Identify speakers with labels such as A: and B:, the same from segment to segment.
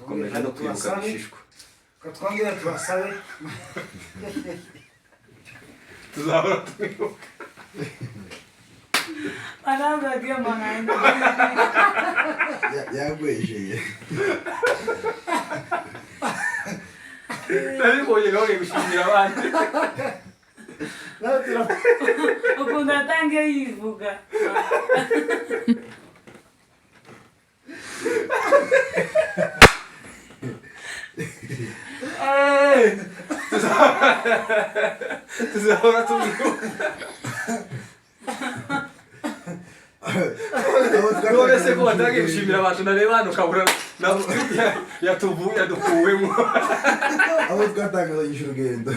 A: Komeza no kwibuka bishishwa.
B: Katwongera tubasabe.
A: Tuzahora twibuka.
C: Another game on
D: Yagweje.
A: Nabibonye gawe gushimira abandi.
C: Ukunda tange yivuga.
A: Tuzahora twibuka. None se ko watangiye gushimira abantu nareba hano kabura yatuvuye yadukuwemo.
D: Abo twatangaza yishurugendo.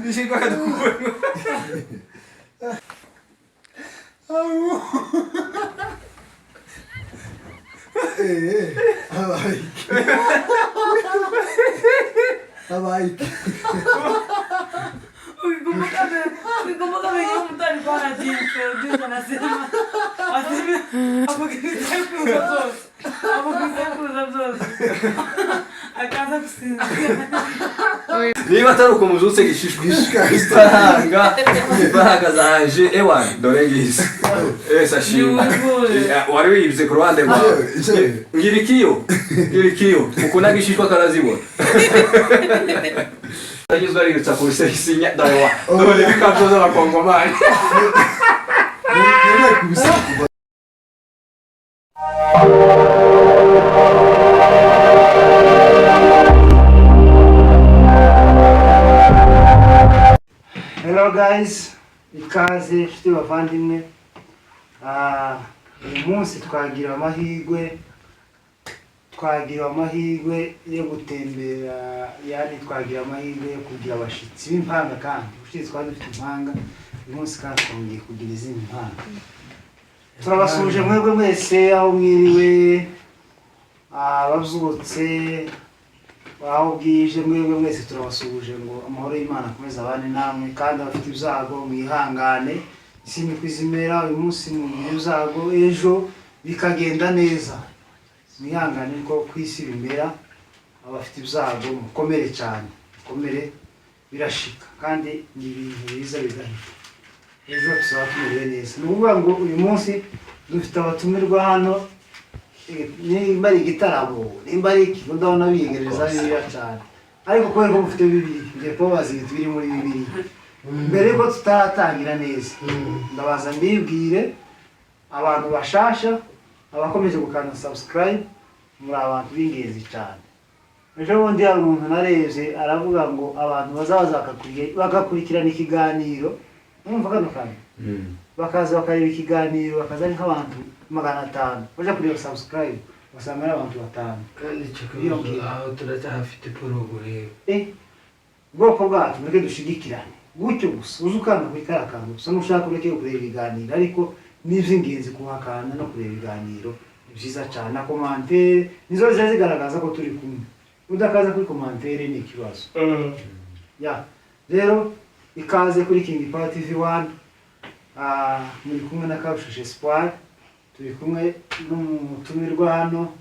A: Nishiko yadukuwemo.
D: Abai.
C: Como também eu não tô igual a gente na cena. Assim, a pouco que sempre a casa precisa.
A: Niba atari ukomuzutse gishishwa imbaraga zanje ewa dore ngisi sashima wari wibye ku ruhande rwawe ngirikiyo ukuna gishishwa karazibona agizwe ari gutsa ku sesinya dawa dore bikabyo z'abakongomani.
B: Hello guys, ikaze shiti bavandimwe. Uyu munsi twagira amahirwe yo gutembera, yani twagira amahirwe yo kugira abashitsi b'impanga kandi ushitsi twari dufite impanga uyu munsi kandi twongeye kugira izindi mpanga. Turabasuje mwebwe mwese aho mwiriwe, abavyutse aho bwije mwebwe mwese turabasuje ngo amahoro y'Imana akomeze abane namwe kandi abafite ibyago mwihangane isi ni kwizimera uyu munsi mu ibyago ejo bikagenda neza mwihangane ko kwisi bimera abafite ibyago mukomere cyane mukomere birashika kandi ni ibintu biza bigahita ejo tuzaba tumerewe neza ni ukuvuga ngo uyu munsi dufite abatumirwa hano nimba ari igitaramo nimba ari iki ndabona biyegereza biriya cyane ariko kubera ko mufite bibiri ngiye kubabaza ibintu biri muri bibiri mbere ko tutatangira neza ndabaza mbibwire abantu bashasha abakomeje gukanda subscribe muri abantu b'ingenzi cyane. Ejo bundi hari umuntu narebye aravuga ngo abantu bazaza bakakurikirana ikiganiro mwumva kano kandi bakaza bakareba ikiganiro bakaza ari nk'abantu 500 baje kureba subscribe basanga ari abantu 5
E: kandi cyo aho turacyafite porogore
B: bwoko bwacu mureke dushigikirane gutyo gusa uzukana kwikarakana gusa nushaka ureke kureba ibiganiro ariko n'ivy'ingenzi kuhakana no kureba ibiganiro byiza cyane na commentaire nizo zigaragaza ko turi kumwe udakaza kuri commentaire ni ikibazo ya rero ikaze kuri King Power TV 1 muri kumwe na Kabushashe Espoir turi kumwe n'umutumirwa hano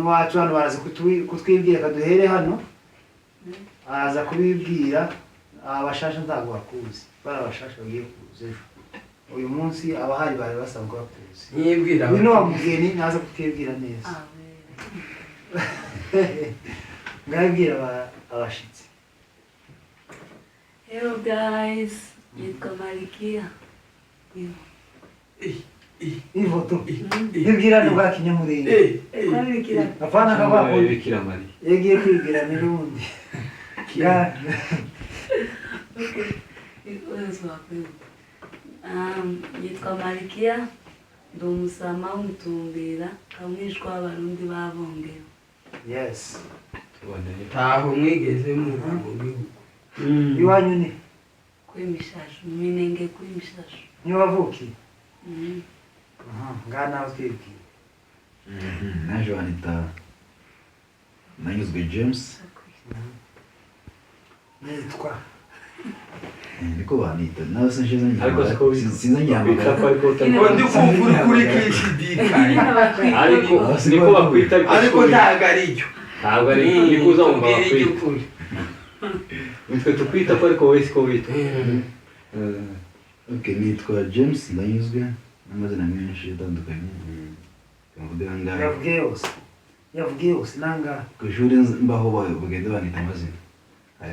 B: wacu hano baraza kutwibwira kaduhere hano araza kubibwira abashasha ntago bakuzi barabashasha bagiye kuza ejo uyu munsi abahari bari basanzwe bakuzi
E: nyibwira
B: bino wamugeni naza kutwibwira neza ngabwira abashitsi.
C: Hello guys, yitwa Marikia.
B: Ifoto ibwira n'ubwa kinyamurenge
C: Marikia
B: afana kabako
A: Bikira Maria
B: yagiye kwibwira n'urundi ya
C: okay yitwa Marikia ndumusama w'umutumbira kamwishwa abarundi babongera.
B: yes
E: taho mwigeze mu gihugu
B: iwanyu ni
C: kwimishashu minenge kwimishashu
B: ni wavuki ngana twibwira
D: naje wanita nanyuzwe James
B: nitwa
D: niko banita nawe se nshize
E: ariko siko
D: sinza
E: kwita
D: nyamagara
E: ko ariko
A: ngo ndi kumva kuri kishidikari
E: ariko niko bakwita
A: ariko ntago ari cyo
E: ntabwo ari niko uzumva bakwita nitwe tukwita ko ariko wowe siko wita
D: okay nitwa James Ndanyuzwe n'amazina menshi atandukanye kavuga ngaho
B: yavugiye yose nanga
D: ku ishuri mbaho bagenda banita amazina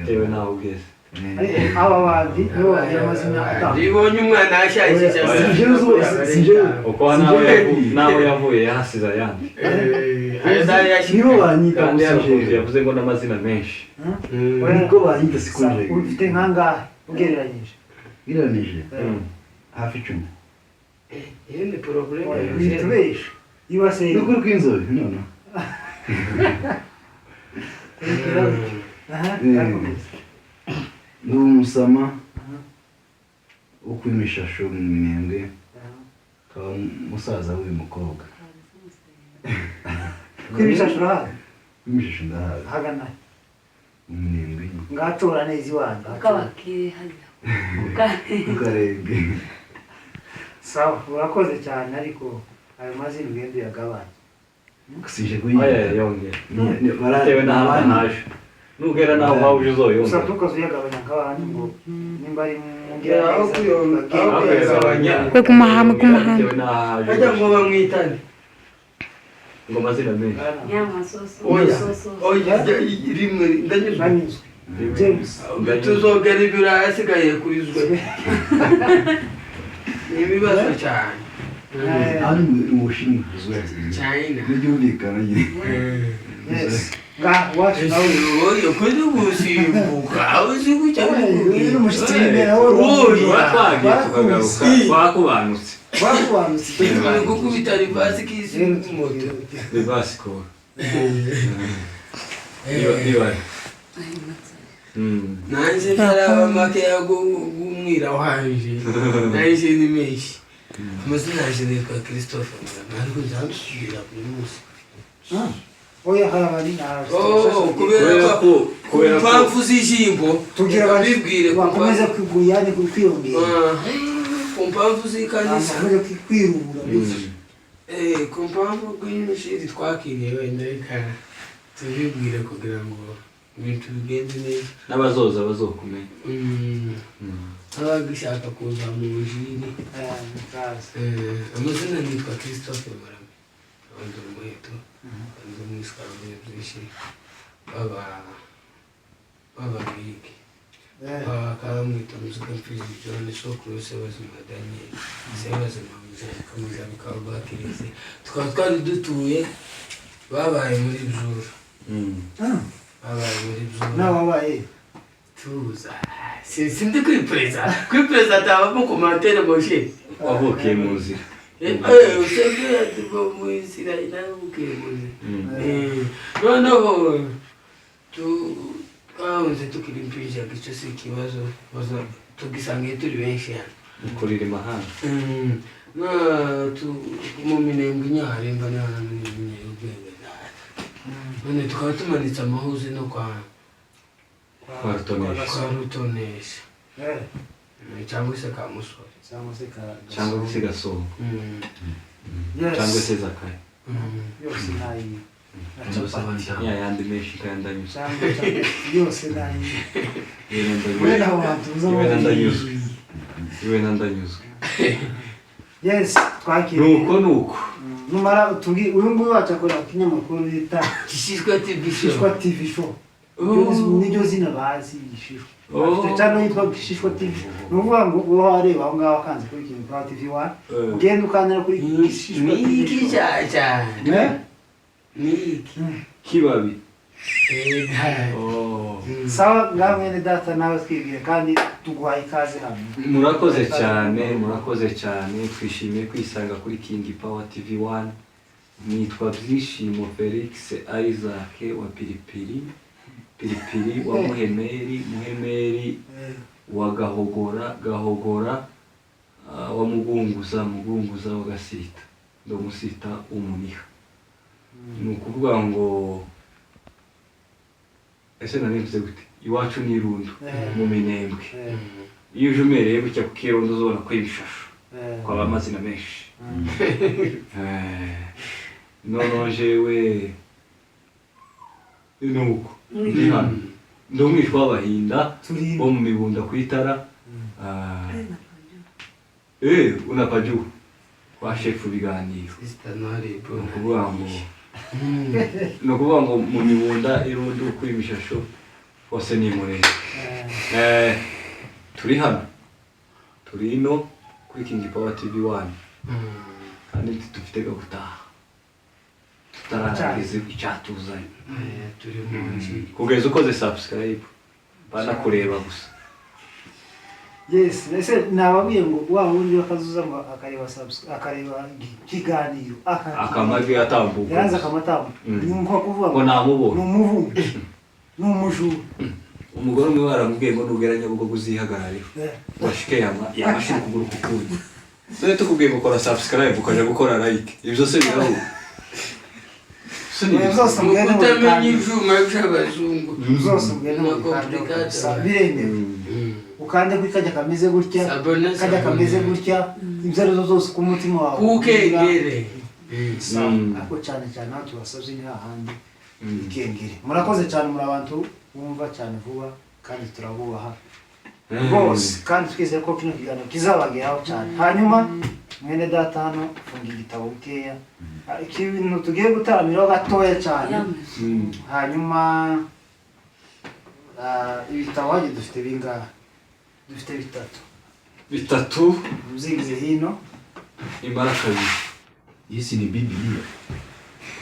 E: tewe nawe ubwese
B: aba bandi nibo bagira amazina atandukanye
A: ibonye umwana ashakisha
E: uko nawe yavuye yahasize ayandi
D: nibo banyita
E: kandi yavuze ngo n'amazina menshi
D: niko banyita sikunje
B: ufite nkangahe ugereranyije
D: biranije hafi 10
A: iyo ni problème
B: bitubesha ibase
D: n'ukuri kw'inzobe none ni umusama wo kwimishasho mu minembwe akaba musaza w'uyu mukobwa
B: kwibishasho haga
D: kwimishasho ndahaga
B: hagana
D: mu minembwe
B: ngatora neza iwanyu
C: ukabakire hajya
D: ukarebwe
B: sawa urakoze cyane ariko ayo mazina ugenda uyagabanya
D: sije
E: aya yongera bitewe n'ahantu haje nugera naho wawuje
B: gusa
E: uzoyumva
B: tukoze uyagabanya nk'abantu ngo nimba ari mungira
A: aho kuyagabanya
E: bitewe n'ahaje
A: ajya ngo bamwitane
E: ngo amazina menshi
A: oya rimwe ndanyuzwe
B: James
A: tuzogera ibiro hasigaye kurizwe ni ibibazo cyane
D: ari mu Bushinwa uzwe
A: China
D: n'ibyumvikana nyine
B: yes nga wacu nawe
A: oyo kuri gusimbuka uzi gucya
B: uri umushyitsi w'imbere aho
E: twagiye tukagaruka twakubanutse
B: bakubanutse
A: gukubita rivasi kisi moto
E: bibasikora
A: nanje ntaraba make yagumwira wanje nanje ni menshi amazina yanje nitwa Christophe ariko nzabisubira buri munsi
B: oya harabari naje
A: kubera ko mpamvu z'ijimbo
B: tugira
A: babibwire
B: bakomeza kwiguyane kwiyongera
A: ku mpamvu z'ikanisa
B: bakomeza kwirura
A: ku mpamvu rw'imishiri twakiriye wenda reka tubibwire kugira ngo ibintu bigenze neza
E: n'abazoza bazokumenya
A: abagishaka kuza mu bujiri amazina nitwa Christophe Marame abandi umuheto abandi umwiswara muri byinshi b'ababigi bakamwita muzuka mfizi John Sokuru Sebazima Daniel Sebazima Kamuza bikaba bakirize tukaba twari dutuye babaye muri Bjura babaye muri Bjura
B: nababaye
A: tuza sindi kwipreza atabamo komantere moshe
E: wavukiye mu nzira
A: usebye ativo mu nzira inabukiye mu nzira noneho twahunze tukiri mpinja gico si ikibazo tugisangiye turi benshi hano
E: ukurira imahanga
A: mu minembwe inyaharemba n'ahantu ubwenge none tukaba tumanitse amahuzi no kwa rutonesha cyangwa se ka musore
E: cyangwa se gasoho cyangwa se zakaya
B: yose nayi
E: ya yandi menshi kayandanyuze
B: yose nayi
E: iwe nandanyuzwe
B: yes twakiriye
E: nuko
B: numara utugi uyu nguyu wacu akora kinyamakuru bita
A: Gishishwa TV
B: Gishishwa TV show niryo zina bazi Gishishwa afite channel yitwa Gishishwa TV nuvuga ngo uwo wareba aho ngaho akanze kuri kintu kwa TV1 ugenda ukanira kuri Gishishwa TV
A: niki cyane niki
E: kibabi
B: sawa ngamwene data nawe twibwire kandi tuguhaye ikaze hano
E: murakoze cyane twishimiye kwisanga kuri King Power TV1 nitwa Byishimo Felix Isaac wa Pilipili wa Muhemeri wa Gahogora wa Mugunguza wa Gasita ndo musita umuniha ni ukuvuga ngo ese nanivuze gute iwacu ni Irundo mu Minembwe.
B: Eh,
E: Iyo uje umereye gutya ku Kirundo uzobona ko ibishasho
B: eh.
E: kwaba amazina menshi. Noneho jewe nuko ndi hano ndi umwishwa w'Abahinda
B: Turi
E: bo mu Mibunda ku Itara. Unapajua kwa shefu biganiro.
A: Sister Nari bro.
E: Nukuvuga ngo mu Mibunda Irundo kuri Mishasho hose ni murenge. Turi hano turi ino kuri King Power TV 1 kandi dufite gutaha tutarangiza icyatuzanye.
A: Turi mu nzi.
E: Kugeza ukoze subscribe bana kureba gusa.
B: Yes, ese nababwiye ngo wa wundi wakazuza ngo akareba ikiganiro
E: Akamajwi atambuka.
B: yaranze akamatambo nyumva kuvuga
E: ngo namubona
B: n'umuvumo n'umujuru.
E: Umugore umwe waramubwiye ngo nugeranya bwo kuzihagararira washike yamashira kuguru kukundi. Sore tukubwiye gukora subscribe ukaje gukora like ibyo se biraho.
B: Zose mbwene mu
A: Utamenya ivyuma by'abazungu.
B: zose mbwene mu bikanda biremewe. Ukande kwikajya kameze gutya kajya kameze gutya ibyo arizo zose ku mutima wawe
A: Ukengere.
B: ako cyane cyane aho tubasabye ni hahandi ikengere. Murakoze cyane muri abantu bumva cyane vuba kandi turabubaha bose kandi twizeye ko kino kiganiro kizabageraho cyane. Hanyuma mwene data hano funga igitabo bikeya ikintu tugiye gutaramiraho gatoya cyane. Hanyuma ibitabo waje dufite bingahe? Dufite bitatu muzingize hino
E: imara kabiri.
D: Yesi ni Biblia.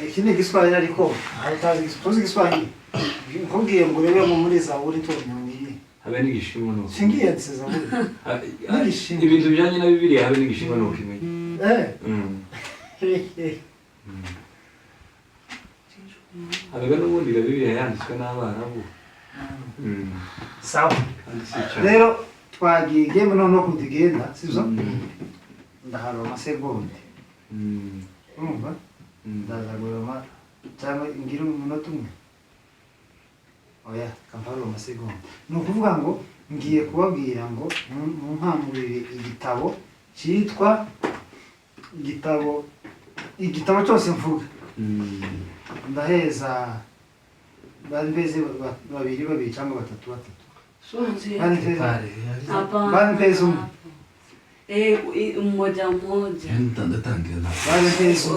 B: iki ni Igiswahili ariko tuzi Igiswahili nkubwiye ngo urebe mu muri Zaburi tonyongeye
E: Habe n'Igishinwa no.
B: singiye nse Zaburi
E: Ibintu bijanye na Bibiliya habe n'Igishinwa no kimenye. Habe n'ubundi Bibiliya yanditswe n'Abarabu.
B: sawa. Rero twagiye no kudigenda sivyo ndaharo amasegonde urumva ndazagoroma cyangwa ngira umunota umwe oya kamparo amasegonde. Ni ukuvuga ngo ngiye kubabwira ngo mumpamurire igitabo cyitwa igitabo cyose mvuga ndaheza bambeze babiri cyangwa batatu bambeze
C: mmoja
D: Ndatangira.
B: bambeze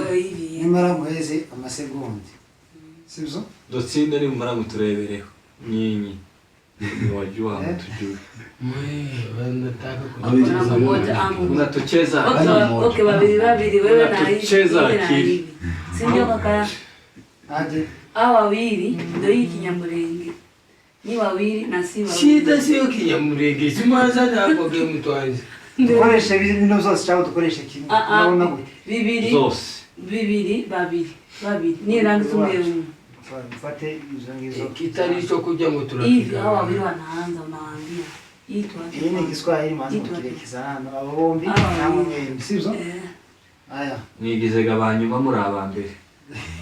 B: nimara muheze amasegonde sibyo
E: Dutsinda ni mumara muturebereho. Nyinyi. Wajua mtujue. Unatucheza.
C: Okay, babiri wewe na hivi. Sindio kaka?
B: aje
C: Hao wawili ndio hii Kinyamulenge. Ni wawili na si wawili.
A: Shida sio Kinyamulenge. Simaza hapo game mtwanze.
B: dukoreshe bino zose cyangwa dukoreshe kimwe urabona gute?
C: Bibiri.
E: Zose.
C: Babiri. Ni rangi zumwe.
B: Mfate izo ngizo
A: Kitari cyo kujya ngo
C: Hivi
A: turafika.
C: hao wawili wanaanza unawaambia. Hii tu.
B: iyi ni Igiswahili manzi mukirekeza hano abo bombi namwe mwembi sibyo? Aya
E: Mwigizega abanyuma muri abambere.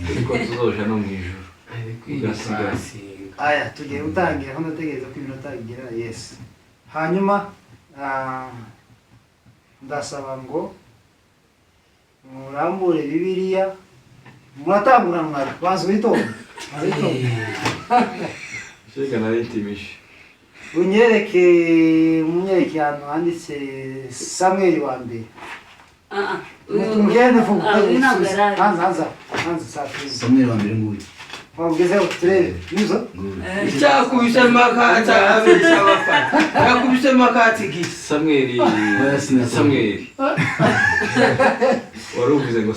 E: Ariko tuzoja no mwijuru. Ugasigara.
B: aya tugiye gutangira aho ndategereza ko iminota igera. Yes, hanyuma ndasaba ngo murambure Bibiliya muratangura mwari bazi witonda
E: Shega naritimisha.
B: munyereke ahantu handitse Samuel wa mbere. Mugende vuba hanza
D: Samuel wa mbere nguyu.
B: wabugeze uturere nizo
A: Icyakubise makata abisha abafana. Yakubise makati ki.
E: Samuel. Waruvuze ngo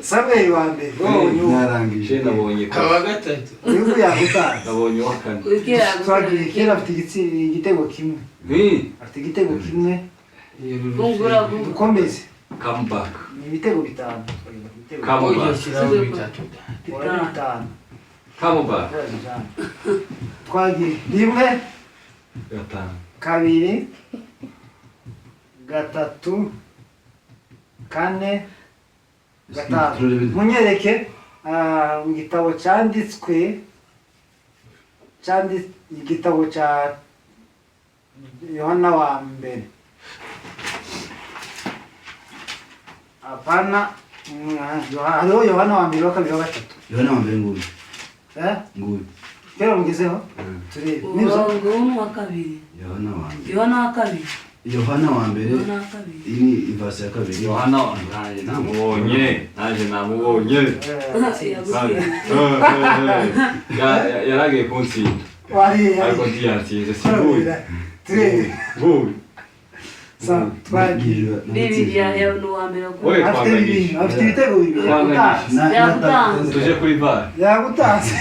B: Samuel wa mbere
D: Narangije.
E: nabonye
A: Kawa gatatu.
B: uyu yakutanga
E: nabonye wakane.
B: twagiye kera afite igitego kimwe afite igitego kimwe dukomeze
E: Comeback.
B: ni ibitego bitanu
E: Comeback.
B: twagiye rimwe
E: Gatanu.
B: kabiri gatatu kane gatanu munyereke mu gitabo cyanditswe cyandi igitabo cya Yohana wa mbere apana hariho Yohana wa mbere wa kabiri wa gatatu
D: Yohana wa mbere nguyu nguyu
B: kera mugezeho turebe
C: umurongo wa kabiri
D: Yohana wa mbere
C: Yohana wa kabiri
D: Yohana wa mbere
C: Yohana wa kabiri
D: iyi ni ivasi ya kabiri
E: Yohana nanjye namubonye yaragiye kuntsinda ariko ntiyatsinze singuye nguyu
B: twagiye
C: Bibiliya ya n'uwa mbere
E: Oye,
B: afite ibitego bibiri
E: tuje kuri bare
B: yagutanze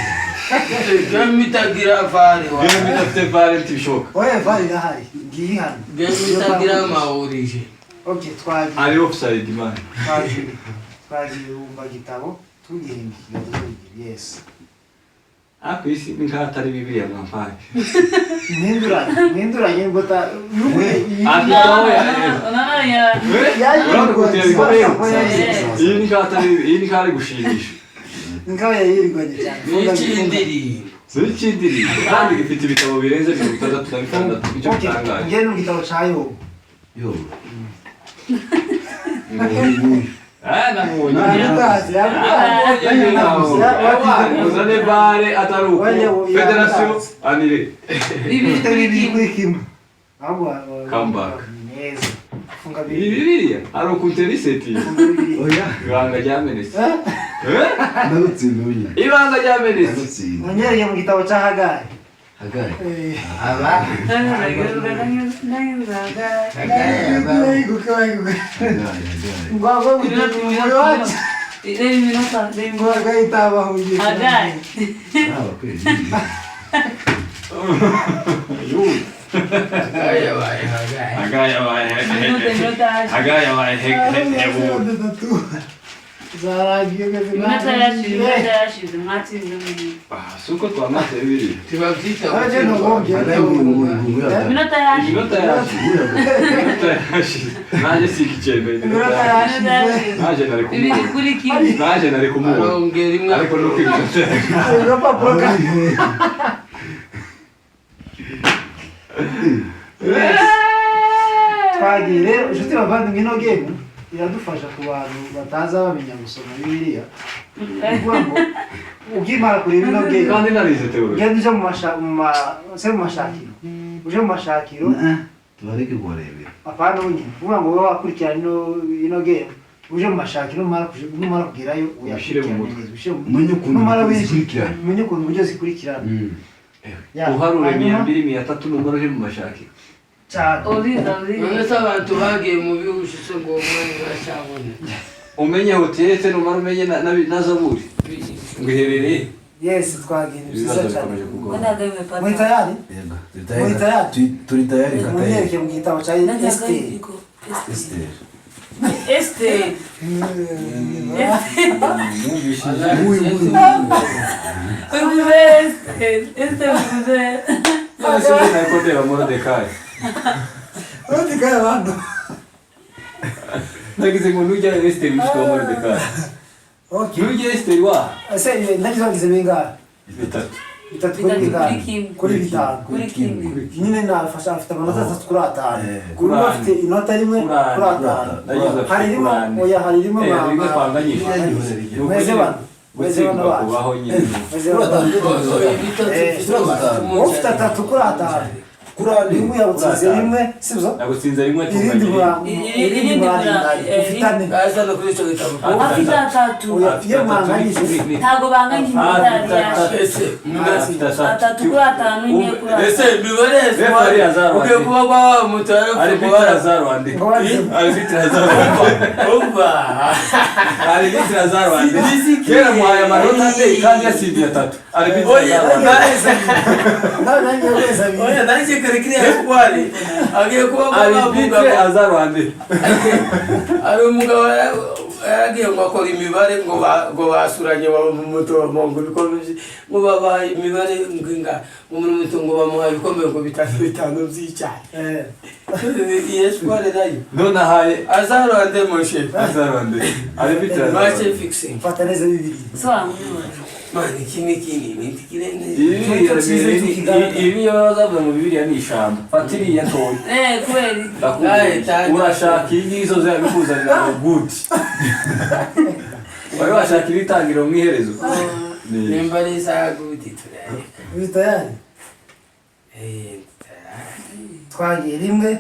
A: game itagira vare wa
E: Game idafite vare ntibishoboka
B: oya vale irahari ngiyi hano
A: game itagira amaorije
B: okay twagiye
E: ari offside man
B: twagiye umva gitabo tugenda ikibazo yes
E: ako isi ni nk'atari Bibiliya mwampaye
B: mpinduranye mbota
E: iyi ni nk'atari gushimisha
B: ngaho yayirirwanye cyane
A: n'ikindi
E: z'ikindiri kandi gifite ibitabo birenze 66 icyo gitangaje
B: ngene mu gitabo cya Yobu
D: Yobu
E: namubonye
B: yagutanze
E: uzane bare atari uko federasiyo anire
B: bibiri kuri kimwe
E: Come back.
B: neza funga
E: iyi
B: bibiri
E: Bibiliya ari ukuntera iseti
D: oya
E: ibanga ryamenetse
D: ndagutsinda unya
E: ibanga ryamenetse
D: ndagutsinda
B: munyereye mu gitabo cya Hagayi
D: Hagayi
A: aba
B: ngwagwa muri wacu ngwagwa itabahungiye
C: Hagayi
D: aba kweli
C: iminota yashize mwatsinze
E: si uko twamaze bibiri
A: tubabyita
C: iminota yashize
E: nanjye si ikicembe naje nari
C: bibiri
E: kumubona
C: kuri kimwe
E: naje nari kumubona
A: arongera imwe
E: ariko nuko iminota
B: twagiye rero inshuti bavandimwe ino game iradufasha ku bantu bataza bamenya gusoma Bibiliya kuvuga ngo ukimara kureba ino game
E: kandi narize teologi
B: ugenda uje mu mashakiro uje mu mashakiro
D: tubareke kubarebera
B: apana unyine kuvuga ngo wowe wakurikirana ino game uje mu mashakiro numara kugerayo
E: Ushyire mu mutwe.
D: umenye ukuntu
B: numara
D: zikurikirana
B: umenye ukuntu uburyo zikurikirana
E: uharure 200 300 n'umugore uje mu mashakiro
B: cyane
A: none se abantu bagiye mu bihushiso ngo umwanya uracyabona
E: umenye hoteli numara umenye na zaburi ngo iherereye
B: yes twagiye ni byiza
E: ibibazo
B: cyane
E: bikomeje kugora
B: muri tayari muri tayari
D: turi tayari
B: munyereke mu gitabo cya Esiteri
C: Esiteri
E: none se ubu nari kondeba Morodekayi
B: Morodekayi abantu
E: nagize ngo nujya Esiteri wishwe wa Morodekayi nujya Esiteri wa
B: ese ndagize wagize bingahe
E: bitatu
B: bitatu kuri bingahe
C: kimwe
B: kuri bitanu
C: kuri kimwe
B: nyine nafasha afite amanota 3 kuri 5 kuri umwe afite inota rimwe kuri 5 hari rimwe oya hari rimwe
E: rimwe twanganyije
B: mweze bana mweze bana bacu
E: kubaho nyine
B: mweze bana ufite 3 kuri 5 rimwe yabutsinze rimwe sibyo
E: nagutsinze rimwe
B: irindi ufitane
A: kaza no kuri icyo gitabo
C: afite atatu
B: iyo mwanganyije
C: ntabwo banganya iminota yashize
E: afite
C: atatu kuri atanu imwe kuri
A: ese
C: atanu
A: mibare ugiye kuba kwa mutara
E: arbitre azarwande arbitre azarwande
A: umva
E: arbitre azarwande kera muhaye amanota ate kandi yasibye atatu arbitre azarwande
A: oya nanjye kare kiriya kwari agiye kuba
E: arbitre azarwande
A: ari umugabo yaragiye ngo akora imibare ngo basuranye mu mutomo ngo bikomeye ngo babaye imibare ngo muri mutungo bamuhaye ibikomeye ngo bitanu by'icyayi yesu kwari nayo
E: none ahaye
A: azarwande moshe
E: azarwande arbitre
A: match
E: azarwande
A: fixing
B: fata neza bibiri
C: sobanura
A: mani kimwe kinini ntikirende
E: ibi bazavuga mu Bibiliya ni ishyamba fata iriya ntoya
C: kweli
E: urashaka iyi ngiyi zose yabikuzanira mu guti wari washaka ibitangiro mu iherezo
A: nimba ari isaha guti turareka
B: uri tayari twagiye rimwe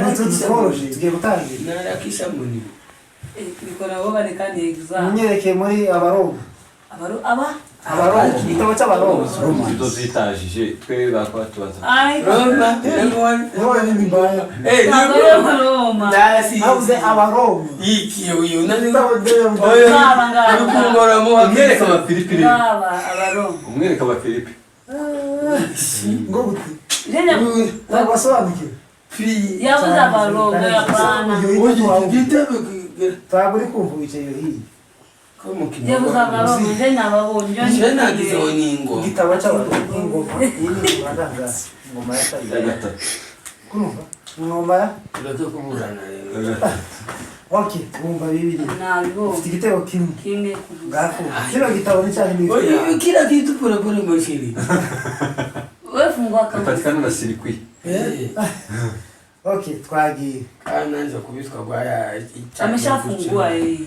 B: n'utundi tworoshye tugiye gutangira
A: narakisha muni
C: bikora woga ni kandi exam
B: munyerekeye muri abaroma abaroma igitabo cy'abaroma
E: izo zitajije twe bakora tubaza
C: ai
A: Roma
B: wowe ni mbaya
C: Roma
A: dasi
B: habuze abaroma
A: iki uyu nani
B: igitabo
A: kungora mu
E: umwereka abafilipini
C: abaroma
E: umwereka abafilipi
B: ngo gute
C: Jenya
B: basobanukiwe
C: yabuze abaroma yapana
B: ntabwo uri kumva wicaye hirya
C: yabuze abaroma jenya babonye
A: jena gizoningo
B: igitabo cy'abaroma ingoma iyi ni ingoma ya
E: gatatu
B: kumva ingoma ya
A: tureke kuburana rero
B: okay bumva bibiri
C: ntabwo
B: ufite igitego kimwe
C: kimwe
B: ngafu kino gitabo ni cyane ni
A: oye kila kitu pole pole moshiri
C: wewe fungua kama
E: ipatikana na sirikwi
B: okay twagiye
A: anaanza kubitwa kwa ya
C: ameshafungua yeye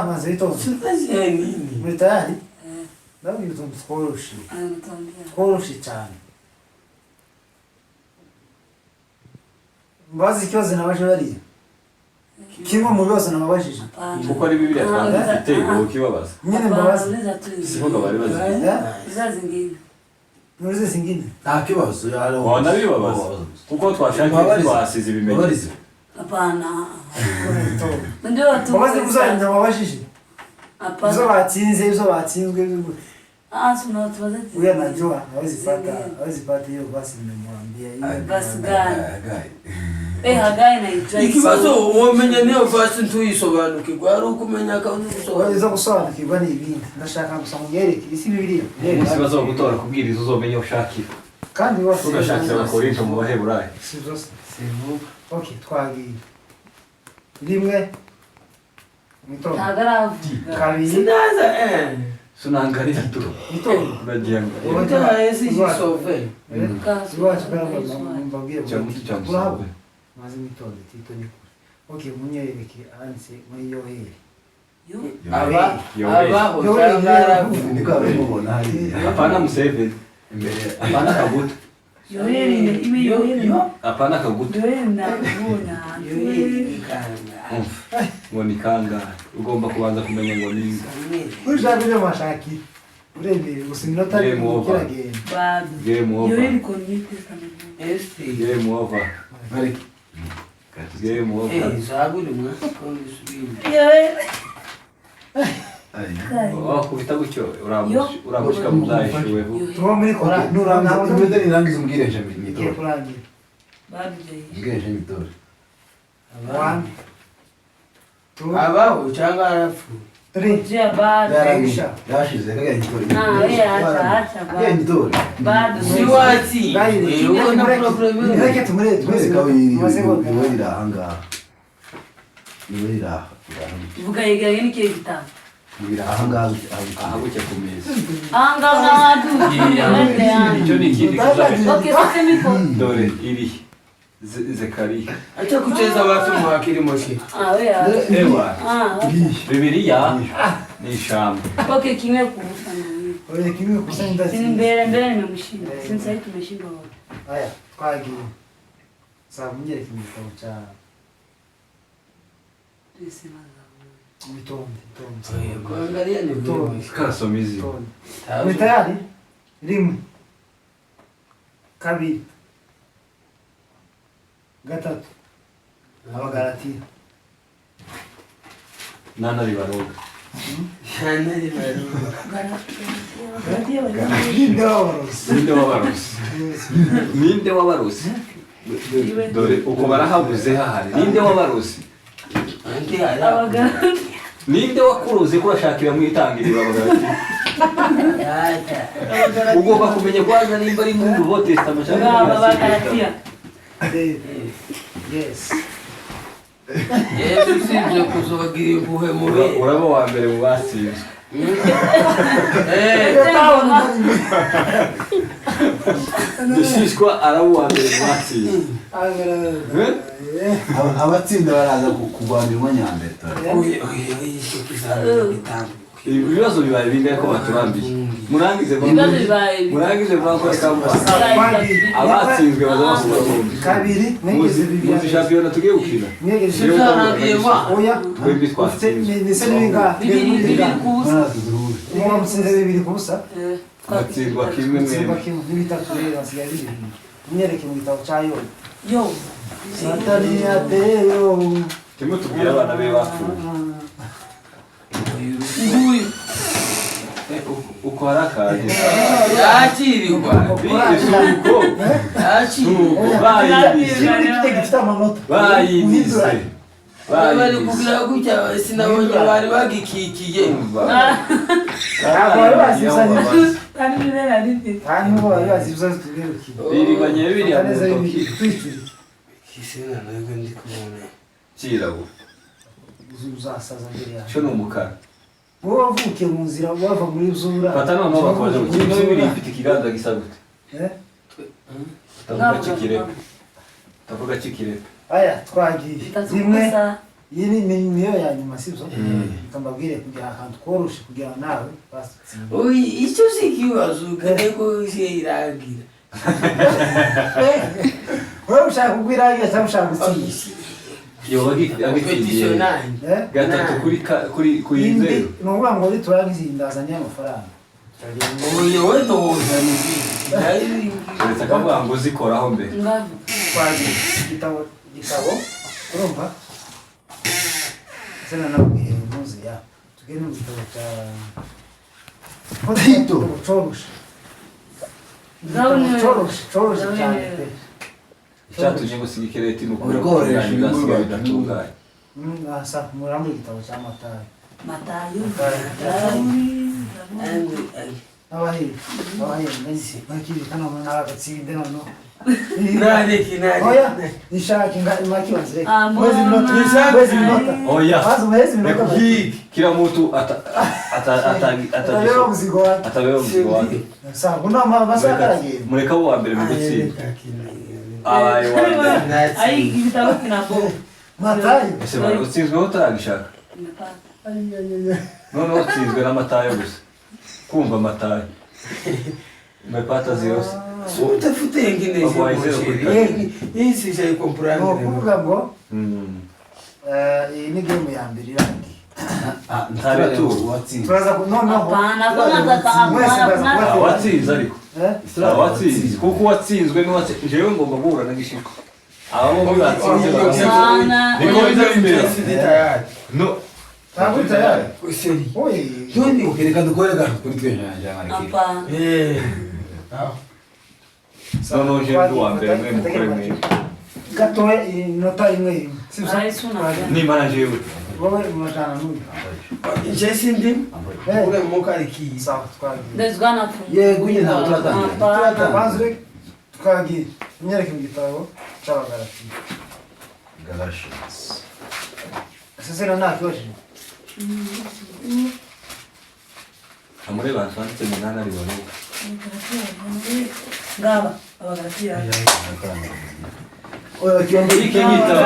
B: maze bitonze
A: sitazi nini
B: muri tayari ndabwira utuntu tworoshye
C: anatambia
B: tworoshye cyane mbazi ikibazo nabaje bariya kimwe mu bibazo nababajije
E: kuko ari Bibiliya twanditse ngo kibabaza
B: nyine mbabazi
E: sivuga bari bazi
C: zizazi zingine
B: nurize singine
D: nta kibazo yaro
E: wana bibabaza kuko twashakiye twasize ibimenyetso
C: hapana ndio watu
B: mbabazi kuzanya mabajije izo
C: hapana
B: batsinze izo batsinzwe
C: sina watu wazati
B: uya najua hawezi pata hiyo basi nimemwambia
C: basi gani Hagai na ijua
A: ikibazo umenye niyo fasi ntuyisobanukirwa ari ukumenya kandi gusobanukirwa
B: izo gusobanukirwa ni ibindi ndashaka gusa munyereke isi bibiliya
E: ikibazo gutora kubwiriza uzomenya ushakira
B: kandi bose
E: ugashakira abakorinto mu baheburayo
B: si byose okay twagiye rimwe mitondo
C: ntagaravuga
B: kabiri
A: sinaza
E: sunangarira tu
B: mitondo
E: uragira ngo
A: Uta esi jisove
B: iwacu mbabwire
E: cyamutu cyamusabe
B: maze mitondo tito ni okay munyereke anse muri yoheri
A: abaho cyangwa
D: niko abimubona hariya
E: hapana Museveni imbere hapana Kaguta hapana Kaguta ngo ni kangahe ugomba kubanza kumenya ngo ni
B: ushaka ibyo mashaki urebeye gusa iminota ari
E: Game over.
B: kiragenda
E: game over
A: esi
E: game over
D: ariko
E: game over
A: zaburi mwasubira
E: wakubita gutyo uramushika mu byayishuweho
B: tuba muri kora
D: nurangiza imeze nirangiza umbwire nje
B: igiye
D: mitoro
B: kurangira
D: umbwire nje mitoro
B: one two
A: abaho cyangwa arapfuye
B: three
D: yarangisha yashize kagaya mitoro kagaya mitoro
A: siwati ubona problem
B: reke tumurebe
D: twese kawiri niwe riri ahangaha niwe riri aha
C: vuga yegeranye n'ikihe gitabo
D: riri ahangaha
E: ahagutya ku meza
C: ahangaha ntadukiye
E: icyo ni ikindi kizaje
C: okay sasa niko
E: dore iri Zekariya
A: acha kucheza watu mwakili moshi
C: wewe
E: ewa
C: ah
E: Bibiliya ni ishamba
C: okay kimwe kuhusa na mimi
B: oye kimwe kusenda
C: sini mbele nimemshinda sini sasa tumeshinda wote
B: haya twagiye sasa munyereke igitabo cya
C: tulisema
B: mitonde
A: kuangalia ni
B: Mitonde.
E: karasomizi
B: uri tayari rimwe kabiri gatatu abagalatiya
E: nana ribaroga
A: Shanari baruga
B: ninde wabarozi
E: ninde wabarozi ninde wabarozi dore uko barahabuze hahari ninde wabarozi
A: anti ala
E: ninde wakuruze ko urashakira mu itangiriro abagalatiya
A: yata
E: ugomba kumenya kwanza nimba ari mu Nouveau Testament cyangwa
C: abagalatiya
B: yes
A: Yesu usibye kuzogira impuhwe mubi.
E: uraba wa mbere mu batsinzwe. Gishishwa araba uwa mbere mu batsinzwe.
D: abatsinda baraza kurwanirwa nyambere.
E: Ibibazo bibaye bingahe ko baturambiye? Murangize bakora kampasi. Abatsinzwe baza basubira bombi.
B: kabiri
E: Muzi shampiyona tugiye gukina.
B: oya
E: Twebwe twatsinzwe.
B: ndetse n'ibingahe
C: bibiri kubusa
B: muba mutsinze 2 kubusa
E: Batsindwa kimwe
B: mutsindwa
E: mwemwe.
B: kimwe n'ibitatu rero hasigaye 2 munyereke mu gitabo cya Yobu
C: yo
B: satani yateyo
E: Turimo tubwira abana be bapfuye.
C: nguyu
E: Uko harakaje.
A: Yakirwa.
E: Isuko.
A: Yakirwa.
B: igiti gifite amanota
E: Bayinize.
A: Bari kugira gutya sinabonye bari bagikikiye.
B: ntabwo bari bazizanye
C: kandi rero ari
B: kandi ngo bari bazizanye tugerukiye
E: Biribanye biriya mu
B: neza
E: ntoki.
B: twitire
A: Kisena nayo ndi kubona.
E: Kirabo.
B: uzasaza mbere yawe
E: Cyo numukara.
B: wowe wavukiye mu nzira wava muri zura
E: Fata noneho bakoze mu kintu bibiri ifite ikiganza gisa gute.
B: eh
E: Tavuga kikirepe. Tavuga kikirepe.
B: aya twagiye
C: bitatu
B: rimwe
C: kubusa
B: iyi niyo ya nyuma sibyo tukambabwire kugira ahantu koroshe kugira nawe basitsinda
A: Oyi icyo sikibazo kare ko irangira.
B: wowe ushaka kugwiragira cyangwa ushaka gutsinda
E: Yo agitsindiye.
A: Petitionari.
E: Gatatu kuri
B: indi
E: zero.
B: ni ukuvuga ngo uri turagize ndazanye amafaranga
A: Oyi wowe ntuzana izi.
E: Uretse akavuga ngo zikoraho mbere.
C: ngavu
B: twagiye igitabo urumva sena nabwiye muzi ya tugende mu gitabo cya
D: Tito.
B: coroshe
C: Ndabona-
B: coroshe cyane pe
E: Icyatumye gusiga ikireti ni ukubera ko
D: Ubikoresha
E: ubutungane bwasigaye
D: ibigori.
E: bidatunganye.
B: asa muri igitabo cya matayo
C: matayo
B: abahiri bakibikana mu n'agatsinde noneho
A: Nareke
B: oya
A: nareke.
B: nishaka makibaze
C: Ah,
B: mwezi minota
C: mbona-
B: mwezi minota
E: Oya.
B: bazi mwezi minota
E: Kila mtu
B: atabeba mzigo wake
E: atabeba mzigo wake.
B: sawa kuna masaha karagenda
E: Mureka abo wa mbere mu gutsinda. Abaye wa mbere.
C: ai ibitabo kinabo
B: matayo
E: Ese bari utsinzweho utaragishaka. Noneho utsinzwe n'amatayo gusa. Kumva amatayo. Umepata zero.
A: Utafuta yengine
E: Baba wazee kuri
A: Yisi shay
B: ni
A: comprendre.
B: ukuvuga ngo
E: Mm.
B: iyi ni game ya mbere irangiye
E: Ntare tu.
D: watsinze.
B: turaza noneho
C: hapana kama
B: mwese ndaza kubatera
E: Watsinze ariko.
B: eh
E: Watsinze. Kuko watsinzwe n'uwatsinze. Jewe ngomba guhura na gishiko. Aba bombi batsinze
A: Oh,
E: bagatsinze.
C: Sana.
E: Niko bijya bimera.
A: tayari.
E: No.
B: ntabwo tayari
A: Useri.
B: oye
D: Reka dukore gato kuri twe njyana
C: hapana
E: Noneho jewe ndi uwa mbere mwe mukore mwe.
B: gatoya inota imwe imwe sibyo
C: Ari suna.
E: Nimara jewe.
B: wowe murajana n'uyu
A: Jesi ndi.
B: Eh.
A: Ule mukari ki.
B: sawa twagiye
C: There's gonna
D: Yego nyine ntabwo turatangira.
C: hapana
B: banze twagiye nyereke mu gitabo cy'abagaratiya
D: Galatians.
B: sesera nta kibazo
E: Amure banditse mu nana ribona.
C: ngaba abagaratiya
D: Oya kiombe
E: Iki gitabo.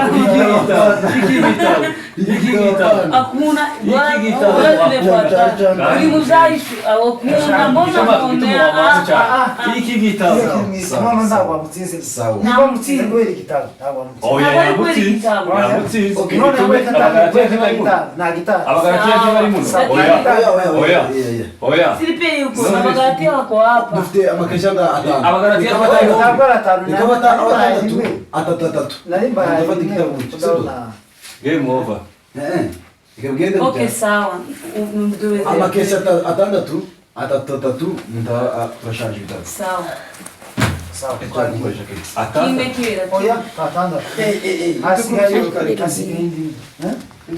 C: hakuna
E: Hiki gitabo
C: tumefuata elimu zaishi hakuna mbona umeaa
E: Iki gitabo.
B: noneho ntabwo wamutsinze
D: Sawa.
B: niba mutsinze kubera igitabo ntabwo wamutsinze
E: Oya
C: Ntabwo ari
E: yamutsinze.
C: igitabo.
E: Yamutsinze.
B: Okay, none
E: Igitume
B: weka
E: abagaratiya
B: nta
E: ntibari
B: nta gitabo
E: Abagaratiya ntibari muno.
C: Sawa.
E: Oya. Oya.
D: Oya.
E: Oya.
C: silipe yuko abagaratiya wako hapa
D: Dufite amakesha atanu.
E: Abagaratiya
B: ntabwo ari atanu
D: Reka batandatu. Atatu.
B: nari mbaye
D: Ndafata igitabo
B: ndabona
E: Game over.
D: Reka bwende
C: okay
D: butya.
C: sawa mduwe
D: Amakesha atandatu. Atatu. Turashanje ibitabo.
C: sawa
B: sawa twagiye
D: Twakoresha keke.
E: Atanda.
C: kime kibera
B: oya atandatu hasigaye hasigaye indi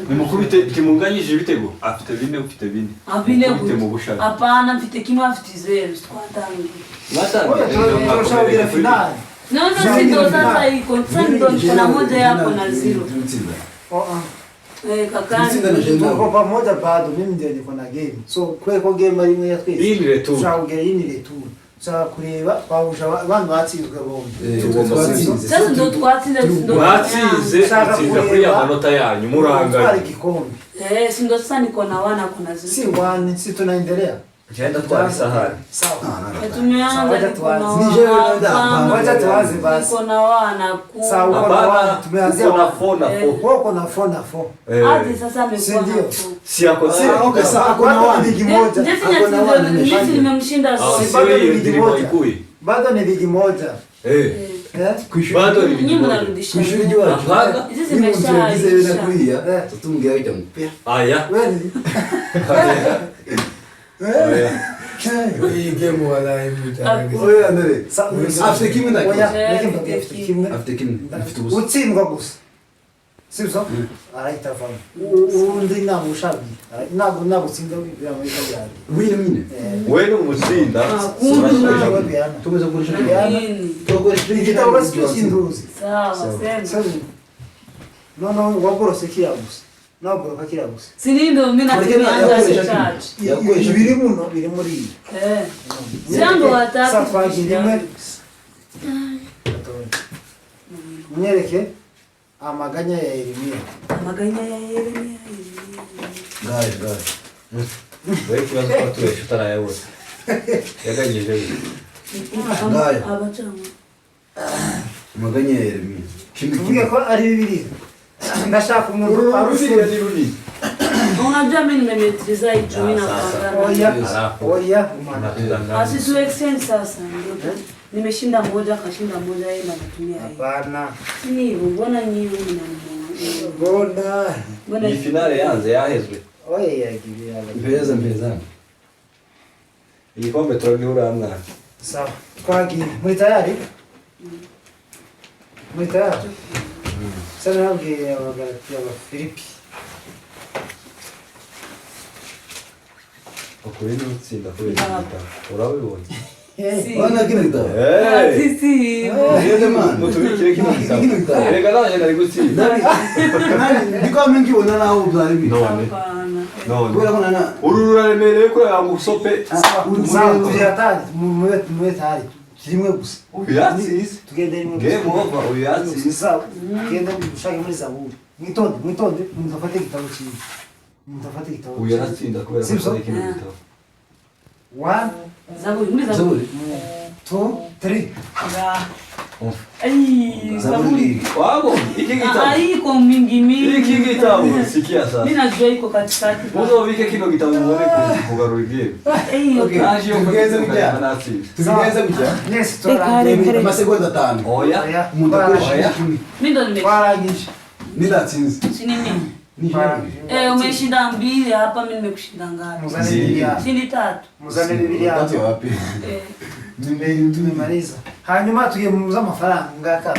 E: Nimukubite kimunganyije ibitego. Afite bine ufite bine.
C: Abine
E: Mukubite mu
C: gusa.
E: bushake.
C: Hapana mfite kimwe afite zero twatangiye.
B: oya turashobora finali
C: No, no, si ndo sasa iko. Sasa ndo niko na moja yako na zero.
B: Tuko pamoja bado, mimi ndio niko na game. So kweko game ari imwe ya twese.
E: Iyi ni retu.
B: Tushaka iyi ni retu. Tushaka kureba kwahuje abantu batsinzwe bombi.
C: Sasa ndo twatsinze
E: mwatsinze itsinda kuri ya manota yanyu muranganya.
B: Twari gikombe.
C: si ndo sasa niko na wana kuna zitu.
B: Si wani, si tunaendelea.
E: Jenda twari sahani.
B: Sawa.
C: Tumeanza niko na wana.
B: Wacha tuanze basi.
C: Niko na wana ku.
B: Sawa, uko na wana. Tumeanzia
E: na fona fo.
B: Uko na fona fo.
C: Hadi sasa amekuwa na ku.
E: Si yako si.
B: Okay, sawa, kuna wana ligi moja.
C: Jesi nimemshinda
E: Si wewe ndio ikui.
B: Bado ni ligi moja.
E: Bado ni
C: nyinyi mnarudisha.
D: Kushuri wacu.
C: Hizi zimeshaisha.
D: Tutumgia wita mpira.
E: Aya.
B: Wewe.
A: Hii game wala imuta.
D: Oya ndere. Afite kimwe na
B: Afite
D: kimwe. Afite ubusa.
B: utsindwa gusa. Sibyo? Arahita avamo. Undi ntabwo ushabi. Ntabwo utsinda wibira muri kagari.
D: Wine.
E: Wewe ni umutsinda.
D: Tumeze kugurisha
C: Nini?
D: tukoresha
B: Igitabo basi cy'induzi.
C: Sawa, sema.
B: No, wagorose kiragusa. Nagoroka kiragusa.
C: Sinindo mimi natumia chachi.
B: Biri muno, biri muri iyi.
C: Zangu watatu.
B: Safari rimwe. Mwereke amaganya ya Yeremia.
C: Amaganya ya Yeremia.
D: Gaye.
E: Wewe kibazo kwa tu tutarayabona. Yaganyije wewe.
D: Ngaya.
C: Abachama.
D: Amaganya ya Yeremia.
B: Tuvuge ko ari bibiri. Ndashaka umuntu
E: Arufira ni runi.
C: Unajua mimi nimemetriza hii juu na pangana.
B: Oya.
C: Asi tu extend sasa ndio. Nimeshinda moja kashinda moja yeye na kutumia hii.
B: Hapana.
C: Ni hivyo mbona nyinyi
B: Bona.
E: Ni finale yanze yahezwe.
B: Oya yagiye.
D: Mpeza.
E: Igikombe turagihura hamwe.
B: Sawa. Twagiye. Muri tayari? Muri tayari? Sasa nabwiye abagati Filipi.
E: Ukuri ni utsinda kuri urabibona.
D: Wana kino gitabo.
C: Sisi.
D: Yende man.
E: Mutubikire kino gitabo. Erega naje nari gutsinda.
D: Ndiko mengibona naho byari bi.
E: None.
D: Kubera ko nana
E: Ururura remereye ko yagusope.
B: Sawa tujatari. Muwe tayari. Kimwe gusa.
E: Uyatsinze.
B: Tugende rimwe.
E: Game over uyatsinze.
B: Sawa. Tugende gushaka muri zaburi. Mwitonde mutafate igitabo kimwe. Mutafate igitabo.
E: Uyaratsinda kubera ko ari kino gitabo.
B: 1
C: Zaburi, muri zaburi.
B: 2 3.
C: Ai, zaburi.
E: Wabo, iki gitabo.
C: Iko mingi.
E: Iki gitabo sikia sasa.
C: Mimi najua iko katikati.
E: Uzobike kino gitabo muone kugarura game.
C: Okay.
E: Naje yo
D: Tugeze mujya. Tugeze mujya.
B: Yes, tora.
D: Amasegonda 5.
E: Oya.
D: Umuntu akoresha kimwe.
C: Mimi ndo nime.
B: Twarangije.
D: Nidatsinze.
C: Si ni mimi.
D: Ni
C: Umeshinda 2 hapa mimi nimekushinda ngapi?
B: Muzane Biblia.
C: Shindi 3.
B: Muzane Biblia.
D: Tatu wapi?
B: Tumemaliza. Hanyuma tugiye mu amafaranga ngaka.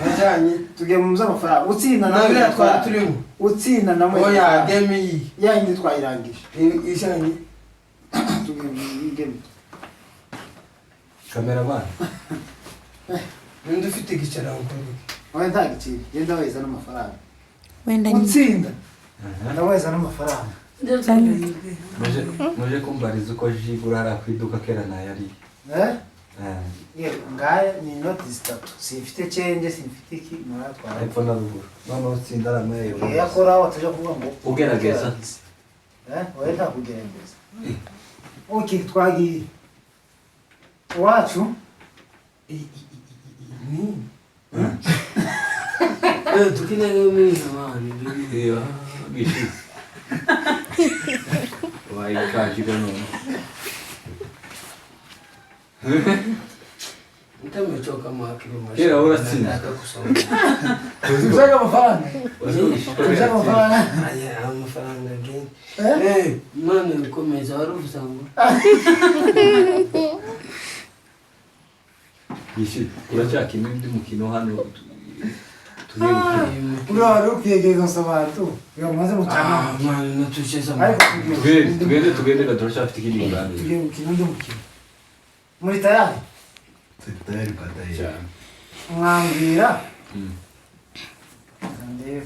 A: Ajanye.
B: Tugiye mu amafaranga. Utsinda na
A: Nabira
B: mwe
A: twari turimo.
B: Utsinda na mwe.
A: Oya game iyi.
B: Yindi twayirangije.
A: Ishanye.
B: Tugiye mu game.
E: Cameraman.
A: Ninde ufite gicara ukuri.
B: Oya ntagiciri. Yenda weza n'amafaranga.
F: Wenda nyine.
B: Utsinda. Ndaweza n'amafaranga.
E: Muje kumbariza uko jigura ara kwiduka kera na yari.
B: Ngaya ni inoti 3. Simfite change, simfite iki muratwara.
E: Epfo na ruguru. None utsinda aramweyo.
B: Yakora wataje kuvuga ngo
E: ugerageza.
B: Oya nta kugerageza. Okay, twagiye. Wacu
A: Ni. Tukina mimi zamani.
E: Iyo gishi. Vai kaji gono.
A: Ntamechoka mwakiro mashaka.
E: Kera uratsinda.
A: Nataka kusoma.
B: tuzaga amafaranga. Tuzaga amafaranga.
A: Aya amafaranga gani? None ukomeza waruvuza ngo.
E: Gishi. Uracyaka imindi mukino hano.
B: Ura rukiegeza sabatu. Yamaze mutana.
A: Man natucheza.
E: Tugende na turashafite ikindi ngani.
B: Tugiye mukino mukino. Muri tayari?
D: Tayari kwa tayari.
B: Mwambira. Ndio.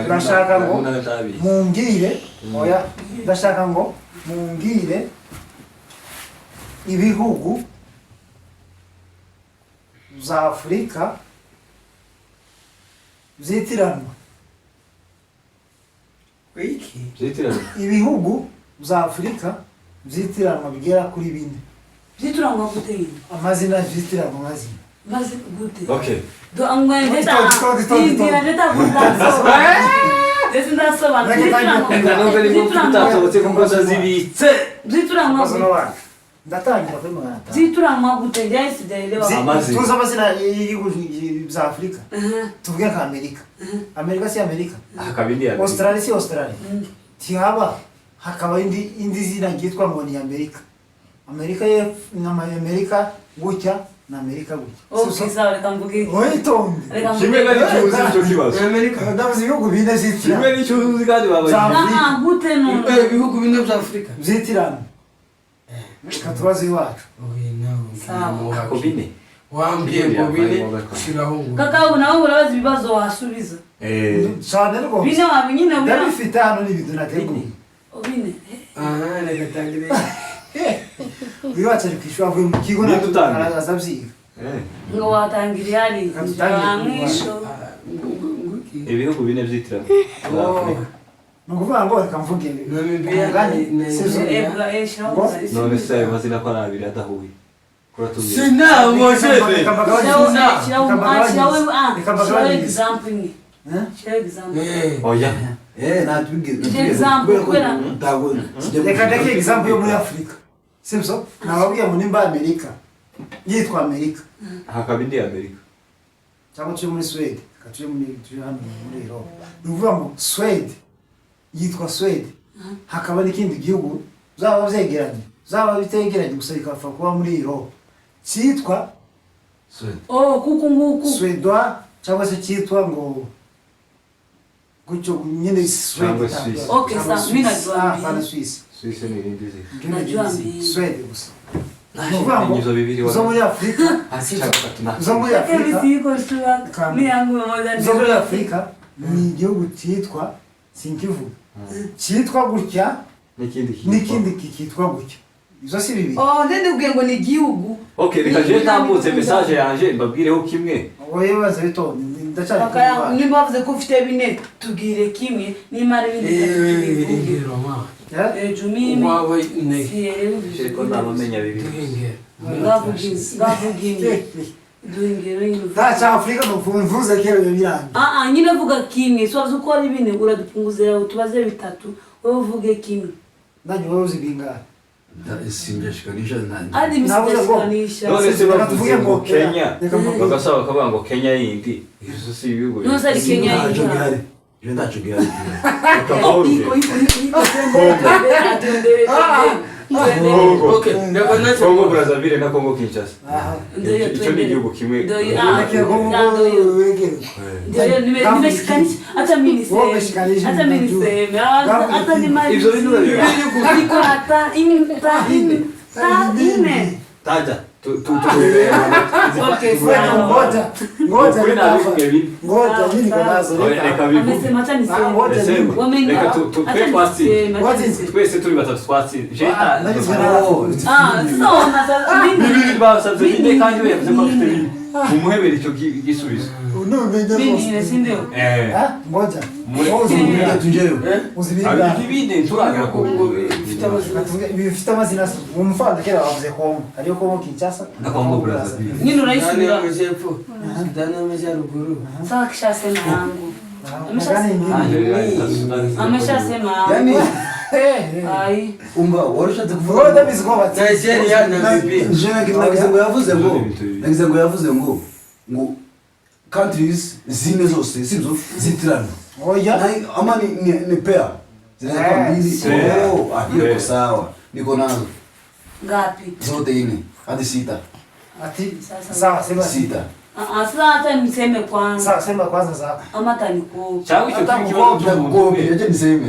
B: ndashaka ngo mumbwire oya ndashaka ngo mumbwire ibihugu za Afurika byitiranwa
A: Wiki.
E: Zitiranwa.
B: ibihugu za Afurika byitiranwa bigera kuri 4
C: Zituranwa gute?
B: amazina byitiranwa amazina
C: Maze gute?
E: Okay.
C: Do angwende ta.
B: Tito.
C: Ndira ndeta kundaso. Desi ndasobanura.
E: Eka nubwo ni ngombwa utasobotse kuko zibitse.
C: Zituranwa
B: amazina
C: gute?
B: wacu ndatangira kuri 500
C: Zituranwa gute? Njye sijaelewa.
E: Amazina.
B: tuzi amazina y'ibihugu za Afurika tuvuge nka Amerika Amerika si Amerika
E: Hakaba indi
B: Australia si Australia tihaba hakaba indi zina ryitwa ngo ni Amerika Amerika na Amerika gutya na Amerika gutya
C: Okay, sawa reka mvuge.
B: oyitonde
C: Reka
E: kimwe
C: mvuge.
E: kandi cyuzi cyo kibazo.
A: Amerika.
B: ndavuze ibihugu bine zitirana
E: Kimwe n'icyuzi kandi babaye.
C: Ah, gute no.
A: Ibihugu bine bya Afrika.
B: zitirana reka tubaze iwacu
A: Oye nawe.
C: Sawa.
E: Hakobine.
A: Wambwiye ngo bine shiraho ngo.
C: Kaka nawe urabaza ibibazo wasubiza.
B: cyane rwose
C: Bine wabinyine bina.
B: ndabifite hano n'ibintu nateguye
C: Obine.
A: Aha, negatangire.
B: wiwacu ari kwishura avuye mu kigo
E: Niyo dutangira.
B: araza abyiga
C: Ngo watangiriye ari. Mwisho.
E: Ibihugu bine byitiranwa.
B: ni ukuvuga ngo reka mvuge
A: Namibia
B: Ngani, Sezo.
C: Ebwa esha.
E: None se ayo mazina ko ari abiri adahuye. Kuratubwira.
A: Sina mojebe.
C: Shiraho example ni.
B: Eh?
C: Shiraho example.
E: Oya.
B: reka ndeke example yo muri Afurika sibyo nababwiye ngo nimba Amerika yitwa Amerika
E: Hakaba indi Amerika.
B: cyangwa tuye muri Sweden reka tuye hano muri Europe ni ukuvuga ngo Sweden yitwa Sweden hakaba n'ikindi gihugu zaba byegeranye zaba bitegeranye gusa bikapfa kuba muri Europe cyitwa
C: Oh, kuku nguku.
B: Sweden cyangwa se cyitwa ngo gutyo nyine
E: Cyangwa
B: Sweden
E: Swiss.
C: Okay, sawa, mimi najua mbili.
B: hapana Swiss
E: Suisse ni irindi zina.
C: Najua mbili.
B: Sweden gusa ni ukuvuga ngo
E: Ingizo bibiri
B: zo muri Afurika
E: hasi cyangwa gatatu na.
B: zo muri
C: Kaka
B: Afurika
C: siko shua. Mimi yangu mmoja
B: zo muri Afurika ni igihugu cyitwa sinkivuga cyitwa gutya n'ikindi kikitwa gutya izo si bibiri
C: Oh, ndende ubwiye ngo ni igihugu.
E: Okay, reka je tambutse message yanje mbabwireho kimwe.
B: wowe baza bito ndacari
C: Kaka yangu nimba bavuze ko ufite bine tubwire kimwe nimara ibindi tubivuge. Jumimi.
A: Wawe ne.
E: Shiriko ndamenya bibiri.
C: Ngavugini. Duhingere
B: nta cya Afurika mvuze kero biranga
C: nyine vuga kimwe so ukora ibine uradupunguzira utubaze bitatu wowe uvuge kimwe
B: nanjye wowe uzi bingana
D: Simjashikanisha
C: adi misikanisha
E: None se bavuze ngo
B: ngo
E: Kenya.
B: reka mvuge
E: Bagasaba kavuga ngo Kenya yindi. Izo si ibihugu.
C: Nose ari Kenya yindi.
D: Je ndacho gihari.
C: iko
A: Okay, ndabona nacho.
E: Congo Brazzaville na Congo Kinshasa.
B: aha
E: Icyo ni igihugu kimwe.
B: reka ngo wegere
C: nimeshikanisha hata mimi niseme hata ni mali
E: Ibyo bintu babiri.
C: iko hata ine
E: Taja.
C: Okay,
B: ngoja
E: Kuri na bivuge bine.
B: ngoja nini kwa nazo
E: Reka bivuge.
C: amesema hata niseme
B: ngoja
E: Sema.
C: wamenga
E: Reka twe twatsi. Twese turi batatu twatsi. Je
B: nagizwe n'abafu
C: soma sasa
E: Bibiri basabye bine kandi we yavuze ko afite bine. Umuhebera icyo gisubizo.
B: unumenye
C: mimi
B: rwose
C: sindio
B: ngoja
E: Muri
B: wowe uzi bingana
D: Tujeyo.
B: uzi bingana
E: bine turagera ku ngo
B: bifite amazina umufana kera bavuze Kongo hariyo Kongo Kinshasa
E: na Congo Brazzaville.
C: nyine
A: Nani
C: urayisubira
A: amajepfo. Sudani amajyaruguru.
C: sawa kishasema yangu ameshasema
B: yani
C: yangu ai
D: Umva warushatse
B: wowe
D: kuvuga.
B: ndabizi ko bati
A: Nigeria na Namibia.
D: Nagize ngo yavuze ngo countries zine zose sibyo zitirana.
B: oya
D: Ama ni pair. Zinakuwa mbili.
E: Pair.
D: Hiyo sawa. Niko nazo.
C: ngapi
D: Zote nne hadi sita.
B: ati sawa sema
D: Sita.
C: sasa hata niseme kwanza
B: sawa sema kwanza zako
C: ama taniko
E: Cyangwa icyo kibe ikibazo cy'umuntu umwe.
D: Aje niseme.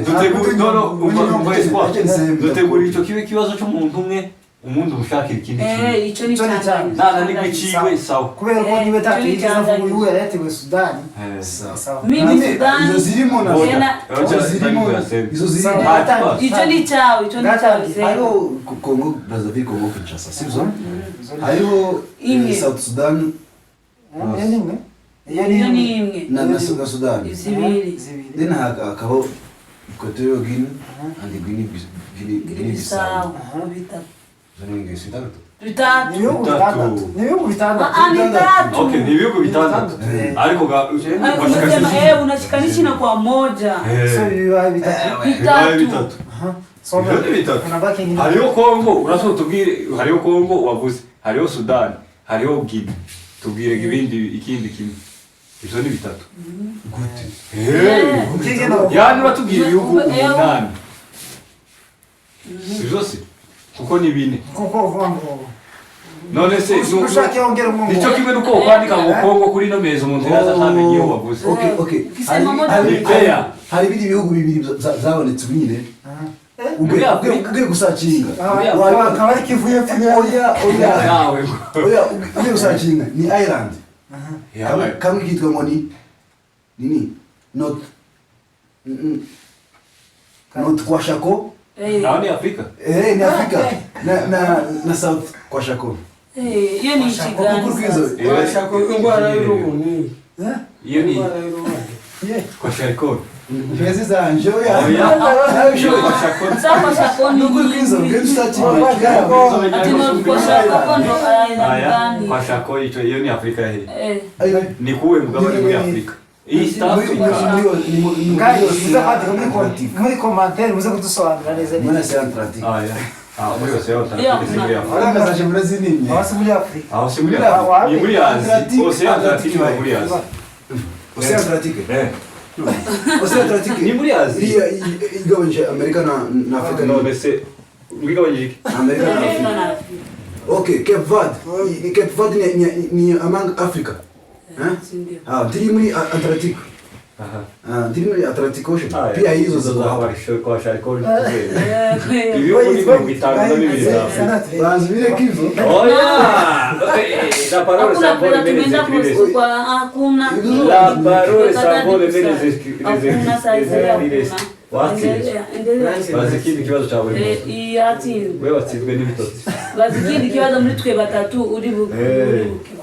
E: Dutegura icyo kibe
D: Aje niseme.
E: ikibazo cy'umuntu umwe umuntu ushakira ikindi kintu
C: icyo ni cyane
E: nana n'igiciwe sawa
B: kubera ko niba tatwigeze avuga uyu yaratewe Sudani sawa
C: mimi Sudani
D: izo zirimo na izo zirimo
C: icyo ni cyawe
D: hariho Congo Brazzaville Congo Kinshasa sibyo hariho South Sudan
B: iyo ni imwe
D: na Sudan
C: zibiri
D: then hakabaho Equatorial Guinea and Guinea Bissau
C: bitatu
B: nibihugu bitandatu
E: okay ni ibihugu bitandatu ariko
C: unashikanisha na kwa moja
B: so bibaye
C: bitatu
B: so
E: bitatu hariho Congo uraso tubwire hariho Congo wavuze hariho Sudan hariho Guinea tubwire ikindi kimwe izo ni bitatu gute yani batubwire ibihugu 8 byose kuko ni bine
B: kuko vango
E: none se
B: ushaka yongera mu
E: nico kimwe nuko kwandika ngo Congo kuri no mezo umuntu yaza ntamenye wavuze
D: okay hari ibindi bihugu bibiri zabonetse unyine ugiye gusacinga
B: akaba ari kivuye
E: nawe
D: ugiye gusacinga ni Ireland kamwe kitwa ngo ni not Kwashako
E: nawe ni Afrika
D: ni Afrika na South Kwashako
C: hiyo ni nchi gani
A: Kwashako ingwara y'uruhu ni
E: hiyo ni Kwashako
D: Pezi za njoya
C: Kwashako ni
E: Kwashako hiyo ni Afrika hii ni kuwe mugabane muri Afrika East Africa
B: muri commentaire muze kudusobanurira neza
D: muri Atlantic
E: muri Ocean Atlantic
D: aragaje muri zinimye
B: abasi muri Afrika
E: aho muri Asia Ocean Atlantic ni muri Asia
D: Ocean Atlantic Ocean Atlantic
E: ni muri Asia
D: igabanje Amerika na Afrika
E: no bese wigabanje
D: Amerika na Afrika okay Cape Verde ni among Africa tiri muri Atlantic tiri muri Atlantic Ocean pia hizo za
E: kwa Sharikoni ibihugu ni bitanu bibiri
D: bazibire kivu
E: la parole ça vaut le même esprit
C: hakuna
E: la parole ça vaut le même esprit bazikindi kibazo cyawe wewe watsinzwe n'ibitotsi
C: bazikindi kibazo muri twe batatu uri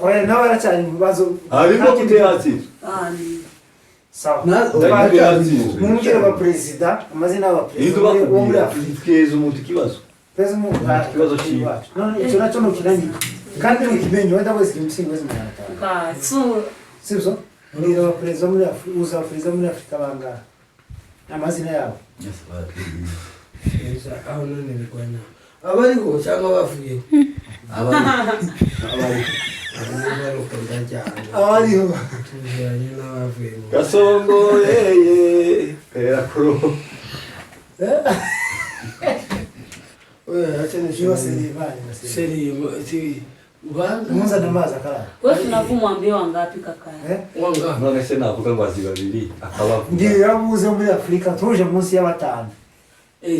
B: oya nawe aracyari bibazo
E: harimo kuteyatsi
B: sawa
E: mungere
B: ba president amazina y'aba president
E: wo muri Afrika umuntu kibazo
B: kibazo kiba none icyo nacyo no kinani kandi ukimenye wenda wese kimsingi wese mwana sibyo muri ba president muri Afrika uza president muri Afrika banga amazina yabo
A: aho none bikwana abariho cyangwa bavuye
B: abariho
A: tuziranye n'abavuye
E: Gasongo era kuro
A: acha ni
B: Munza namaza kala.
C: wewe tunavumwambia wangapi kaka
A: wanga
E: none se navuga ngo azi babiri akabavuga
B: Ndiyo yabuze muri Afrika tuje munsi y'abatanu.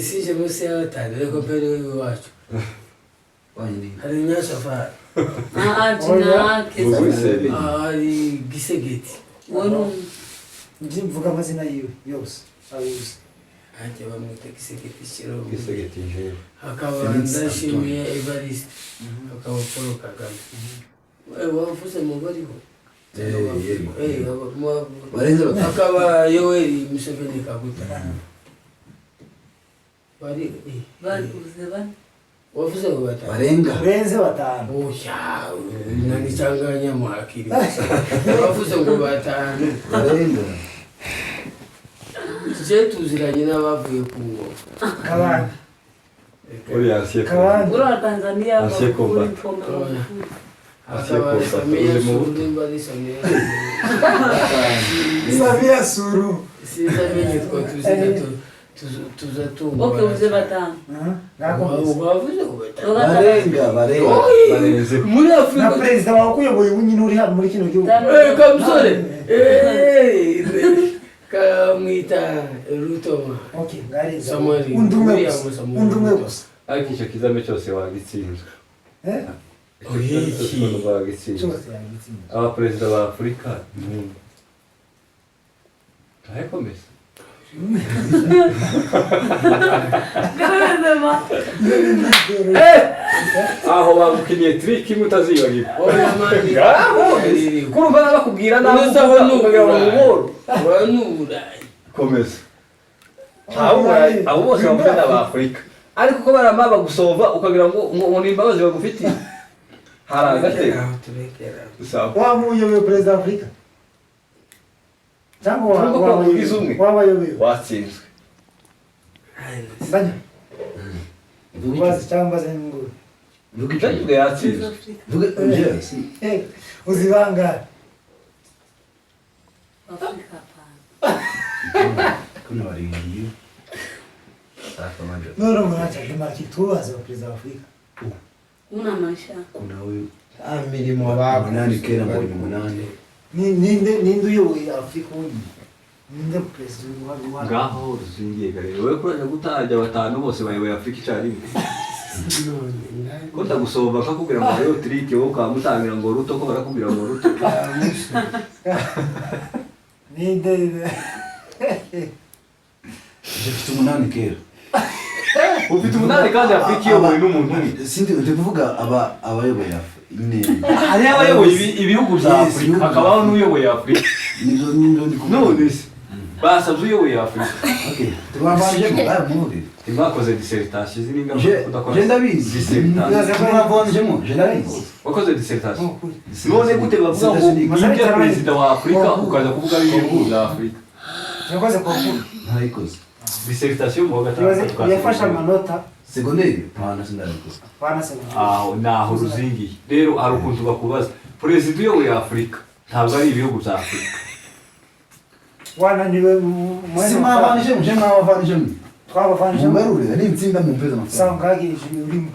A: sije munsi y'abatanu ariko mbere wacu hari Nyasafari
C: jina
E: Ugusebe
A: hari Gisegeti
C: wono
B: Mvuga amazina yiwe yose abuze.
A: anje bamwita Gisegeti Shiro
E: Gisegeti nje
A: hakaba Ndashimiye Evariste hakaba Paul Kagame wavuze mu bariho hakaba Yoweri Museveni Kaguta bari
C: uzeba
A: wavuze ngo batanu
B: Barenze batanu.
A: oya nani changanya mwakili wavuze ngo batanu je tuziranye n'abavuye ku ngoma
B: Kabana.
E: uri asiye
B: Kabana.
C: ura Tanzania
E: Asiekomba.
A: hakaba Samia Suluhu mbali Samia
B: Samia Suluhu.
A: sizamenye two tuzina tuzatunga
C: okay uzeba batanu
A: wavuze ngo batanu
E: barenze
A: muri
B: Na
A: Afrika
B: president wakuyoboye unyine uri hano muri kino gihugu.
A: kamusore kamwita Ruto
B: Okay, ngari.
A: Samuel
B: Undumwe gusa.
E: ariko icyo kizame cyose wagitsinzwe
A: Iki.
E: wagitsinzwe
B: cyose yagitsinda
E: abaperezida ba Afurika ntahekomeza
C: Guverinoma.
E: aho bagukiniye triki imwe utazibagirwa
A: Oya mani.
E: kurumva bakubwira nawe
A: Ubusa aho ni
E: ukagira ngo
A: uburayi.
E: uboro
A: Oya ni uburayi.
E: komeza abo bose bamufana ba Afurika ariko ko barama bagusova ukagira ngo ni imbabazi bagufitiye hari agateka sawa
B: wamuyoboye perezida wa Afurika cyangwa
E: Urumva ko wamugize umwe.
B: wabayoboye
E: watsinzwe
B: mbanya ubaze cyangwa mbaze nguru
D: Vuga icyo.
E: Ndavuga yatsinzwe
D: Vuga yes.
B: uzibanga
C: Afrika hapana.
D: Kuna waringiye. Sasa manje.
B: none mwacha kama kitubaze wa perezida wa Afurika
C: Una maisha.
D: Kuna huyu
B: imirimo babo
D: munani kera mbonye umunani.
B: ninde uyoboye Afurika undi ninde perezida wa
E: ngaho ruzingiye kare wowe kuraje gutajya batanu bose bayoboye Afurika icyarimwe ko ndagusova kakubwira ngo rero triki wowe ukamutangira ngo ruto ko barakubwira ngo ruto
B: ninde
D: Mfite umunani kera.
E: ufite umunani kandi Afurika iyobowe n'umuntu umwe
D: Sindi ndivuga abayoboye Afurika.
E: hariho abayoboye ibihugu bya Afurika hakabaho n'uyoboye Afurika
D: Nibyo ndikuvuga.
E: none se basabye uyoboye Afurika
D: Okay. Tubabanje muri.
E: ntimwakoze dissertation izi n'ingaruka
D: Je
E: kudakora
D: ndabizi.
E: dissertation
D: Tubavonjemo. Je ndabizi.
E: wakoze dissertation none gute bavuga ngo ibya perezida wa Afurika ukaza kuvuga ibihugu bya Afurika
B: yakoze konkuru
D: Ntayikoze.
E: dissertation mu gatatu
B: yafashe amanota
D: Secondaire. Pana sindabikoze.
B: banasaba
E: aho naho ruzingiye rero hari ukuntu bakubaza perezida uyoboye Afurika ntabwo ari ibihugu bya Afurika
B: wananiwe
D: Simavanije mwavanije.
B: twabavanije
D: Mubarure ni mtsinda mumpeza mafuta.
B: sawa ngagirije urimo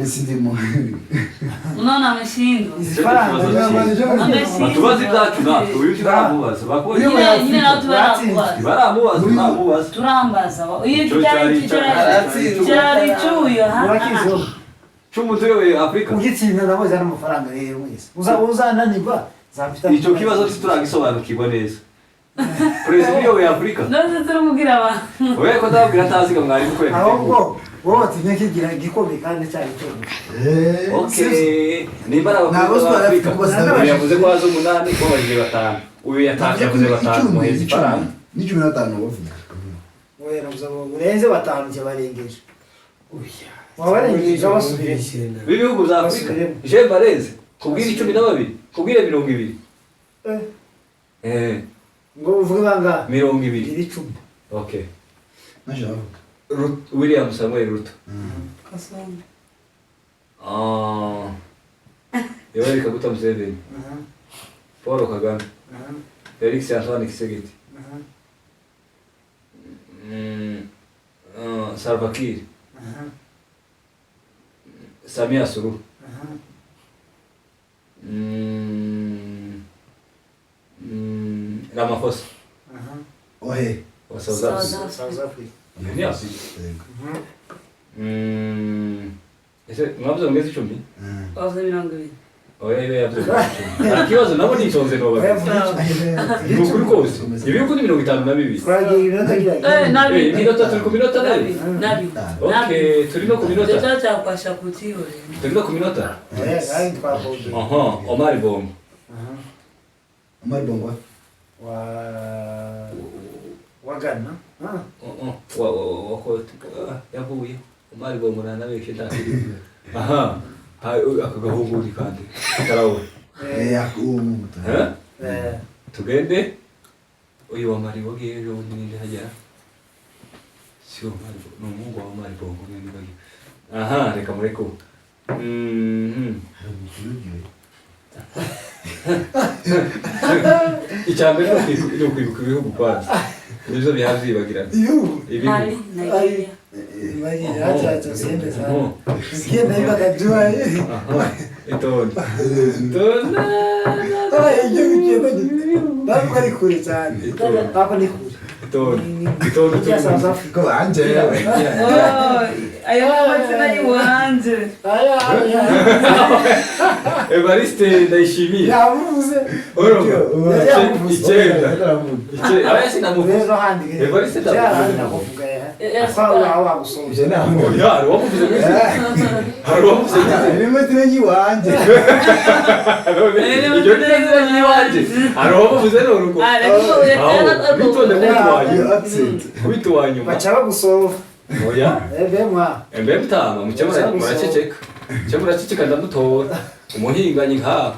D: Sindimo.
C: Unaona ameshindwa.
B: izifaranga
E: batubaze ibyacu natwe uyu turamubaza bakubaza
C: Nyine nawe tubarakubaza.
E: baramubaza turamubaza
C: Turambaza. Iyo
E: Icyo
C: cyari cyari cyuyo ha.
B: urakizo
E: cy'umuntu uyoboye Afurika
B: ugitsinda naboza n'amafaranga rero mwese uzananirwa zafita
E: icyo kibazo tituragisobanukirwa neza perezida uyoboye Afurika
C: None turamubwira abantu.
E: oya ko ndababwira atazi ngo mwari gukorera
B: ahubwo wowe utinye kigira gikomeye kandi cyari cyo
E: okay nimba ari
D: Ntabwo
E: abaperezida ba Afurika
D: twari
E: uyu yavuze ko haza umunani ko babajije batanu uyu yatanze yavuze batanu muheza ifaranga
D: ni 15 bavuga.
B: wera uzabo urenze batanu cyo barengeje wabarengeje basubire
E: b'ibihugu bya Afurika je bareze kubwira 12 kubwira 20
B: ngo uvuge banga
E: 20
B: iri 10
E: okay
D: Najao.
E: William Samuel Ruto
C: Kasongo.
E: Yoweri Kaguta Museveni Paul Kagame Felix Antoine Tshisekedi Salva Kiir Samia Suluhu Ramaphosa
D: Ohe.
E: wa South Africa
B: South Africa
E: ni Afrika ese mwavuze ngeze 10
C: Bavuze 20.
E: oya ibe yavuze 10 nta kibazo nabo nitonze no bavuze ni ukuri kose ibihugu ni 52
B: twagiye ibinota gira
C: Nabi.
E: minota turi ku minota nabi
C: Nabi.
E: okay turi no ku minota
C: Ndio cyakubasha kutiyo.
E: turi no ku minota
B: ari twakoze
E: aha Omar Bongo
D: Omar Bongo.
B: wagana
E: yavuye Omar Bongo na nawe ndakiri aha akagahungu uri kandi karawuri
D: Akumuta.
E: tugende uyu wa Mari wagiye ejo bundi ninde hagera sio Mari no mungu wa Mari Bongo ni bagi aha reka mureko icyambere no kwibuka ibihugu kwanza nizo byazibagirana
C: Mali, Nigeria.
B: Imagine acha sembe sana sikienda hivi akajua
E: Itonde
B: hiyo kitu bado kali kule sana hapo ni kule
E: Gitondo
B: ya South Africa
D: Ko anje.
C: ayo mazina y'iwanje
E: Evariste ndayishimiye.
B: yavuze
E: Icyenda. Aya sinamuvuze.
B: rero handi
E: Evariste
B: ndavuga kwa wagusomje
D: Je na ngo.
E: Hari wamuvuze mwese. Hari wamuvuze mwese.
D: Ni mutire yiwanje.
E: Iyo ni iwanje. Hari wamuvuze n'urugo. Bitonde kubitu wanyuma.
B: bacha bagusova
E: Oya.
B: ebemwa
E: Embe mtama muraceceka. Cyo muraceceka ndamutora. Umuhinganyi nka.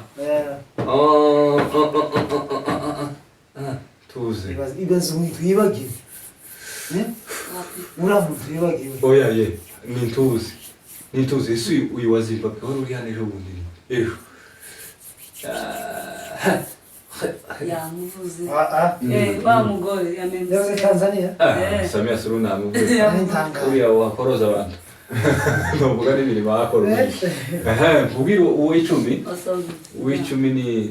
E: Tuze.
B: ibaze umuntu yibagiwe uramuntu yibagiwe
E: Oya ye. Nintuzi. Nintuzi isi uyu waziva wari uri hano ejo bundi. Ejo.
C: yamuvuze
B: ah
C: wa mugore
B: yavuze
C: yamenye
B: Tanzania
E: Samia Suluhu namuvuze. Uriya wakoroza abantu. Ntuvuga n'ibintu bakora. Mubwira uw'icumi. Uw'icumi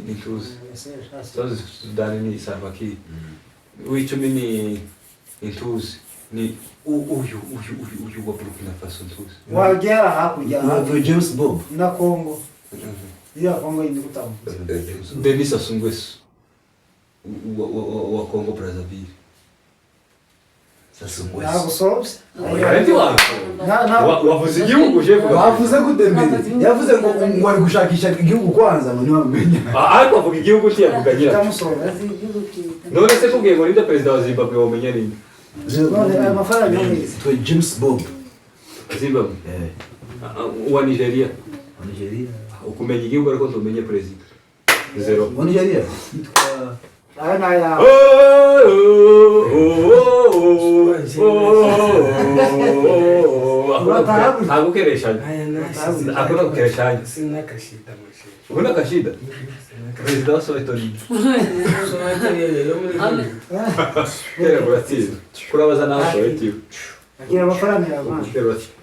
E: ni tuzi. Tuzi Sudani ni Salva Kiir. Uw'icumi ni tuzi. Ni uyu wa Burkina Faso tuzi.
B: wagera hakurya
D: Wa James Bob.
B: na Kongo ya Kongo indi kutamu
E: Denis Sassou Nguesso. Wa Congo Brazzaville.
D: Sassou
B: nagusovye
E: Arenti wako. Wavuze igihugu shefu.
D: Wavuze gutembere. Yavuze ngo ari gushakisha igihugu kwanza ngo niwamenye.
E: Ariko avuga igihugu cyavugagira.
B: tamusova
E: None se kubwiye ngo ninde perezida wa Zimbabwe wamenya ninde?
B: none amafaranga y'umwezi
D: To James Bob.
E: Zimbabwe. Wa Nigeria.
D: Nigeria.
E: Ukumenya igihugu ariko ntumenye perezida. Zero.
D: Nigeria.
B: aya naya
E: Hakukereshanya. Hakuna kukereshanya.
A: Sina kashida mwisho.
E: Una kashida. Perezida wa Soweto ni. Kera kuratsinda. Kurabaza nawe Soweto.
B: agira amafaranga y'abana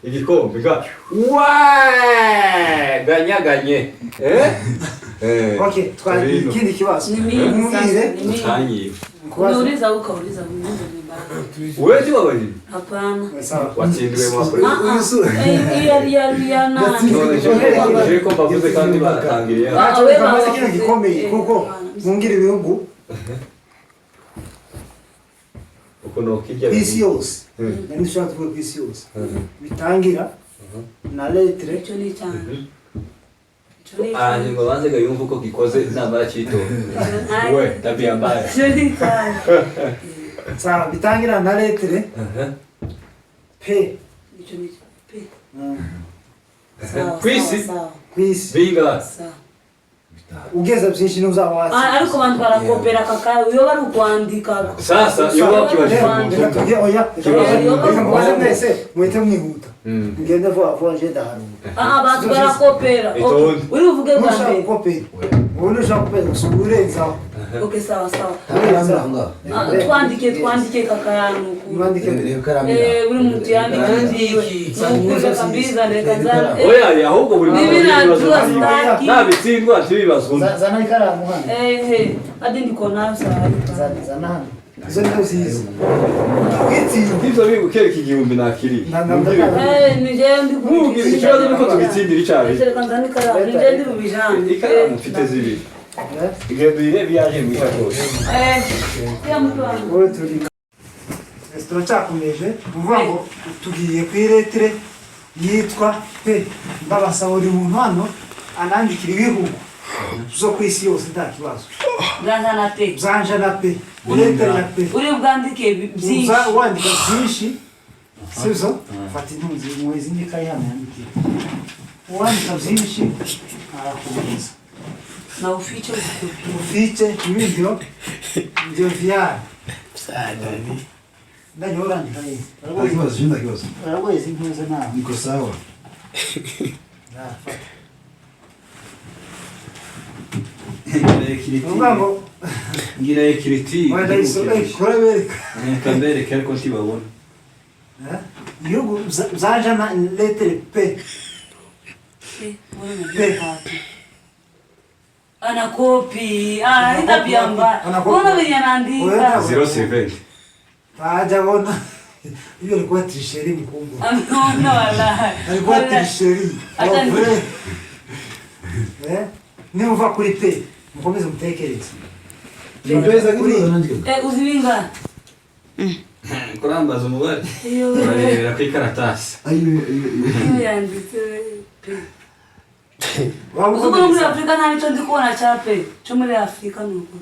E: Igikombe ga. Ganyaganye.
B: okay twari ikindi kibazo
C: ni mimi sasa ni mimi
E: Tanyi.
C: unauliza ukauliza mimi mbaya
E: Wewe ti wabali.
C: hapana
B: sawa
E: Watsindiwe mu Afrika.
C: iya nani
E: Je ko bavuze kandi baratangiriye.
B: ntacyo kamaze kino gikomeye kuko mungira ibihugu
E: Uko no kijya.
B: kw'isi yose nari ushaka kuvuga kw'isi yose bitangira na letre
C: icyo ni cyane
E: Ngo banze ga yumva uko gikoze namara cyitora. We tabia mbaya.
C: icyo ni cyane
B: sawa bitangira na letre P
C: icyo ni pe
E: Kwisi
B: kw'isi
E: binga.
B: ugeza byinshi n'uzaba wasi
C: ariko abantu barakopera kaka iyo bari kwandika
E: Sasa iyo wakibaje umuntu.
B: tujye oya reka mubaze mwese muhite mwihuta
E: Mm.
B: mugende vuba vuba nje ndaharuka
C: abantu barakopera
E: Itonde.
C: uri uvuge bwa
B: nushaka
C: mbere
B: gukopera ubundi ushaka gukopera gusa urenzaho
C: okay sawa
B: urenzaho
C: twandike kaka yangu
B: mwandike
C: buri muntu yandike nukuze kabisa reka nzana
E: Oya ahubwo buri muntu
C: Mimi najua sitaki.
E: nabitsindwa ntibibazwa.
B: zana ikaramu hano
C: hadi ndiko nayo saa
B: zana hano izo nizo zizi twitsinda
E: Ivyo bigukereka igihumbi nakiri.
C: nije ndi
E: Mubwira ikibazo nuko tugitsindira icyabi.
C: reka nzana ikaramu nije ndi rubijanje
E: Ikaramu mfite zibiri. Igendo irebe yaje mu ishakoshi.
C: ya mtu wangu
B: wowe turi turacyakomeje uvuga ngo tugiye ku iretere yitwa P ndabasaba buri muntu hano anandikira ibihugu zo ku isi yose nta kibazo
C: ganzana te
B: zanja na P iretere na P
C: uri bwandike byinshi
B: uza wandika byinshi sibyo fata intuzi muwezi n'ikayi hano yandikira uwandika byinshi arakomeza
C: na ufiche ukitupia
B: ufiche ibivyo ndio vyari ndajya urandika yeye
D: Kibazo, shinda kibazo.
B: aragoye simpuze nawe
D: Niko sawa.
B: uvuga ngo
E: Ngira ekiriti.
B: wenda isoko ikora bereka
E: Kambereke ariko ntibabona.
B: ibihugu zaja na letere P
C: ana kopi ina pia mbaya
B: Ana kopi.
C: mbona venye anaandika
E: 070.
B: hajabona hiyo ilikuwa trisheri mkubwa.
C: Ameona wallahi.
B: Alikuwa trisheri. Nimuva kuri pe mukomeze mutekereze.
D: Nipeza kitu nanjye.
C: Uzivinga.
E: kurambaza umubare
C: Iyo
E: urarebera ku ikaratasi
C: yanditse pe. Uko muri Afrika nta nicyo ndi kubona cya pe. Cyo muri Afrika nuko.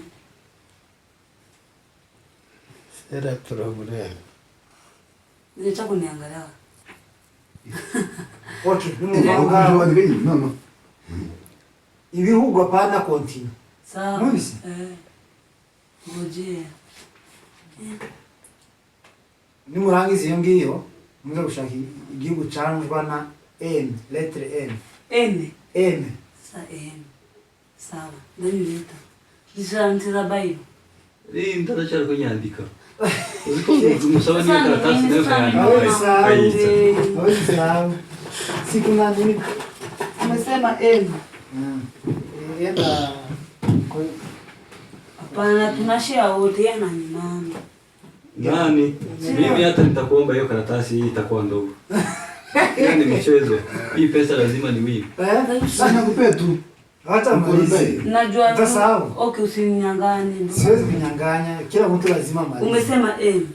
A: Era problem.
C: Nicha kuniangalia.
B: Okay,
D: No.
B: ibihugu hapana continue.
C: Sawa.
B: Mwisi?
C: Ngojea.
B: Nimurangiza iyo ngiyo muze gushaka igihugu canjwa na N, letter N.
C: N.
B: N.
C: Sa N. Sawa. Ndani leta. Kisha Bible.
E: Linda ndacyari kunyandika uziko umusaba niyo karatasi nayo
B: Awe sawa. Siku na nini?
C: Umesema N.
B: Enda
C: Hapana, tunashare wote yana ni nani?
E: nani mimi hata nitakuomba hiyo karatasi hii itakuwa ndogo yani michezo hii pesa lazima ni wipi
D: Sana kupea tu.
B: hata malizi.
C: Najua.
B: Utasahau.
C: Okay, usininyang'anye.
B: Siwezi kunyang'anya, kila mtu lazima malizi.
C: Umesema N.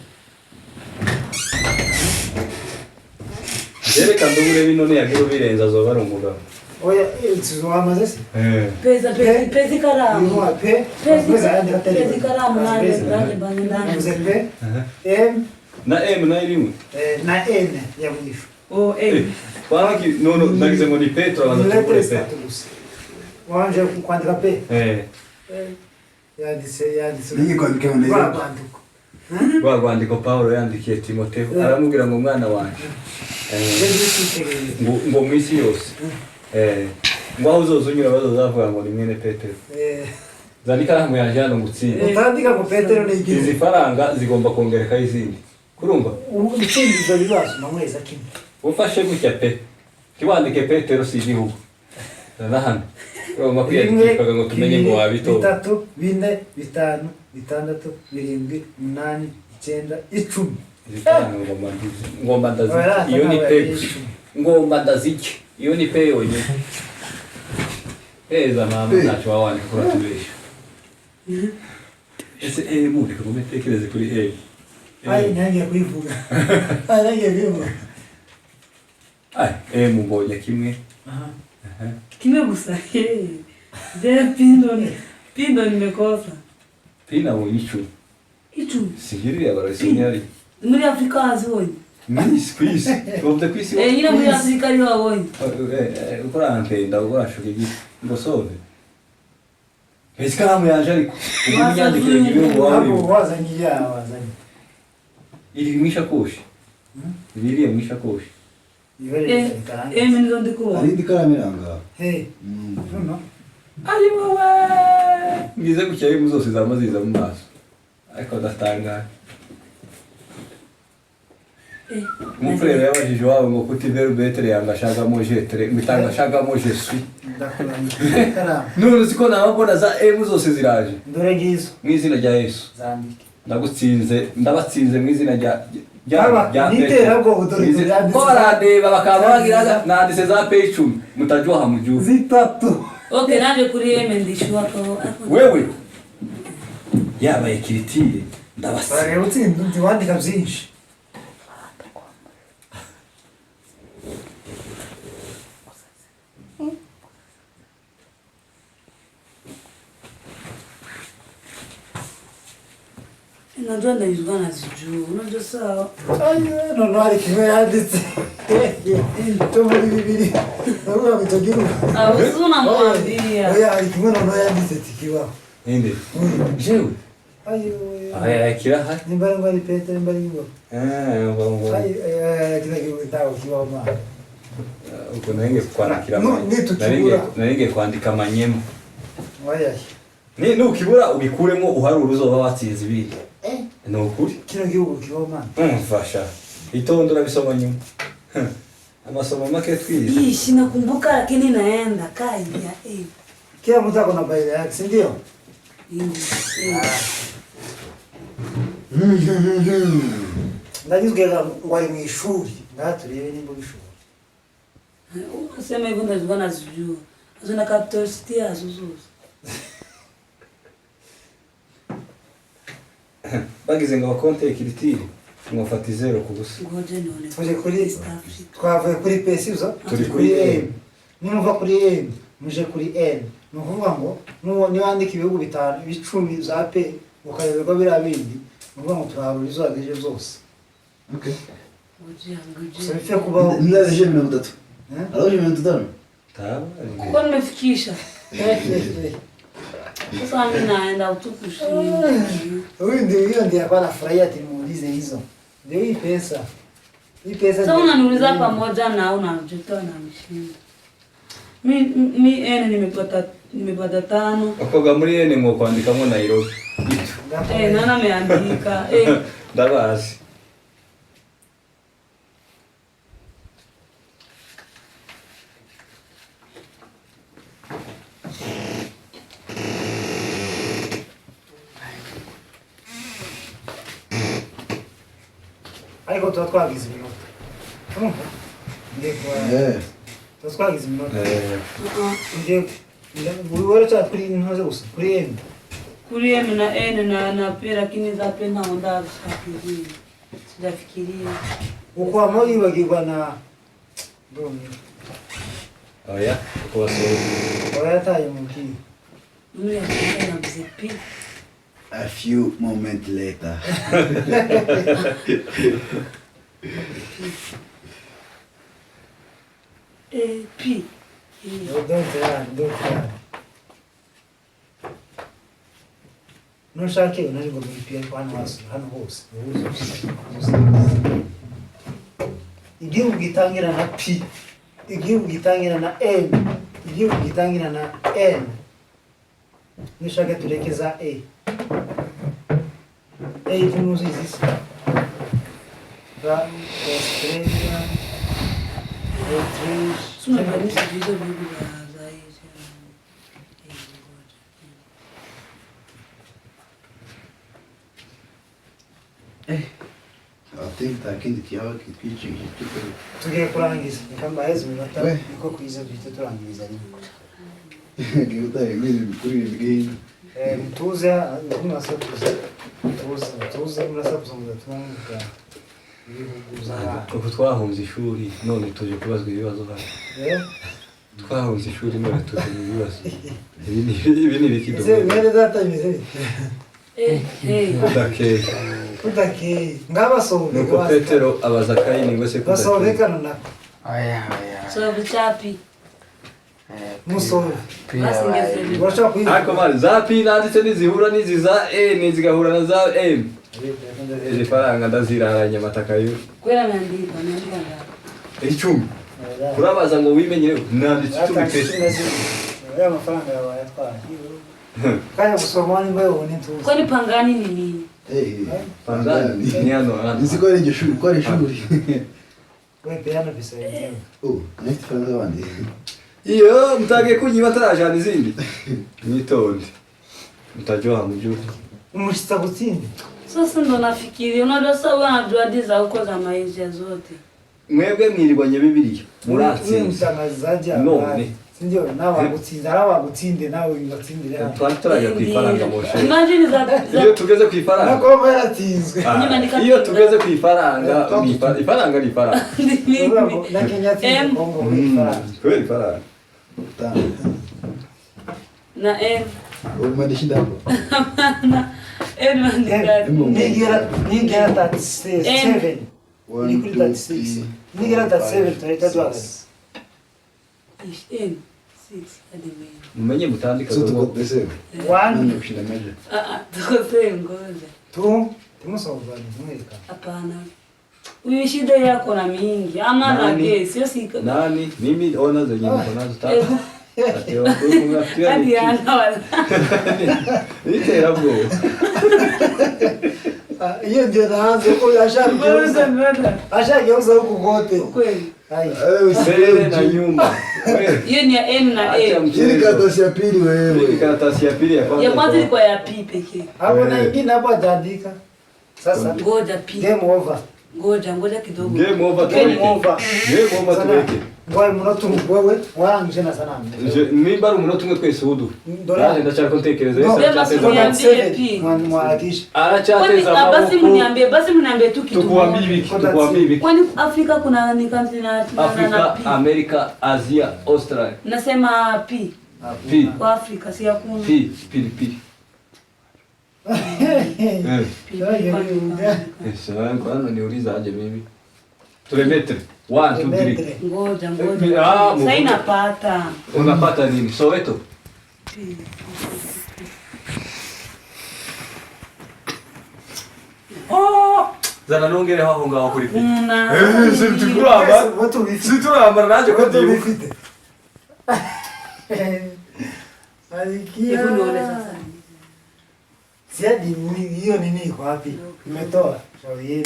E: reka ndubure bino ne yagiro birenza zo bari umugabo
B: Oya, tuzoamaze se?
C: Pezi karamu.
B: Yuwa pe.
C: Pezi karamu nani bani.
B: Uze pe. M
E: na M na elimu
B: na N ya mwisho.
C: Oh, N.
E: Panaki no ndagize ngo ni Petro abanza tukure pe
B: Wanje kuandika pe. Yanditse.
D: Ninyi kwandika neza.
E: rwandiko Paulo yandikiye Timotheo aramubwira ngo mwana wanje ngo mwisi yose ngo aho uzozunyura bazozavuga ngo ni mwene Petero zandika hamwe yaje hano gutsinda
B: Utandika ko Petero ni igihe.
E: izi faranga zigomba kongereka izindi kurumva
B: Ubutsindiza bibazo namweza kimwe.
E: ufashe gutya pe kiwandike Petero si igihugu na hano urumva kwiyandikaga ngo tumenye ngo wabitoba
B: 3, 4, 5, 6, 7, 8, 9, 10.
E: ngomba ndaziki iyo ni pe ngomba ndaziki iyo ni pe yonyine eza mama ntacyo wawandika kuri tubesha ese mureka mumetekereze kuri
B: Ai nange kuivuga. Nange kuivuga.
E: mbonye kimwe
C: Kimwe gusa. Pindo nimekosa.
E: pina bonye icumi sigiri abarasiniari
C: Muri Afrika hazibonye.
E: kwisi twumve kwisi
C: Nyine muri Afrika ari wabonye.
E: ukora ntenda ukorashuka iki ngo sove Pesikamu yaje ariko umunyandikire gibiho wawe
B: Wazanye.
E: iri mwishakoshi iriye mwishakoshi
C: Mimi ndo ndikuwa.
D: Ari ndikamiranga.
B: Hey. No.
E: ari wowe ngize gucyaye muzose zamaziza mu maso ariko datanga umufurere yabajije wabo ngo kuti verbetere yangashaka mo jetere ngitanga shaka mo jesu
B: Ndakuranga.
E: none siko nabona za zose ziraje
B: Ndore gizo.
E: mu izina rya Yesu
B: Zandike.
E: ndabatsinze mu izina rya
B: Nitera bwo udore
E: ko barandeba bakaba bagira nandise za pe 10 mutajua hamujua
B: zitatu.
C: Okay, naje kuri Yemen ndishwa ko.
E: wewe yabaye kiritire ndabasa
B: Bare utsinda ndiwandika byinshi.
C: Najua ndayizwa nazijua. Unajua sawa.
B: No ari kimwe yanditse. Tomuri bibiri. Nawe bitagira.
C: Usuna mwambia.
B: Oya ari kimwe no yanditse tikiwa.
E: inde jewe
B: Ayo.
E: kira ha
B: Nimbara ngari Petero nimbara ngo.
E: ngo
B: Ay kila kitu tawo kiwa ma.
E: uko nenge kwandikira nenge kwandika manyemo
B: Oya.
E: ni nukibura ubikuremo uharura uzoba watsinze ibindi no kuri
B: Kila gihugu kiwa ma.
E: mfasha itondora bisoma nyuma amasomo make twize
C: Ishi nakumbuka lakini naenda kaya.
B: Kila mtu ako na baile yake, si ndio? ndagizwe ngo ari mu ishuri ngaha turebe nimba bishobora.
C: Unasema hivyo ndio nazijua. Zina capacity yazo zose.
E: bagize ngo bakonte kiritiri mwafata 0 ku busa.
C: Ngoje nione.
B: Tuje kuri twavuye kuri pesi uza
E: Turi kuri M.
B: Nimuva kuri M muje kuri N. Ni ukuvuga ngo niwandika ibihugu bitanu ibicumi za P ukayoberwa biriya bindi ni ukuvuga ngo turaharura izo wageje zose.
D: Okay.
B: Gusa bifite kubaho
D: Ndaje 3. Alaje 5.
E: Tawa.
C: Kwa nimefikisha. Sasa mimi naenda utukushi.
B: Huyu ndio hapa anafurahia ati muulize hizo. Ndio hii pesa. Hii pesa.
C: Sasa unaniuliza pamoja na unajitoa na mshinda. Mi N nimepata 5.
E: Akoga muri N ngo kwandikamo Nairobi.
C: Nana ameandika.
E: Ndabazi.
B: Ariko tuba twagize iminota. Tuba twagize iminota. Buri cya kuri ntoze gusa kuri M.
C: Kuri M na N na P lakini za P nao ndafikiria. Sijafikiria.
B: Uko amao yibagirwa na Domi.
E: Oya, uko basoro.
B: Oya tayo muki.
C: Mimi na P.
D: A few moments later.
C: P.
B: Don't. Nushake unari ngo bipia hano hose. Igihugu gitangira na P. Igihugu gitangira na M. Igihugu gitangira na N. Nushake turekeza A. A tunuzi zisi. Australia.
C: Suna kanisa hizo bibi za hizo.
D: I think takindi kiyawa kitwici kitiko.
B: Tugiye kurangiza kamba hezi minota niko kwiza bite turangiriza nyuma.
D: Gihutaye ngiri kuri bigini.
B: Mtuze mnasakuza. Mtuze mnasakuza mugatunga.
E: Kuko twahunze ishuri none tuje kubazwa ibibazo hano. Twahunze ishuri none tuje ibibazo. Ibi ni bikido.
B: Mwene data imeze. Kudake ngabasonge
E: nuko Petero abaza Kayini ngo se kudake.
B: basonekana na
A: Oya.
C: So bichapi.
B: musore.
C: Basingeze.
B: Washa kwiga.
E: Ariko mali za P nanditse nizihura niziza N zigahura na za M. Iri faranga ndaziraranye matakayo.
C: Kwera nandika ngapi?
E: 10. Urabaza ngo wimenyere nanditse 10 pesa.
B: Ya mafaranga yabayatwara. Kaya gusoma nimba yone tuzi.
C: Kwani pangani ni nini?
E: Pangani ni hano.
D: Niziko ari shuri, ko ari shuri.
B: Wewe peana pesa yenyewe.
D: Oh, next faranga bandi.
E: Iyo mutage kunyiba tarajana izindi. Nitonde. Mtajua mjuu.
B: Umshita kutsindi.
C: Sasa ndo nafikiria unajua sasa wewe unajua hadi za huko za maisha zote.
E: Mwebwe mwiribanye Bibiliya. Muratsinze.
B: Mtangazaji
E: None.
B: Sindio nawe agutsinda arawa gutsinde nawe bibatsindire hano.
E: Twari turaja kwifaranga moshe.
C: Imagine
E: Iyo tugeze kwifaranga.
B: Nako yaratinzwe.
E: Iyo tugeze kwifaranga, ifaranga ni ifaranga.
B: Na Kenya tsinze Kongo kwifaranga.
E: Kweli ifaranga.
C: na M.
D: Umandishinda hapo.
C: M andika.
B: Nigera that 7. Nikuri that 6. Nigera that 7 tunaita dwaga.
C: M 6 hadi M.
E: Mumenye mutandika
D: So tuko
E: ngo
D: pese.
B: 1
D: Kushinda meja.
C: Tuko same ngoja.
B: 2 tumusongani mweka.
C: Hapana. Huyu shida yako na mingi. Ama na gesi, sio sika.
E: nani? Mimi ona zenye niko nazo tatu. Ati wangu
C: Hadi ana wala.
E: Itera bwo.
B: Hiyo ndio naanza kwa
C: Bora mbona.
B: ashageuza huku kote.
C: Kweli.
B: Hai.
E: Mbele na nyuma.
C: Hiyo ni ya M na
E: Acha
C: M.
D: Hili karatasi ya pili
E: Hii
D: wewe.
E: karatasi ya pili ya kwanza.
C: Ya kwanza ilikuwa ya P pekee.
B: Hapo na ingine hapo ataandika. Sasa
C: Ngoja pi.
B: game over.
C: Ngoja kidogo.
E: Game over
B: Game
E: tuweke.
B: over.
E: Game over tuweke.
B: Ngoja munota wewe warangije na sana.
E: Nimba ari umunota umwe twese udu.
B: Dore
E: Nanjye ndacyariko ntekereza
B: No.
E: yese
C: Basi
E: aracyateza
C: mniambie
E: amaboko.
C: pi.
B: mwarakisha.
E: Aracyateza
C: Basi
E: amaboko.
C: mniambie tu kitu.
E: Tukuambie ibiki, tukuambie ibiki.
C: Kwani Afrika kuna ni country na
E: Afrika,
C: pi.
E: Amerika, Asia, Australia.
C: Nasema pi.
E: Pi,
C: Kwa Afrika si hakuna.
E: pi, pilipili.
C: Pi, pi.
E: Sawa, kwa nini niuliza aje mimi? Tulemetre. 1 2 3.
C: Ngoja. Sasa inapata.
E: Unapata nini? Soweto.
C: Pi.
E: Zana nongere haho ngaho kuri pi.
C: Una.
E: Situraba.
B: Watu bifite.
E: Situraba naje ko
B: Watu
E: ndibuka.
B: bifite. Alikia.
C: Hebu nione sasa.
B: Siadi hiyo nini iko wapi? Nimetoa shauri yenu.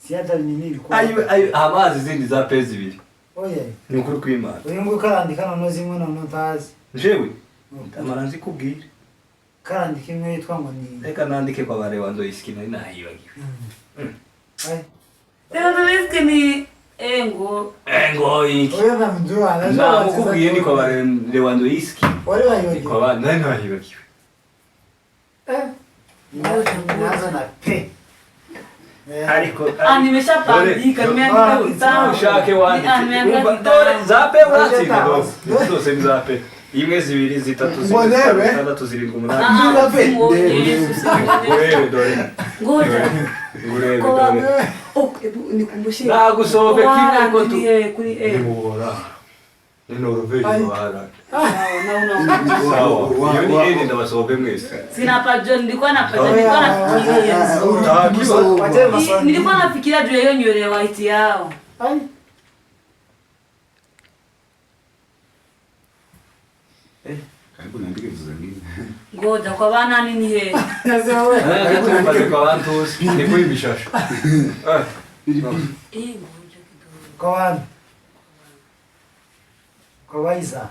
B: Siada nini iko wapi?
E: Ayo amazi zindi za pezi ibiri.
B: Oye.
E: Ni ukuri kw'Imana.
B: Uyu nguyu karandika noneho zimwe noneho ntazi.
E: Jewe. Kamara nzikubwira.
B: Karandika imwe yitwa ngo ni.
E: Reka nandike kwa bare wanzo isikina nahibagiwe.
B: Ay.
C: Tena tuliske ni engo.
E: Engo iki.
B: Oyo namjua
E: Na mukubwiye ni kwa bare Lewando iski.
B: Wale
E: Ni
B: wayoje.
E: kwa bana nani nahibagiwe.
B: Inaanza na P.
E: Ariko
C: Nimeshapandika, nimeandika utamu.
E: ushake wandike.
C: Nimeandika
E: Umva,
C: utamu.
E: dore zape uratsinda dose. Zose ni zape. Imwe zibiri zitatu
B: Mbonebe.
E: zitandatu zirindwi umunani.
C: Ngoja.
E: Urebe dore.
C: Ngoja.
E: Urebe
C: Kwa
E: dore.
C: nikumbushe.
E: Nagusobe kimwe ko tu.
C: Kuri
E: Nimubora. Ni Norvege wahara.
C: naona.
E: Sawa. Iyo ni eni ndabasobe mwese.
C: Sina pajo, nilikuwa nafikiria.
B: Wacha maswali.
C: Nilikuwa nafikiria juu ya hiyo nywele ya white yao.
B: Ay.
D: Karibu niandike vitu zingine.
C: Ngoja kwa bana nini he?
B: Sasa wewe.
E: Tumaze kwa bantu ni kuri bishasha.
C: Ngoja kidogo.
B: Kwa wani. Kwa Isaac.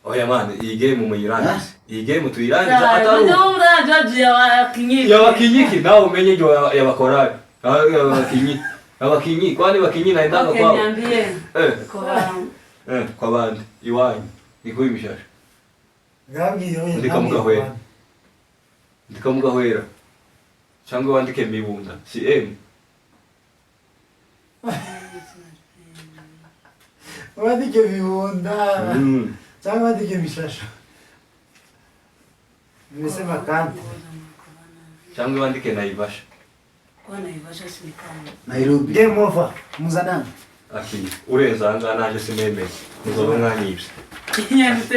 E: Oya man, iyi game muyirangize. Iyi game tuyirangiza atari.
C: Ndio mraja juu ya wakinyiki.
E: Ya wakinyiki nawe umenye ndio ya bakorari. Ya wakinyi. Ya wakinyi kwani wakinyi naendanga
C: Okay,
E: kwao.
C: niambie. Kwa
E: Kwa bandi iwanyu. Ni kuri bishasha.
B: Gabwi yoye.
E: Ndikamugahwera. Cyangwa wandike mibunda. Si M.
B: Wadike vibunda. Cyangwa wadike bishasha. Nimesema kante.
E: Cyangwa wandike Naivasha.
C: kwa Naivasha silikani.
D: Nairobi.
B: Game over. Muzanani.
E: Aki urenza anga naje sinemeye. Muzoba mwanyibye.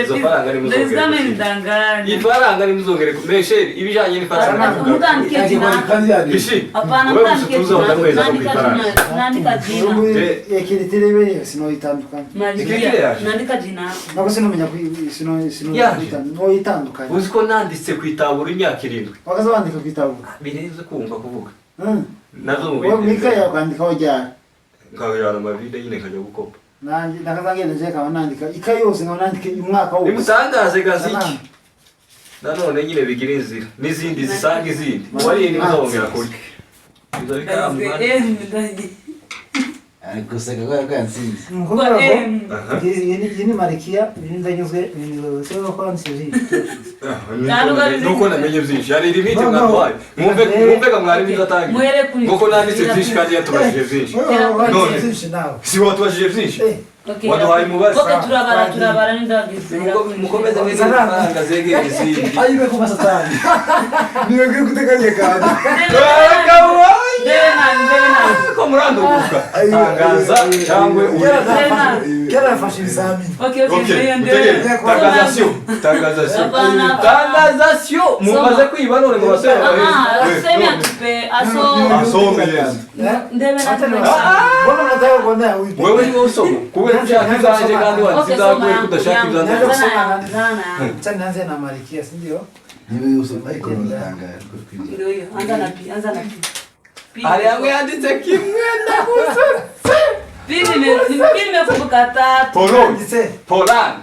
C: Izo
E: faranga ni muzongere
C: Ndezame
E: kuziba.
C: ndanganya.
E: Ifaranga ni muzongere kumesheri ibijanye n'ifaranga.
C: Mutandike jina.
E: Bishi.
C: Hapana
E: Wewe
C: mutandike
E: usituza utakweza
C: jina.
E: kubifaranga.
C: Nandika jina.
B: Yekiritire bene sino itandukanye.
C: Maria. Nandika jina.
B: Nako sinomenya sino
E: Yaje.
B: no itandukanye.
E: Uzi ko nanditse ku itaburo imyaka 7.
B: Wakaza bandika kwitabo.
E: Birenze kumva kuvuga.
B: Wewe
E: Nazo mu
B: mika ya kwandika wajya.
E: nkabirana amavide nyine nkajya gukopa.
B: Nanje nakazangenda je kaba nandika ikayose ngo nandike umwaka wose.
E: Nimutangaze gaziki. Nanone nyine bigira inzira n'izindi zisanga izindi. Wari ni muzongera kuri. Biza bikaramu.
D: Guseka kwa kansinzi.
B: Mukubwa yini marikia ndanyuzwe sio kwa nsiri.
E: Nuko namenye byinshi. Yari limite mwatwaye. Mwumve ka mwari bizatangira.
C: Mwere kuri.
E: Nuko nanditse byinshi kandi yatubajije byinshi.
B: None
E: Si watubajije byinshi.
C: Okay.
E: Waduhaye umubazi.
C: Okay, turabara n'indagize.
E: Mukomeze mweze faranga zegere izindi.
B: ayibe ku masatani. Niwe kuri kutekanye kandi.
E: Ko muranduka. Tangaza cyangwa
B: Kera afashe ibizamini.
C: Okay,
E: Tangaza. Mumaze kwiba none mu basore
C: Sema tupe aso.
E: Asome yes.
C: Ndebe na
B: Mbona nataka kuona wipi?
E: Wewe ni usoma. Kuwe ushaka izanje kandi wazizaguye kudashaka izanje.
B: Cyane nanze na marikia si ndio?
D: Niwe usoma ariko ndanga.
C: Ndio hiyo. Anza na pi.
E: Ari yangu yanditse kimwe ndakusa.
C: Pili nimekumbuka tatu.
E: Poland.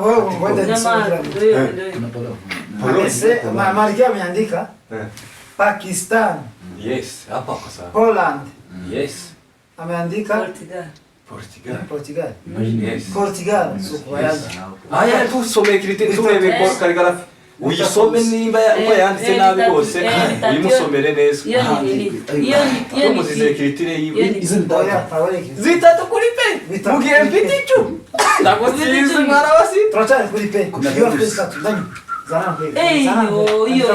B: Wewe ngoja
C: Jamaa,
B: nisome.
C: ndio.
B: Marikia ameandika Pakistan,
E: Yes, hapa kwa sawa.
B: Poland.
E: Yes.
B: Ameandika
C: Portugal.
B: Portugal.
E: Yes.
B: Portugal. Suko yangu.
E: Aya tusome criteri turebe ko kaligraphy. Uyisome nimba uko yanditse nabi rwose uyimusomere neza. Tumuzize criteri yiwe.
B: Oya, pawele.
E: Zitatu kuri pe. Mugiye mfite icu. Ndakozize mwarabasi.
B: Turachari kuri pe. Hiyo pesa tudani. Zana
C: iyo.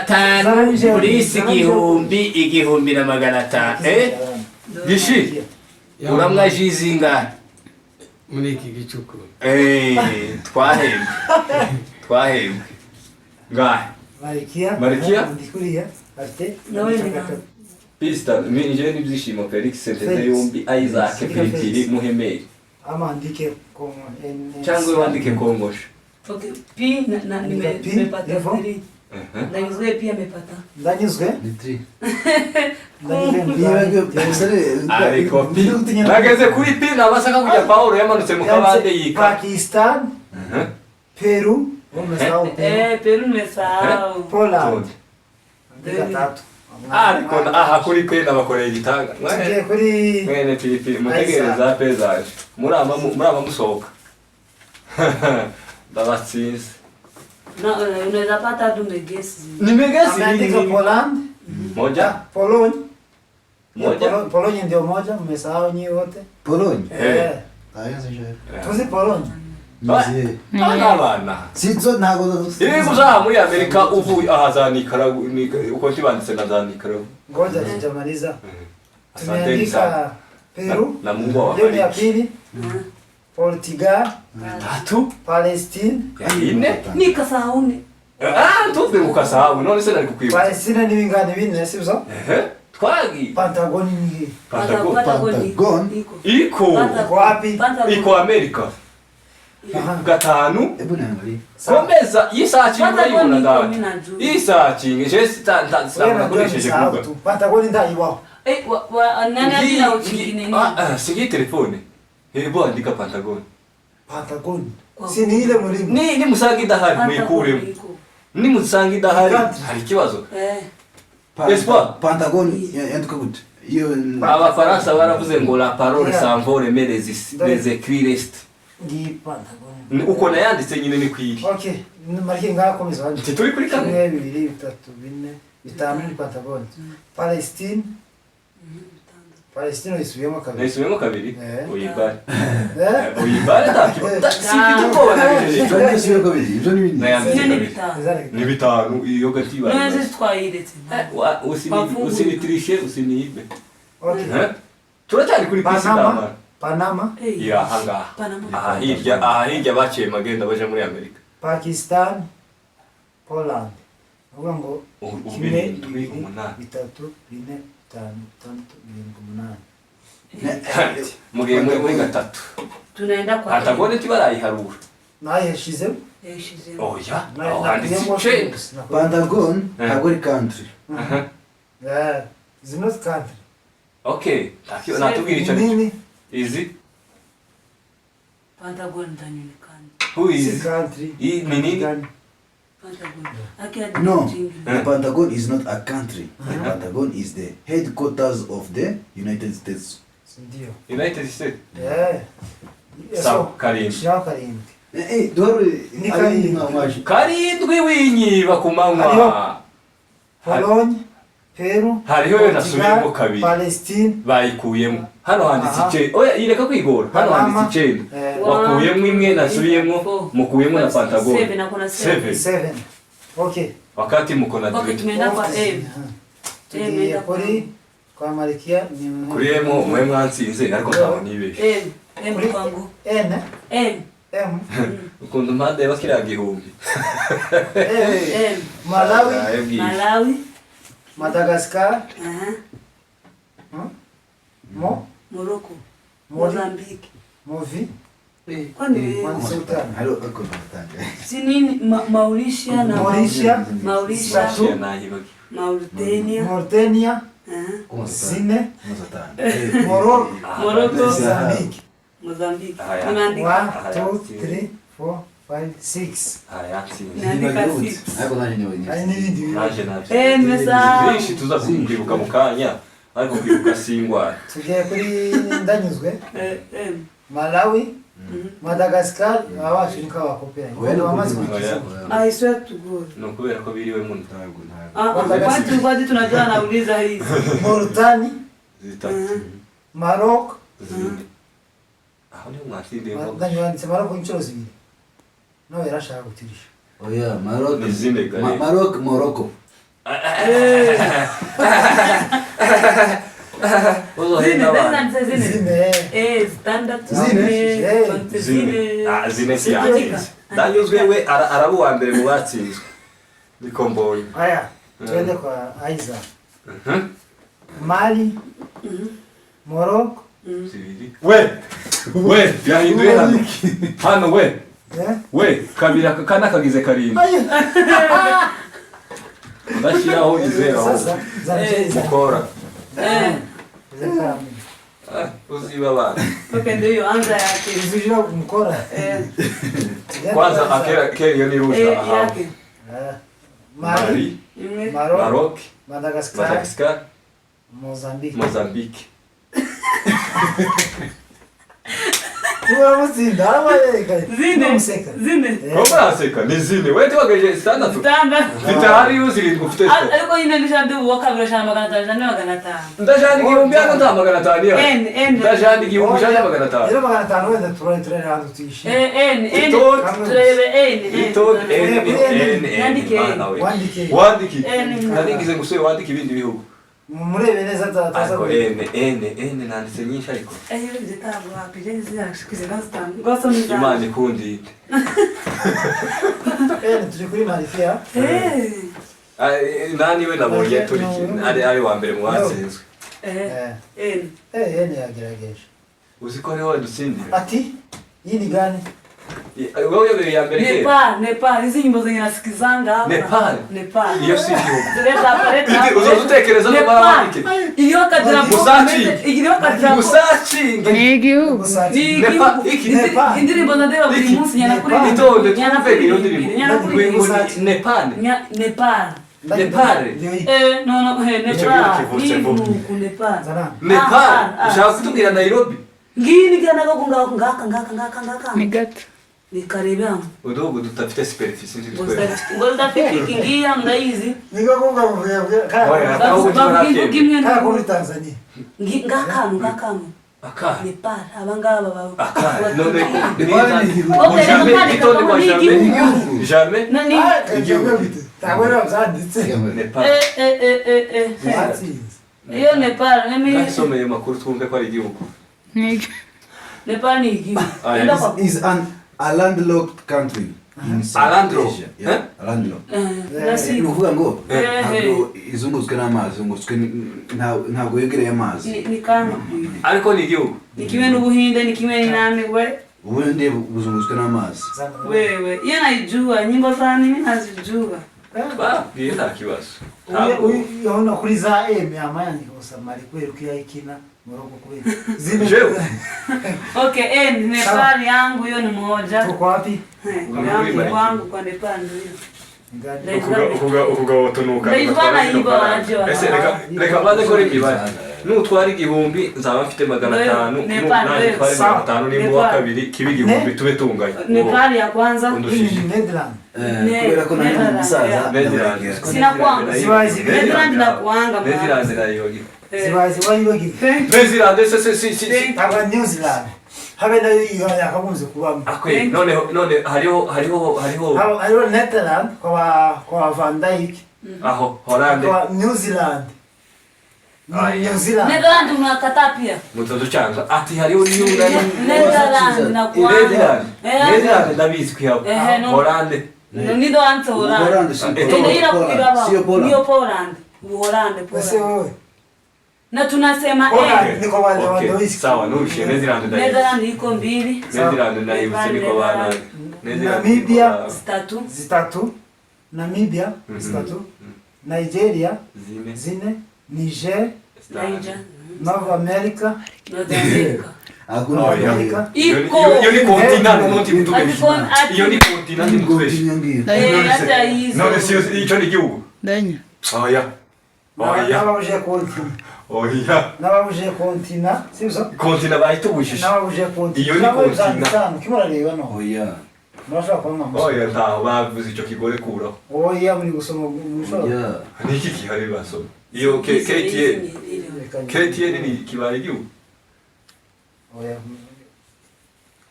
A: 500 polisi igihumbi na 500.
E: Gishi. Uramwa jizinga.
A: Muri iki gicuku.
E: Twahembwe. Ngahe. Marikia?
B: Ndikuriya. Ate.
E: Pista, minje n'ibyishimo Felix Senteze yombi Isaac Philipiri Muhemeri.
B: Ama andike kwa
E: Cyangwa wandike Kongosho.
C: Okay, P na nimepata 3. Ndanyuzwe pia amepata.
B: Ndanyuzwe?
D: Ni
B: 3.
E: Ariko P. Nageze kuri P nabasaka kujya Paulo yamanutse mu kabande yika.
B: Pakistan, Peru, umesahau
C: Peru nimesahau.
B: Poland. Andika 3.
E: Ariko aha kuri P nabakoreye igitanga.
B: Tugiye kuri
E: Mwene Philipiri mutegereza pezaje. Muraba musohoka. Ndabatsinze.
C: Na unaweza pata tu megesi.
E: Nimegesi
B: ameandika Poland,
E: moja.
B: Pologne.
E: Moja.
B: Pologne ndio moja, mmesahau nyinyi wote.
D: Pologne.
B: Eh. Tuzi Pologne.
D: Muzie.
E: Abana.
D: Sizo ntago.
E: Iri kuzaha muri Amerika uvuye ahazanikara uko tibanditse nazanikara.
B: Ngoja sijamaliza.
E: Asante sana.
B: Tumeandika Peru.
E: Na Mungu wa
B: Hiyo ni ya pili. Portugal,
E: Tatu.
B: Palestine.
E: Ine.
C: Nikasahauni.
E: Tuve ukasahau none se nari kukwibuka.
B: Palestine ni bingana bine sibyo?
E: Twagi.
B: Pentagon ni
D: Pentagon.
E: Iko.
B: wapi?
E: Iko Amerika.
B: Aha.
E: Gatanu.
D: Ebu niangalie.
E: Komeza yisacinga yibona ndani.
C: Pentagon
E: Yisacinga je sita koresheje kuvuga.
B: Pentagon ndayibaho.
C: nani adila uchingine nini?
E: Sigi telefone. Hebo andika Pentagon.
B: Pentagon. Si ni ile muri.
E: Ni musanga idahari muyikuremo. Ni musanga idahari hari ikibazo. Espoir.
D: Pentagon yanduka gute? Iyo
E: Abafaransa baravuze ngo la parole s'envole mais les écrits restent.
B: Ngi Pentagon.
E: Uko nayanditse nyine ni kwiri.
B: Okay, marike ngakomeza hanje.
E: Turi kuri kamwe.
B: 1 2 3 4 5 ni Pentagon. Palestine. Palestine isubiyemo kabiri.
E: Naisubiyemo kabiri. Uyibare.
B: Eh?
E: Uyibare ntakibazo. Sifite ubwoba nabije.
D: Ibyo siyo kabiri. Ibyo ni bindi.
E: Ni bitanu iyo gatiba.
C: None twayiretse.
E: Usinitriche usinibe.
B: Okay.
E: Turacyari kuri pisi dama.
B: Panama.
E: Ya hanga. Aha hirya baciye magenda baje muri Amerika.
B: Pakistan. Poland. Uvuga ngo
E: Ubiri 8
B: bitatu, 4, 5, 6, 7, 8.
E: Mugiye muri gatatu.
C: Tunaenda kwa
E: Pentagon tibarayiharura.
B: Nayeshize.
E: Oya. Handitse
D: Pentagon ntabwo ari country.
B: Yeah. It's not country.
E: Okay. Natubwira icyo
B: Nini?
E: Izi.
C: Pentagon ndanyunikana.
E: Who
B: It's
E: is?
B: country.
E: Ni nini?
C: Pentagon.
D: No, the Pentagon is not a country. The Pentagon is the headquarters of the United States.
B: Ndio.
E: United States.
B: Yeah.
E: Sawa, karindwi.
B: Shao karindwi.
D: Duharu
B: Ni karindwi.
E: Karindwi winyiba ku manywa.
B: Pologne, Peru,
E: Hariho yo nasubiyemo kabiri.
B: Palestine.
E: Bayikuyemo. Hano handitse 9. Oya ireka kwigora. Hano handitse 9. Wakuyemo imwe nasubiyemo mukuyemo na Pentagon. 7.
B: Okay.
E: Wakati muko na 3.
C: Tumeenda kwa M.
B: Tugiye kuri kwa Marikia ni
E: Kuriyemo mwe mwansinze ariko ntaho nibeshe.
C: M kwangu.
B: N.
C: M.
B: M.
E: Ukunda mpande bakira gihumbi.
C: M.
B: Malawi, Madagascar,
C: Morocco,
B: Mori,
C: Mozambique.
B: Movi,
C: Kwani
B: Sultan.
D: Halo ako natanga.
C: si nini Mauritius na
B: Mauritius,
C: Mauritius,
E: nahibagi.
C: Mauritania,
B: Mauritania, Zine, Morocco,
C: Morocco,
B: Mozambique.
C: Mozambique.
E: Haya.
C: Nimeandika
B: 1, 2, 3, 4, 5 6
E: yatsinze
C: Nandika
D: Ntibagiwe.
C: 6.
D: Ariko nanjye nyoboye.
B: hari n'ibindi
E: naje
C: Mesa.
E: byinshi tuza kwibuka mu kanya ariko kwibuka si indwara
B: tugiye kuri ndanyuzwe
C: M.
B: Malawi Madagascar abacu niko bakopera
D: Oya,
B: bamaze
D: oya.
B: kukiza
C: I swear to God.
E: ni ukubera ko biriwe mu
D: Ntabwo, ntabwo.
C: Kwani tunajua nauliza hizi.
B: Mauritania
E: zitatu
B: Maroc
E: zine aho niho mwatsindiye ngo
B: ndanyanditse Maroc inshuro zibiri nawe yarashaka gutirisha
D: Oya, Maroc.
E: Ni zine gari.
D: Maroc, Morocco.
C: Zine, that's zine.
B: zine
C: Standard.
E: zine si yatsinze ndanyuzwe we araba uwa mbere mu batsinzwe niko mbonye
B: aya twende kwa Aiza Mali Morocco
E: zibiri we yahinduye hano we kabiri aka kana kagize karindwi ndashyiraho izera aho
B: sasa za
E: mukora
B: za
E: uziba abana
C: Okay, ndio anza yake.
B: zujira mkora
E: kwanza akera iyo ni ruja aha
C: Yake.
B: Mali
C: Imwe.
B: Maroc
E: Maroc
B: Madagascar
E: Madagascar
B: Mozambique
E: Mozambique
B: tuwa mutsinda abayeka
C: Zine. Zine.
E: Koma aseka ni zine wewe tuwageje standard
C: Standard.
E: zitahari uziri ngufite
C: Ariko yine nisha ndu wakabira shamba magana atanu na magana atanu.
E: ndajana igihumbi hano nta magana atanu ya
C: N.
E: ndajana igihumbi cyangwa magana atanu
B: rero magana atanu wenda turere hano tuyishe
C: N.
E: Itonde.
C: Turebe N.
E: Itonde
C: Yandike
B: wandike
E: wandiki
C: N.
E: narigize ngusore wandiki ibindi bihugu
B: murebe neza taza
E: ariko ene nanditse nyinshi ariko
C: Ayo zitabu wapi jezi yashikize gastam. Goso ni za.
E: imana ikundi
B: turi kuri Malifia
E: nani we nabonye turi ari wa mbere mu batsinzwe
C: N.
B: yene yagerageje
E: uzi ko ariho wadutsindira
B: ati iyi ni gani
E: wowe yobeye ya mbere ke
C: Nepal hizi nyimbo zenye nasikizanga hapa. Nepal.
E: iyo si igihugu
C: Leta.
E: uzoza utekereza ko barabandike
C: Iyo kadira
E: musacinge
C: indirimbo ndadeba buri munsi nyana kuri
E: itonde twumve iyo ndirimbo Nepal Nepal ushaka kutubwira Nairobi
C: ngini kana ngaka
F: Ni gato.
C: nikareba
E: uduhugu tudafite superficie
C: ngo ndafite kingia ndaizi
B: niko kuvuga muvuye kara kuri Tanzania
C: ngakanu
E: aka
C: Nepal abangaba
E: aka none jamais
C: nani
B: tabora byanditse
E: Nepal
C: iyo Nepal nemi
E: someye makuru twumve ko ari igihugu
C: Nepal ni igihugu
D: Is a landlocked country. In South
E: landlocked?
D: Asia. Yeah, a landlocked.
C: nasi
D: Ni ukuvuga ngo
C: Eh,
D: ntabwo izungutswe n'amazi, izungutswe ntabwo yegereye amazi.
C: ni kama
E: ariko ni igihugu
C: ni kimwe n'ubuhinde ni kimwe n'inami
D: Ubundi buzungutswe n'amazi.
C: wewe iyo naijua nyimbo za nini nazijua
E: biye nta kibazo
B: uyu kuri za amani kosa mali kweli ukiyakina Morocco kweli zime
C: okay Nepal yangu hiyo ni moja
B: tuko wapi
C: wangu kwa Nepal ndio
E: ukuga wotonuka
C: ndaizwana hivyo wanajua
E: ese reka maze ko imibare nutwara igihumbi nzaba mfite 500 nanjye twari 500 nimba wa kabiri kibi igihumbi tube tunganye
C: Nepal ya kwanza
B: Netherlands
D: Kubera ko nari umusaza.
E: Netherlands
C: sina kwanga
B: Zibazi
C: Netherlands na kuanga
E: Netherlands nayo
B: zibazi wayibagi
E: Netherlands si
B: aba New Zealand habe nayo yakagunze kubamo
E: akwe none hariho
B: Netherlands kwa Van Dijk
E: aho Holland
B: kwa New Zealand New Zealand
C: Netherlands unakataa pia
E: mutozo chanza ati hariho niyo
C: Netherlands na kuanga
E: Netherlands ndabizi kwihapo Holland
C: nido anza Holland ila kuigaba
D: Sio Poland.
C: ndio Poland
B: basi wewe
C: na tunasema
B: Poland niko wale
E: okay
B: wandoishi
E: sawa nubishe Netherlands ndayizi
C: Netherlands iko mbili
E: Netherlands ndayizi niko bana
B: Namibia
C: zitatu
B: Namibia zitatu Nigeria
E: zine
B: zine Niger
C: Niger
B: North America
C: North America
D: Hakuna
B: Amerika.
D: Amerika.
C: Iko.
E: Iyo ni continent n'undi
C: Ati
E: mutubesha.
C: kon ati.
E: Iyo ni continent mutubesha.
C: Hata hizo.
E: None si icyo ni igihugu.
F: Danya.
E: Oya. Oya.
B: N'ababuje kontina.
E: Oya.
B: N'ababuje kontina. Sibyo?
E: Continent bahitubujije.
B: N'ababuje kontina.
E: Iyo ni kontina.
B: Kimurareba no.
D: Oya.
B: Murashaka kubona amaso.
E: Oya ntaho bavuze icyo kigore kuraho.
B: Oya muri gusoma mushoro.
D: Oya.
E: Niki kihari basoma. Iyo KTN. KTN ni kibaye igihugu.
B: Oya.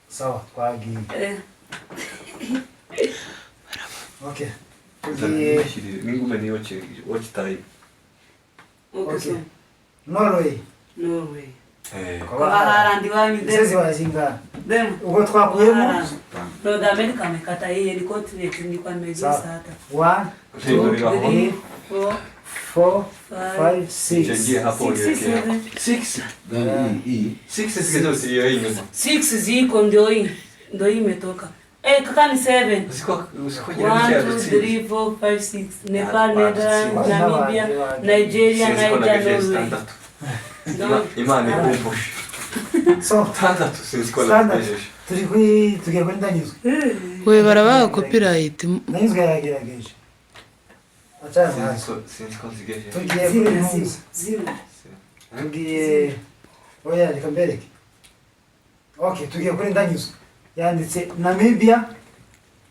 B: Sawa twagiye. Okay. Tugiye
E: Ningume niyo watch time.
C: Okay.
B: Norway.
C: Norway.
B: Kwa
C: Kwa harandi wanyu
B: Sisi
C: demu.
B: wazingana.
C: Demu.
B: Ubwo twakuyemo.
C: North America amekata hii ni continent ni kwa nimejua hata.
B: 1
E: Ntibirira aho.
C: 3 4
B: 4 5
E: Chengie
B: 6.
E: hapo
C: Six,
E: yake.
C: six,
E: 6.
D: Then E.
E: 6 sikizo sio inyuma.
C: 6 ziko ndio hii imetoka. Kaka ni 7.
E: Usikojera
C: 1
E: mchana.
C: 2 3 4 5 6 Nepal, Netherlands, Namibia, Nigeria, Norway.
E: Imana ikumpusha.
B: So,
E: Tandatu sinzikola
B: standard.
E: bejeje.
B: Tugiye kuri ndanyuzwe.
F: We barabaha copyright.
B: Ndanyuzwe yagerageje. Achana nazo.
E: Sinziko zigeje.
B: Tugiye kuri mpunzi. Tugiye oya reka mbereke. Okay, tugiye kuri ndanyuzwe. Yanditse Namibia,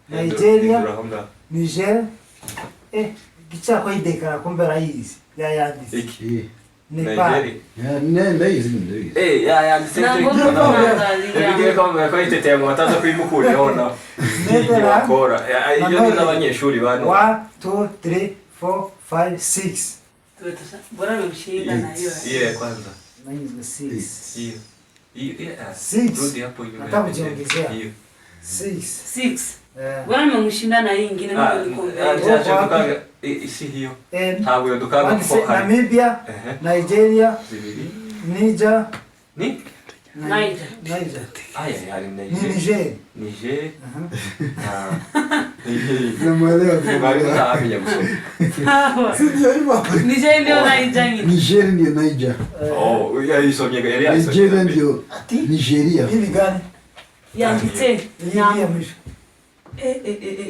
B: Nigeria, Niger. Gichako idekara kumbe rayizi. Yanditse.
E: Iki.
D: E.
B: Nepal.
E: Nigeria.
D: Yeah, ndayizi.
E: Yanditse Bigiye kama kwa iteteye ngo bataza kwimukura ona. Bakora. Iyo ni n'abanyeshuri bano.
B: 1 2 3 4 5 6.
C: Bora nimshinda na hiyo.
E: Iye kwanza.
B: Ndanyuzwe 6.
E: Hiyo.
B: Six.
E: Rudi hapo hivi.
B: Hata kujiongezea.
E: Hiyo.
B: 6.
C: 6. Bora nimemshinda na hii nyingine mimi niko mbele.
E: Acha tukanga isi hiyo. Ntabwo yadukanga
B: Wanditse
E: kuko hari.
B: Namibia, Nigeria,
E: Zibiri.
B: Niger,
E: Ni?
C: Niger.
E: Aya hari
B: ni
E: Nigeria.
B: Niger.
E: Niger.
D: Namwelewa.
E: Bari mtaamenya gusoma.
C: Niger ndio Niger nyingine.
D: Niger ndio Niger.
E: Oh, yayisomye yari yayisomye.
D: Nigeria ndio Nigeria.
B: Hivi gani?
C: Yanditse.
B: Libya mwisho.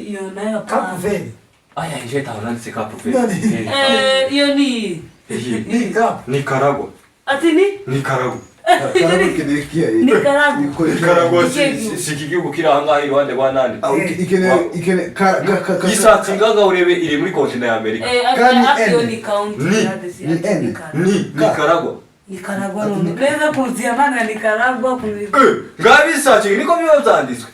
C: Iyo nayo
B: Cape Verde.
E: Aya nje taonanse Cape
B: Nani?
E: Verde.
C: iyo ni
B: Ni Cape.
E: Nicaragua.
C: ati ni
E: Nicaragua.
D: Karabu kinekia.
C: Nicaragua.
E: Nicaragua si kigihugu kiri aha ngaha iruhande rwa nani?
D: Ikene
E: Yisatse ingaga urebe iri muri continent ya Amerika.
C: Ati iyo ni county.
E: Ni Nicaragua.
C: Nicaragua no. Neza kuzia mana Nicaragua kuni.
E: Ngabi sachi niko biba byanditswe.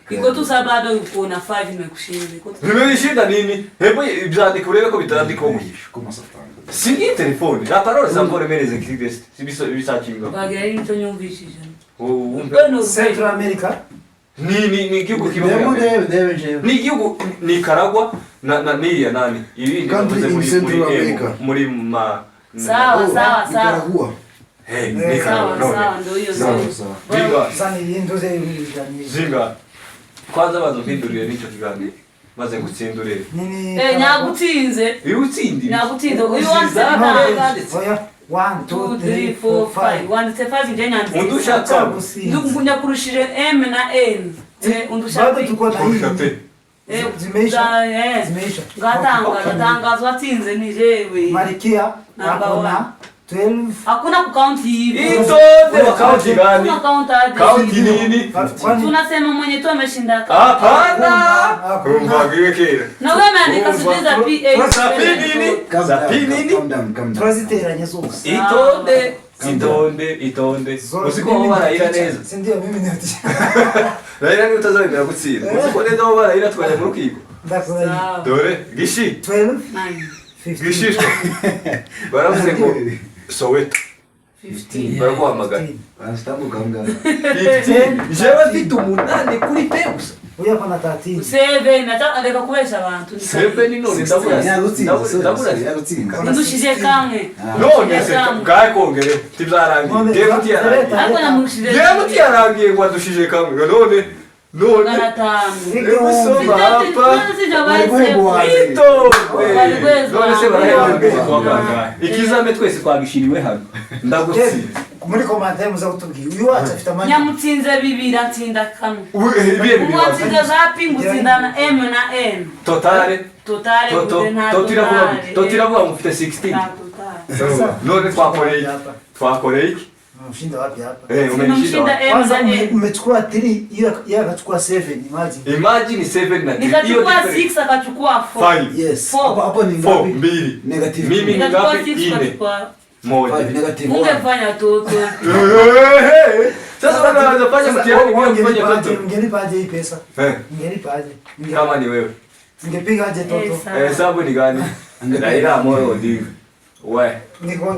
C: Iko tu sabado uko na 5 imekushinda. Iko tu.
E: Nimeishinda nini? Hebu ibyandika urebe ko bitandika mu yisho. Singi telefone. La parole s'ancora mereze kidest. Sibiso bisacinga.
C: Bagira icyo nyumvishije.
B: Central America.
E: Ni igihugu kiba
D: Deve.
E: ni igihugu Nicaragua na niya nani? Ibindi
D: Country in Central America.
E: muri ma
C: Sawa.
D: Nicaragua.
E: Hey, Nicaragua.
C: Sawa ndio hiyo.
D: Sawa.
E: Zinga.
B: Zani yinduze ibijanye.
E: Zinga. Kwanza bazohindurire n'icyo kiganiro. Maze gutsindure.
B: Nini?
C: Nyagutsinze.
E: Irutsindi.
C: Nyagutsinze. Uyu wanze
B: Oya.
C: na
B: 1 2 3 4 5.
C: Wanditse 5 nje nyanditse.
E: Undusha tabu.
C: Ndukunya kurushire M na N. Undusha
B: Bado tuko na
E: Kurusha
B: hii.
E: pe.
B: Zimeisha. Zimeisha.
C: Gatangazwa atsinze ni jewe.
B: Marikia
C: Number
B: akona 12.
C: Hakuna kukaunti hivi.
E: Itote kaunti gani?
C: Hakuna kaunti hadi.
E: Kaunti nini?
B: Kwani
C: Tunasema mwenye tu ameshinda.
E: Hapana. Kumbagiwe kile.
C: Na wewe umeandika sijeza PA.
E: Sapi nini? Sapi nini?
D: Calm down.
B: turaziteranya zose.
E: Itonde. Usiko aho barayira neza.
B: Sindio mimi nati.
E: Rayira ni utazabimera gutsinda. Usiko neza aho barayira twajya mu rukiko.
B: Ndakora
E: Dore gishi.
B: 12
C: 9
B: 15.
E: Gishishwa. Baravuze ngo Soweto.
C: 15.
E: Baraguhamagara.
D: Astambuka mganga.
E: 15. Jewe mfite umunani kuri Pegusa.
B: Uya kona 13.
C: Seve nataka ndeka kubesha abantu.
E: 7 none ndabura. Ndabura.
C: Ndushije kamwe.
E: None se gaye kongere tibyarangiye. Deputy yarangiye.
C: Ariko namushije.
E: Deputy yarangiye ngo adushije kamwe. None
C: Garatanu.
E: Usoma hapa. None se barahembwa kwa kangahe? Ikizame twese twagishiriwe hano. Ndagutsinze.
B: muri commentaire muza kutubwira uyu wacu afite amanya
C: nyamutsinze 2 atsinda kamwe
E: ibihe bibiri
C: umwatsinze za pingu tsindana M na N
E: totale
C: totale bude nta
E: totiravuga ngo ufite 16 none twakoreye iki
B: mshinda wapi hapa
C: umeshinda M
B: kwanza
C: na N
B: umechukua 3 yeye akachukua 7
E: imagine 7 na 3
C: nikachukua 6 akachukua 4
B: yes
C: Four.
B: hapo ni
E: 4
B: ngapi
E: mbili
D: Negative.
E: mimi ni
C: nikachukua
E: ngapi
C: 6
E: ine
C: akachukua
E: moja
D: Negative 1.
C: ungefanya toto
E: sasa unaweza fanya mtihani wewe mfanye toto
B: mngenipaje hii pesa mngenipaje
E: kama ni wewe
B: ningepigaje toto
E: hesabu ni gani Raila Amolo Odinga
B: niko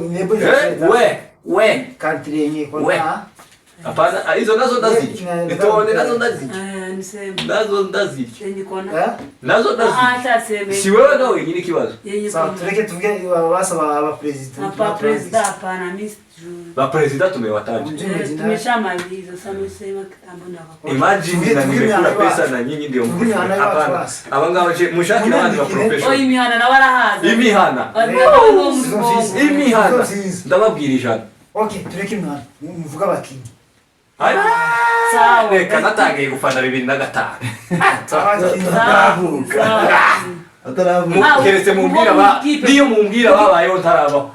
E: we
B: country yenyewe
E: We.
B: kwa
E: hapana hizo nazo ndaziki nitone nazo ndaziki
C: niseme
E: nazo ndaziki
C: yenye kona
B: eh
E: nazo ndaziki
C: acha seme
E: si wewe ndio wengine kibazo
C: yenye
B: sawa
C: kona
B: tuleke tuvuge basa ba president
C: hapa president hapana mimi
E: ba president tumewataja
C: tumeshamaliza sasa msema kitambo na
E: imagine na nimekula pesa na nyinyi ndio mkuu hapana abangaba mushaki na wandi ba professional
C: imihana na warahaza
E: imihana ndababwira ijana
B: okay tureke imihana mvuga abakinyi
C: sawa
E: reka natangiye gufana 2005 keretse mumbwira niyo mumbwira babayeho ntarabaho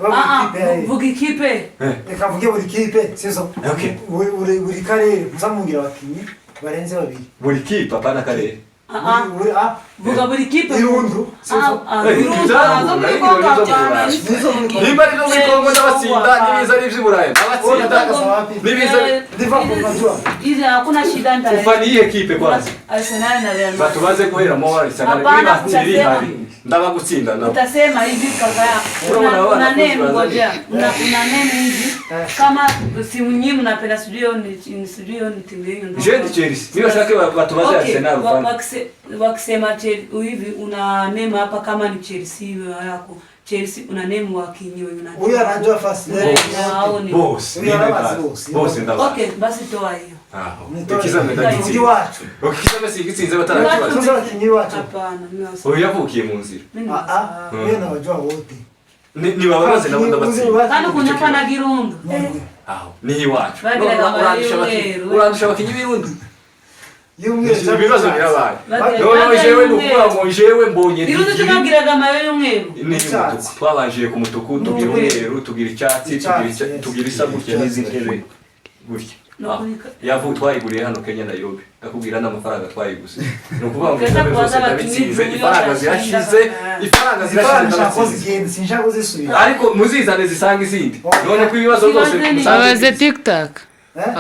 C: vuga ikipe
B: reka mvuge buri kipe sizo
E: Okay.
B: buri karere muzamungira abakinyi barenze babiri
E: buri kipe apana karere
C: vuga buri kipe
B: irundu sizo
E: nimba ari no muri Kongo n'abatsinda n'ibiza ari iby'Uburayi abatsinda n'ibiza
B: Liverpool najua
C: hizi hakuna shida ndani
E: ufani hii kipe kwanza
C: Arsenal na Real Madrid
E: batubaze guhera mu Arsenal
C: Hapana,
E: niba hari ndabagutsinda nabo
C: utasema hivi kaka una name ngoja una name hivi kama si nyinyi mnapenda studio ni timu yenu ndio
E: Jean Chelsea niyo shaka batubaze Arsenal
C: wakisema hivi una name hapa kama ni Chelsea yako Chelsea una name wa kinyo una
B: huyu anajua fast
E: boss boss ndabaza
C: okay basi toa hiyo
E: ukiza medalitsi
B: wacu
E: ukiza basi gitsinze batarakibaza
B: tuzo abakinyi wacu
C: hapana mimi
E: oya yavukiye mu nzira
B: wewe na wajua wote
E: ni babaze nabo ndabatsinda
C: kandi kunyapa na girundo
E: aho ni iwacu
C: Bagira
E: urandusha abakinyi b'irundi
B: yumwe
E: ibibazo birabaye none jewe nukuvuga ngo jewe mbonye
C: girundo tukabwiraga amayo y'umweru
E: ni umutuku twabanjiye ku mutuku tugira umweru tugira icyatsi tugira isa gutya n'izi ntebe gutya yavu twayiguriye hano Kenya Nairobi ndakubwira n'amafaranga twayiguze ni ukuvuga ngo byose ndabitsinze ifaranga zirashize
B: sinshaka zisubira
E: ariko muzizane zisanga izindi none ko ibibazo byose
F: babaze tiktok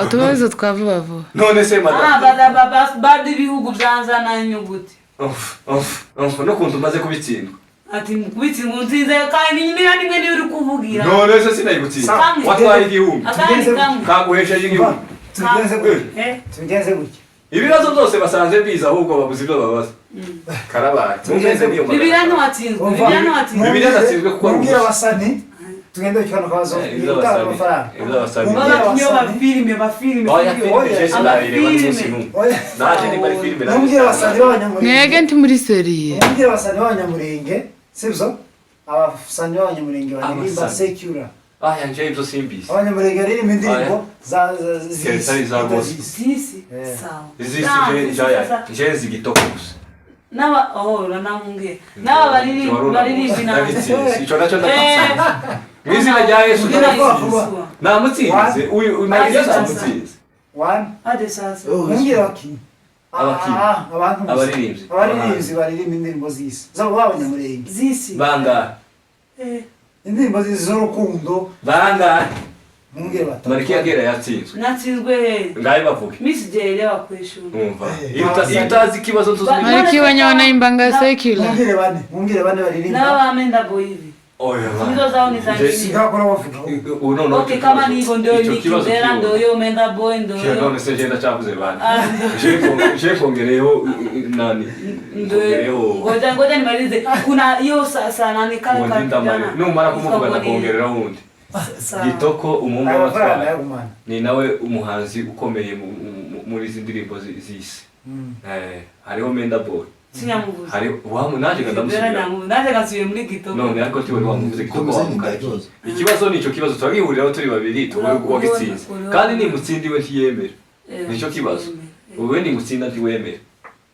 F: utubazo twa vuba vuba
E: none se madame
C: badi ibihugu byanzana inyuguti
E: no kuntu umaze kubitsindwa
C: ati kubitsindwa nziza kandi nyine nimwe niyo uri kuvugira
E: none se sinayigutsinda watwaye igihumbi kaguhesheje igihumbi
B: tubigenze gutya
E: ibibazo byose basanze biza ahubwo babuze ibyo babaza karabaye mumeze niyo
C: Bibiliya ntiwatsinzwe
E: Bibiliya ntatsinzwe kuko ari
B: mubwira abasani tugende ukibona kabazo gutanga amafaranga
C: bafilime
B: mubwira abasani b'abanyamurenge
F: mwege nti muri seriye
B: mubwira abasani b'abanyamurenge sibyo abasani b'abanyamurenge baririmba sekura
E: aya nje ibyo simbizi
B: abanyamurenge baririmba indirimbo
C: zisi sawa
E: nje zigitoko gusa
C: n'aba uranamubwira n'aba baririmba inama
E: icyo nacyo ndagitsinze mu izina rya Yesu namutsinze uyu nagiye namutsinze
C: ade sasa
B: mubwira abakinnyi
E: abaririmbyi
B: baririmba indirimbo z'isi zabo b'abanyamurenge
C: zisi
E: bangahe
B: indirimbo z'isi z'urukundo
E: bangahe
B: mubwira batatu
E: Marikia Gera yatsinzwe
C: natsinzwe
E: ngaye bavuge
C: Miss Jay yabakwishura
E: umva iyo utazi ikibazo tuzubi
F: mariki wanyona imbanga sekula
B: mubwire bane baririmba
C: n'abamenda boyivi
E: oya
C: nizo zao ni zangini
B: singakora bavuga
E: uno
C: okay kama ni hivyo ndio nikibera ndio yo menda boy ndio yo
E: none se jenda chavuze bana je kongereho nani
C: ndio ngoja nimalize kuna hiyo saa nani kale kale
E: numara kumuvuga ndakongerera wundi Gitoko umwumva w'abatwara ni nawe umuhanzi ukomeye muri izi ndirimbo z'isi hariho Menda Boy
C: sinyamuvuze
E: hari wamunaje ndamusubira
C: naje gasubiye muri Kitoko
E: none ariko tiwe wamuvuze Kitoko wamukaje ikibazo nico kibazo turagihuriraho turi babiri tuvuga gitsinze kandi ni mutsindiwe ntiyemera nico kibazo wowe ni mutsinda ntiwemera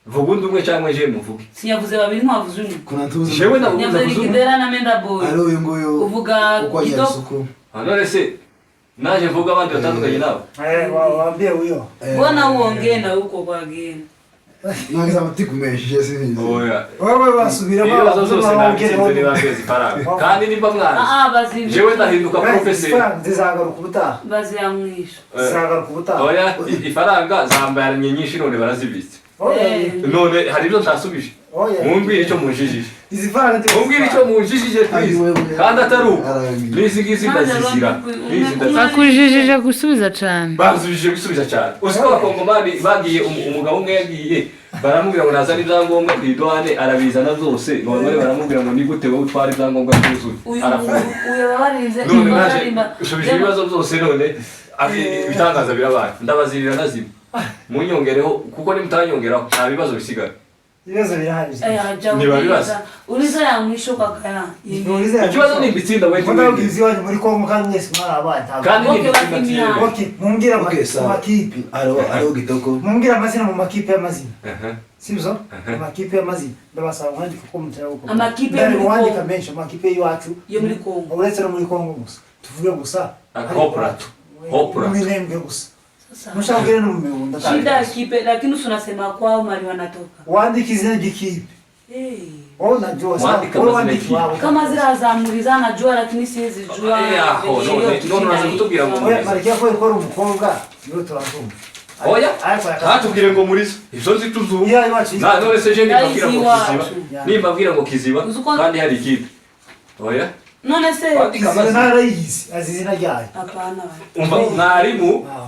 E: vuga undi umwe cyangwa je muvuge
C: sinyavuze babiri ntavuze umwe
D: kuna tuzi
E: jewe navuze
C: nyavuze Kidera na Menda Boy
D: ari uyu nguyu
C: uvuga Kitoko
E: none se naje mvuga abandi batandukanye nabo
B: waambie huyo
C: mbona uongee na huko kwa geni
D: nagize amatiku menshi je sinzi
E: oya
B: wewe basubira
E: ibibazo zose nabitsinze niba kwezi faranga kandi nimba mwana
C: bazi
E: jewe ndahinduka professeur
B: zizagaruka ubutaha
C: bazi yamwisha
B: zizagaruka ubutaha
E: oya ifaranga zambayaranye nyinshi none barazibitse none hari ibyo ntasubije mumbwire icyo munjijije mumbwire icyo munjijije kandi atari uko n'izi ngizi ndazizira
F: bakujijije gusubiza cyane
E: bazujije gusubiza cyane uzi ko abakongomani bagiye umugabo umwe yagiye baramubwira ngo nazane ibyangombwa ku idwane arabizana zose none baramubwira ngo ni gute wowe utwara ibyangombwa byuzuye arafunga none naje ushubije ibibazo byose none ibitangaza birabaye ndabazirira nazima munyongereho kuko nimutanyongeraho nta bibazo bisigara
B: ibibazo birahari
E: niba bibaza
C: uliza ya mwisho kwa kaya
E: ikibazo ni ibitsinda we
B: mutabizi wanyu muri Kongo kandi mwese mwarabaye
E: kandi ni ibitsinda
B: okay mumbwira amakipe
D: aro Kitoko
B: mumbwira amazina mu makipe y'amazina sibyo amakipe y'amazina ndabasaba mwandi kuko mutera uko
C: amakipe
B: y'wandika menshi amakipe y'wacu
C: yo muri Kongo
B: uretse no muri Kongo gusa tuvuge gusa
E: corporate
B: minembwe gusa mshangire no mmeunda
C: shida ya kipe lakini tunasema kwao mali wanatoka
B: waandike izina ry'ikipe najua
C: kama zile zamuliza najua lakini siwezi jua
E: none naza kutubwira ngo
B: marikia ko ikora umukobwa niwe turazumva
E: oya hatubwire ngo murizo ivyo nzi tuzumva none se je ndibabwira ngo kiziba nimbabwira ngo kiziba kandi hari ikipe oya
C: none se
B: narayizi azizina ryayo
C: hapana
E: umva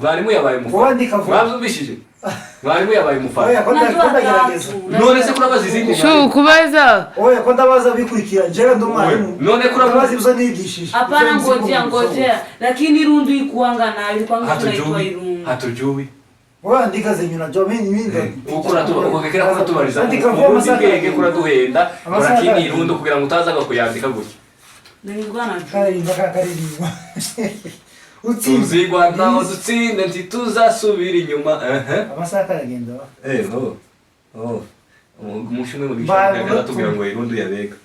E: mwarimu yabaye
B: wandika
E: mwazubishije mwarimu yabaye umufana
B: oya ndagerageza
E: none se kurabaza izindi
F: sho kubaza
B: oya ko ndabaza bikurikira jewe ndo mwarimu
E: none
B: kurabaza ibyo nigishije
C: hapana ngojea lakini irundu ikuanga nayo ikuanga tunaitwa irundu
E: hatujui
B: wandika zenyu najua mimi
E: ukura tukekera kura tubariza ubundi bwenge kura duhenda urakini irundu kugira ngo utazaga kuyandika gutya
C: nilikuwa na
B: karirimba
E: tuzigwa naho dutsinde ntituzasubira inyuma
B: amasaha aragenda
E: umushimwe mu bishaka tubwira ngo irundu yabega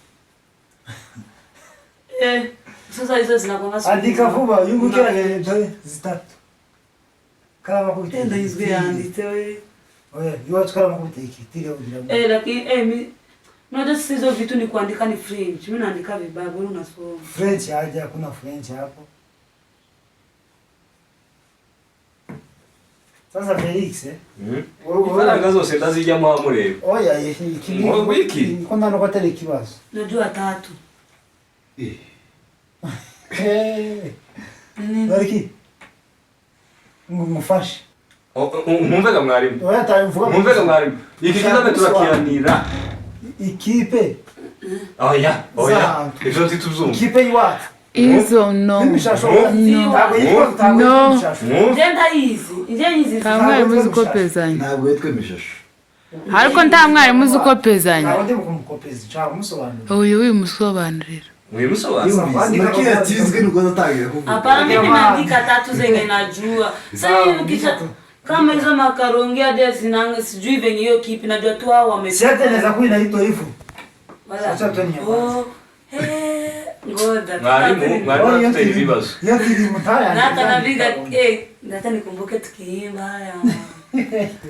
C: sasa hizo zinakuanga
B: andika vuba yungukira zitatu kama
C: kutenda izwe yanditse we
B: oya iwacu kama kuteki tire ugira
C: lakini unajua sisi hizo vitu ni kuandika ni French. Mimi naandika vibaya, wewe unasoma.
B: French haja hakuna French hapo. Sasa Felix
E: ifaranga zose ndazijyamo amureba
B: oya iki ko ndano batari kibazo
C: najua tatu
B: bariki ngumufashe
E: mwumvega mwarimu
B: oya tavuga
E: mwumvega mwarimu iki kizabe turakiranira
B: ikipe
E: oya ivyo ntituzumva
B: ikipe yiwacu
F: izo no
C: Ngenda hizi
F: nta mwarimu uzi ukopezanya
D: ntabwo yitwa imishasho
F: ariko nta mwarimu uzi ukopezanya
B: ntabwo ndi kumukopeza cyangwa umusobanurira
F: uyu wimusobanurira
D: niki yatizwe nuko natangira kuvuga
C: hapana mimi naandika tatu zenye najua sasa ukisha kama hizo makarongi hadi zinanga sijui venye hiyo kipi najua tu hao wame
B: siateneza kuina hito hivyo
C: acha tu ngoda
E: mwarimu tutari ibibazo
B: yote ni mtaya
C: naka naviga ndata nikumbuke tukiimba haya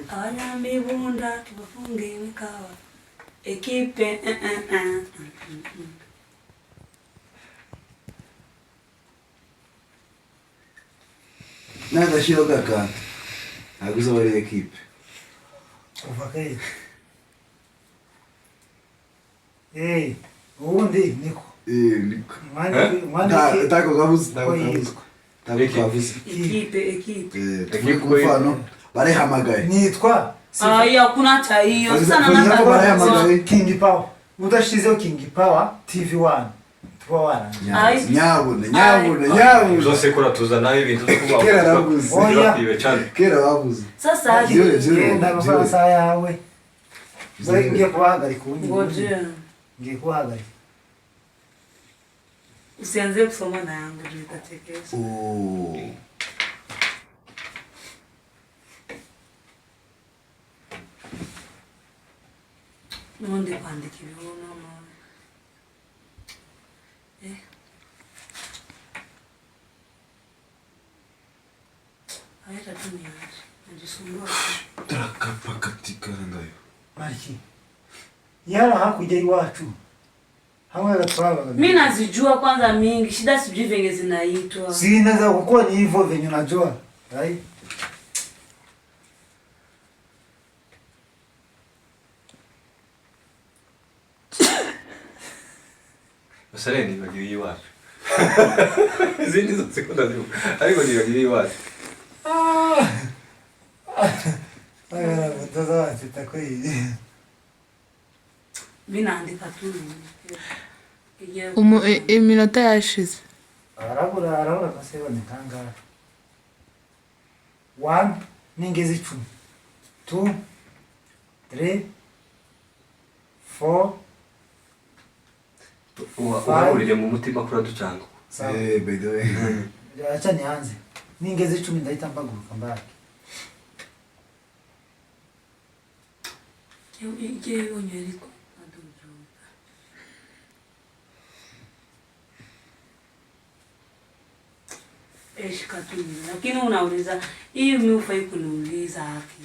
C: abanyambibunda tubafunge imikawa ekipe
D: n'agashiro gakanta ntabwo uzaba ari ekipe
B: uvakaye ubundi niko
D: tako kavuze
C: ekipe
D: ku mfano barahamagaye
B: nitwa
C: kuna cha hiyo sana
D: nako barahamagaye
B: King Power udashizeho King Power TV1
D: nyabune
E: zose kora tuzanaho ibintu byo kuvuga
D: kera bavuze
E: cyane
D: kera bavuze
C: sasa
B: ndabafasa yawe Ngiye kubahagarika ubundi.
C: Ngoje.
B: Ngiye kubahagarika.
C: Usianze kusoma na yangu nitatekesha. Nonde kwandika ibibono none. Aita dunia. Najisumbua.
D: Turakapakatika ngayo.
B: Maki. Yala hakuja iwacu. Hawa gatwabaga.
C: Mimi nazijua kwanza mingi, shida sijui venye zinaitwa.
B: Sinaweza kukua ni hivyo venye unajua. Right?
E: Basare ni bagiye iwacu. Izindi zose ko ndazivuga. Ariko ni bagiye iwacu.
B: Aya mtaza tutakwii.
C: Binaandika tu.
F: Iminota yashize.
B: Arabura kaseba ni kangahe? 1 ningezi 10. 2 3 4
E: Wahurire mu mutima kuri ducanga.
D: By the way.
B: Acha nianze. Ningezi 10 ndaita mbaguruka mbaki.
C: Ije onyeriko adujuka. Katuni. Lakini unauliza hii mimi ufai kuniuliza haki.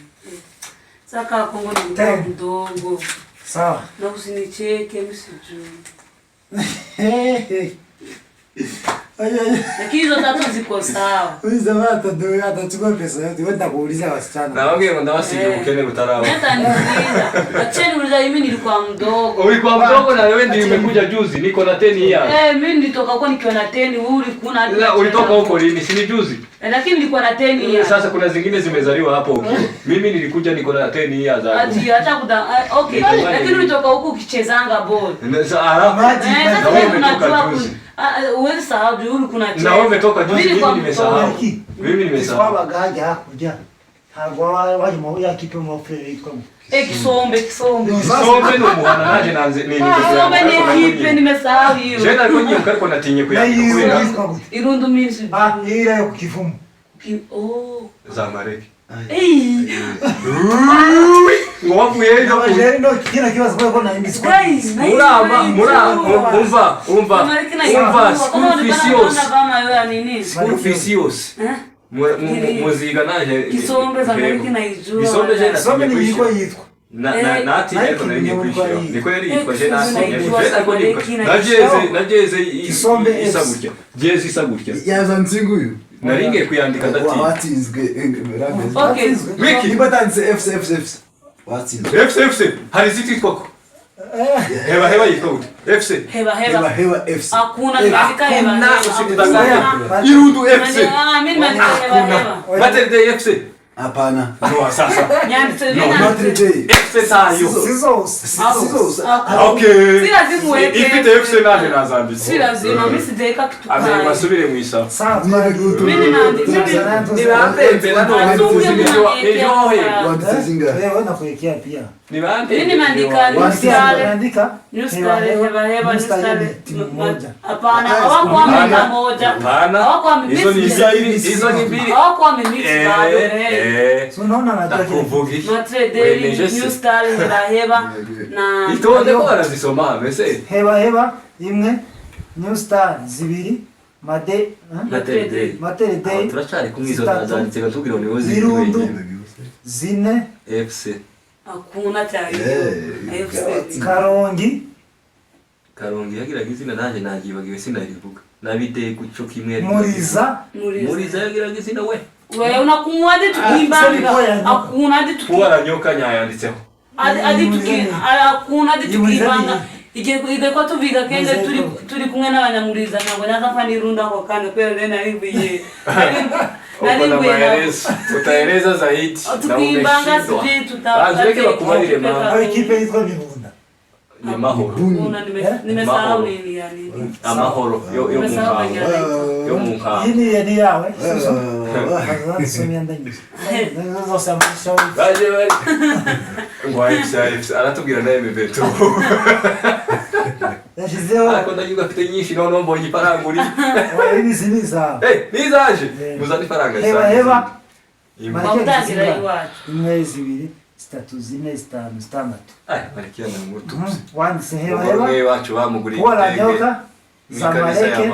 C: Saka Kongo ni mdogo.
B: Sawa.
C: Na usinicheke msijui. Lakini hizo tatu ziko sawa.
B: Uliza atachukua pesa yote. Wenda kuuliza wasichana.
E: Na wage ndo wasiye ukene butaraba.
C: Hata niuliza. Acheni uliza mimi nilikuwa mdogo.
E: Ulikuwa mdogo na wewe ndio umekuja juzi. Niko na 10 years.
C: Mimi nilitoka huko nikiwa na 10, wewe ulikuwa na.
E: La ulitoka huko lini? Si ni juzi.
C: Lakini nilikuwa na 10 years.
E: Sasa kuna zingine zimezaliwa hapo huko. Mimi nilikuja niko na 10 years hapo.
C: Ati hata kuda okay. Lakini ulitoka huko ukichezanga ball.
E: Sasa wewe umetoka juzi.
C: Wewe sababu yule kuna
E: na wewe umetoka juzi, mimi nimesahau. Mimi nimesahau.
B: Kwa bagaje hakuja. Hagwa waje mo ya kipe mo frere iko.
C: Kisombe.
E: Kisombe no muhana naje nanze nini.
C: Kisombe ni kipe nimesahau hiyo.
E: Jana kwenye mkariko natinye kuya.
C: Irundu minsi.
B: Ile ya kukifumu.
E: Zamareki.
B: Ngovu yeye ndio kila kiwazo kwa na imisi.
E: Superficios. Muziga naje.
C: Kisombe za Amerika na ijua.
B: Kisombe ni iko yitwa.
E: Na ati yako na nini kuishia. Niko yari kwa jena najeze
B: Kisombe
E: isagutya. Jeze isagutya.
D: Yaza nsinguyu.
E: Naringe kuyandika dati.
D: Watinzwe
C: Okay.
E: Wiki
D: nibatanze FC. Watinzwe.
E: FC. Hari ziti kwako. Heba yitwa FC.
C: Heba
D: FC.
C: Hakuna katika heba.
E: Irudu FC.
C: Mimi nimeandika heba.
E: Battle Day FC.
D: Hapana.
E: No sasa.
C: No,
D: Battle Day.
E: FC sayo.
B: Scissors.
E: Okay.
C: Si lazima uweke.
E: Ifite FC naje nazambi.
C: Si lazima mimi sijaeka kitu
E: Ame
C: kama.
E: masubire mwisa.
B: Sawa.
C: Mimi naandika.
E: Nibaambe
D: Watizinga.
B: Wewe unakuwekea pia.
E: Nibaambe.
C: Mimi nimeandika
B: Unaandika
C: New Star heba New Star.
B: moja.
C: Hapana, hawako meza moja.
E: Hapana.
C: Hawako
E: Hizo ni mbili.
C: hawako mix bado.
B: So unaona anajua kile.
E: Kuvugi.
C: Notre Dame New Star heba na
E: Itonde ko arazisoma mese.
B: Heba imwe New Star zibiri Mate
C: Notre
B: Day
E: Turacari kumwizo nazanditse gatubwira ni wozi.
B: Zirundu zine
E: FC.
C: hakuna cyari.
E: Karongi yagiraga izina naje nagibagiwe sinarivuga. Nabiteye kuco kimwe Muriza yagiraga izina we.
C: Wewe unakumwa hadi tukimbanga. Hakuna hadi
E: Kuwa nyoka nyayanditseho.
C: hadi hakuna hadi tukimbanga. Ige kwa tuviga kenge turi kumwe n'abanyamuriza ntabwo naza nirunda ko kandi kwere naribuye.
E: Utaeleza zaidi.
C: Tukimbanga sije
E: Azweke bakubarire mama.
B: Au ikipe yitwa Mibunda.
E: Ni mahoro.
C: Nimesahau nini yani.
E: Amahoro yo mu nkango
B: ni yawe bazasomya ndanyuze zose amushaho
E: baje bari ngo AFC aratubwira na MB2
B: yashizeho
E: ariko ndanyuga afite nyinshi none mbonye ifaranga uri
B: niza
E: nizaje muzana ifaranga
B: heba
C: bamutangira iwacu
B: imwe zibiri zitatu zine zitanu zitandatu
E: barikiana mu tuzi
B: wanditse heba
E: bamwe bacu bamuguriye
B: kuwaranyoka
E: Samareke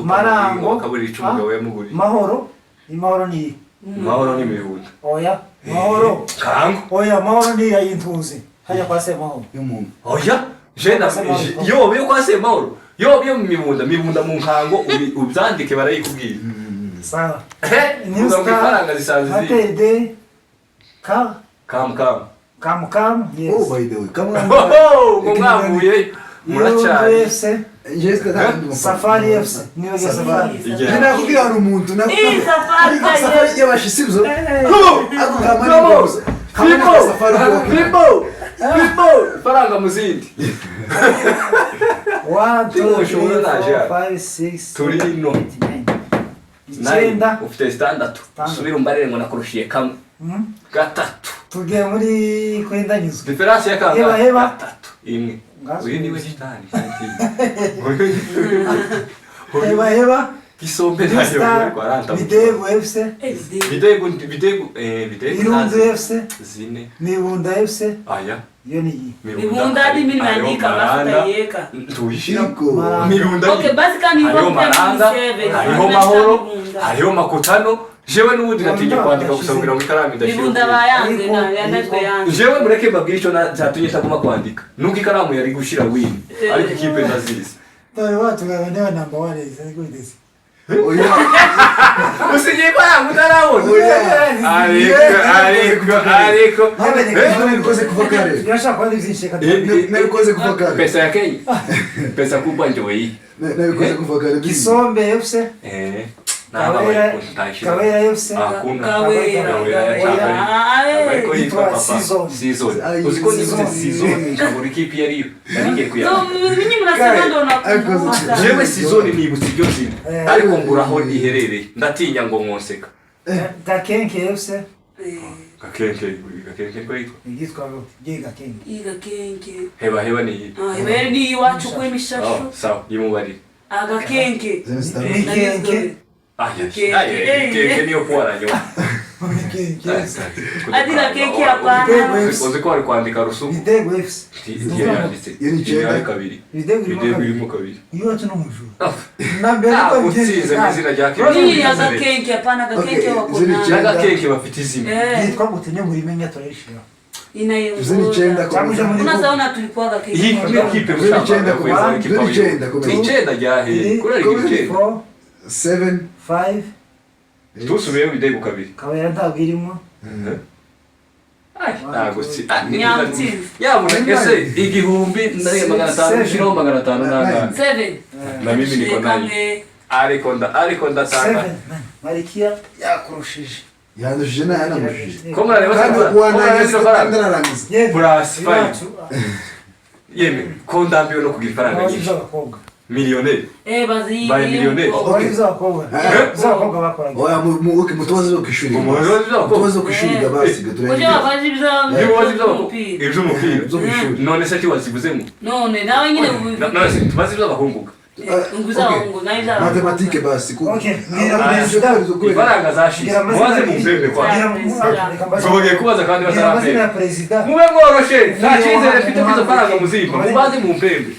B: Marango
E: kaburi icumuga we muguri
B: mahoro mahoro ni
E: mahoro ni mihuta
B: oya mahoro
E: kango
B: oya mahoro ni yayintuze hajya kwa se mahoro
D: y'umuntu
E: oya jena yo kwa se mahoro yo mibunda mu nkango ubyandike barayikubwira
B: sawa
E: niba ifaranga zisanzwe
B: hatede kam yes
D: oh by the way
E: ngo mwavuye muracari
B: Safari FC niyo Safari
D: Nina kubwira hano umuntu
C: Safari
D: y'abashisibuzo ako kamari
E: Fimbo faranga muzindi
B: 1 2 3 4 5 6
E: turi no
B: 9
E: ufite standard usubira umbarire ngo nakurushiye kamwe gatatu
B: tugiye muri kwendanyuzo
E: difference ya kanga
B: heba
E: gatatu imwe uyu niwe shitani
B: heba
E: kisombe nayo kwaranta
B: Vidego FC
E: Vidego
B: Irundu FC
E: zine
B: Mibunda FC
E: aya
B: yo ni
C: Mibunda ni mimi naandika mafuta yeka
E: tuishira Mibunda
C: okay basi kani
E: hariho maranda hariho mahoro hariho makutano jewe n'ubundi natinye kwandika gusabira mu ikaramu idashira
C: Mibunda bayanze na yanatwe yanze
E: jewe mureke mbabwira ico zatunye taguma kwandika nuko ikaramu yari gushira wini ariko ikipe ndazizi
B: dore watugaba newe number 1 is good this
E: usigiye kwa mutarabona ariko
D: nabikoze kuva kare
B: yashaka kwandi byinsheka
D: nabikoze kuva kare
E: pesa ya Kenya pesa kubwa njoi
D: nabikoze kuva kare
B: Kisombe FC Kawera FC
E: season uziko ni season kaburi kipi yari ngiye kuya
C: mimi mnasema ndo na
E: jewe season ni ibutsi ariko nguraho iherereye ndatinya ngo nkonseka
B: Gakenke FC
E: gakenke kwiko
B: igitwa Gakenke
C: heba
E: ni
C: heba ni iwacu kwa imishasho
E: sawa yimubari
C: agakenke
E: keke niyo kuwaranyo
C: adira keke hapana
E: uzi ko wari kwandika rusuku
B: Vidego FC
E: iyo yanditse iyo kabiri Vidego irimo kabiri
B: iyo cyo no mujuru nambere ko
E: utsize mwizina rya keke
C: ni agakenke hapana agakenke wakona
E: agakeke bafite izina
B: yitwa gutenye muri menya turayishira
C: inayo unazaona tulikuwa agakenke
E: iyi kipe mshamba kwa icyenda ryahe kuri ari
D: 7
B: 5
E: tusubiye Vidego kabiri
B: Kawera ndabwirimo
E: nagutsi yamunekese igihumbi na 500 shiro 500 nanga
C: 7
E: na mimi niko nayo ariko ndatanga
B: Marikia yakurushije
D: yandushije na yanamushije
E: ko murareba
D: ndararangiza
E: plus 5 yeme ko ndambiwe no kugira ifaranga nyinshi millionnaire
C: bazi
E: by millionnaire
B: zakobwa bakoraga
D: oya mutoze zo kwishuri mutoze kwishuri gabasi
C: uje babazi
E: iby'umupira
D: zo kwishuri
E: none se kiwazibuzemo
C: none nawe nyine
E: none se tubazi by'abahunguka
C: nguzahungu nayiza
D: matematike basi
B: okay
E: ifaranga zashize mubaze mu mpembe kwa Soboge kubaza kandi batarapera mube ngoroshe nta cyizere mfite kwizo faranga muzimba mubaze mu mpembe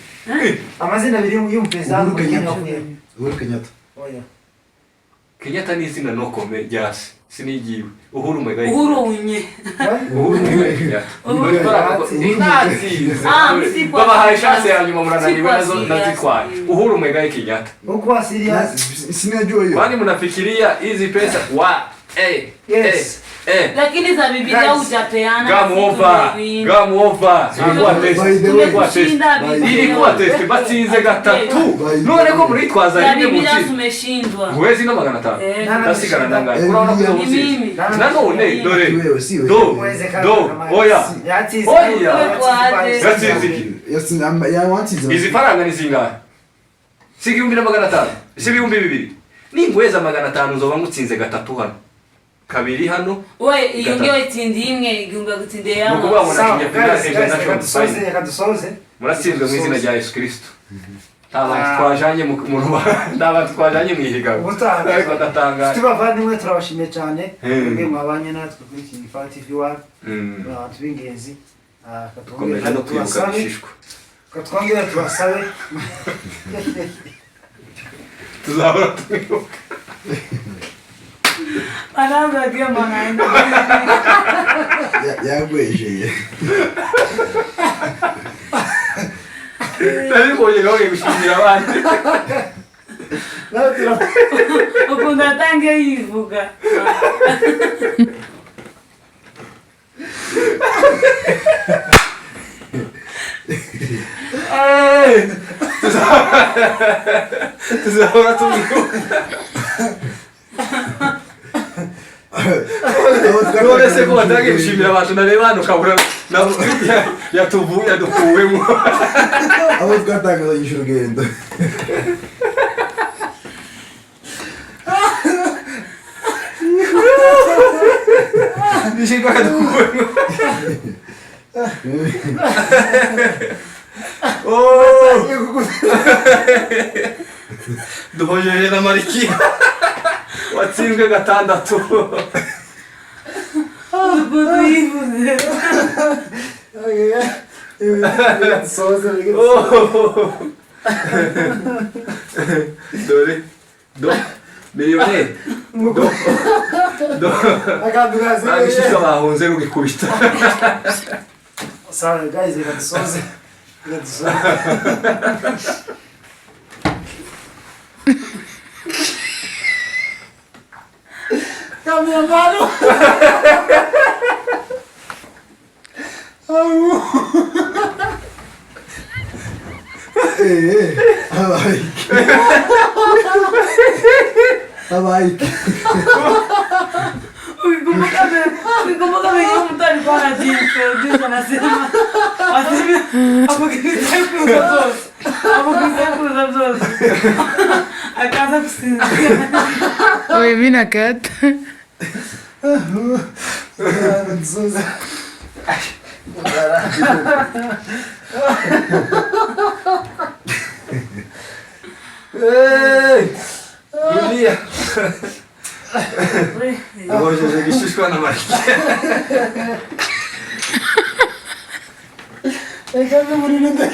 B: amazina biri y'umuperezida
D: Uhuru Kenyatta
B: oya
E: Kenyatta ni izina no kome ryasi sinigiwe Uhuru Muigai
C: Uhuru unye
E: Uhuru Muigai baba haishase ya nyuma mrananiwe nazo nazitwaye Uhuru Muigai Kenyatta
B: uko serious
D: sinajua hiyo
E: kwani mnafikiria hizi pesa wa
B: yes
C: lakini za Biblia hujapeana
E: Game over ilikuwa test basi ize gatatu none ko muri twaza rimwe mu
C: Biblia tumeshindwa
E: uwezi no 500 ndasigara ndanga unaona kuzo
C: mimi
E: nanone dore do oya
D: ya wantiza
E: izi faranga ni zingahe si 1500 si 2000 nimbuheza 500 nzoba ngutsinze 3 hano 2 hano
C: we iyo ngiyo itsindiye imwe igomba gutsindiye yawe
E: nuko babona
B: Sawa,
E: kinya
B: guys,
E: international
B: dusoze,
E: final
B: reka dusoze.
E: muratsinzwe mu izina rya Yesu Kristo ntabantu twajanye mu rubanda ntabantu twajanye mu ihiganwa
B: Ubutaha.
E: ariko ndatanga
B: Tuti bavandimwe turabashimiye cyane mwebwe mwabanye natwe kuri iki Gifara TV 1 abantu b'ingenzi
E: komeje no kwibuka bishishwa
B: katwongera tubasabe
E: tuzahora twibuka
C: anazagiye mangana
D: yagwejeye
E: nabibonye gawe gushimira abandi
C: ukunda atangiye yivuga
E: tuzahora twibuka none se ko watangiye gushimira abantu nareba hano ukabura yadukuwemo
D: abo twatangazanyije urugendo
E: nishimira yadukuwemo duhojeje na Mariki watsinzwe 6
C: ukunda yivuze
E: dore miliyoneri agishishwa bahunze rugikubita
B: Sawa guys, reka dusoze. Reka dusoze. Cameraman.
D: Abaiki.
C: ukikumbuka venye mtu alikuwa anajiintroduce anasema apokizekuza zote akaanza kusinzia.
F: Oi, mimi nakata.
E: Dunia ahojeje gishishwa na Mariki
B: Reka muri nda.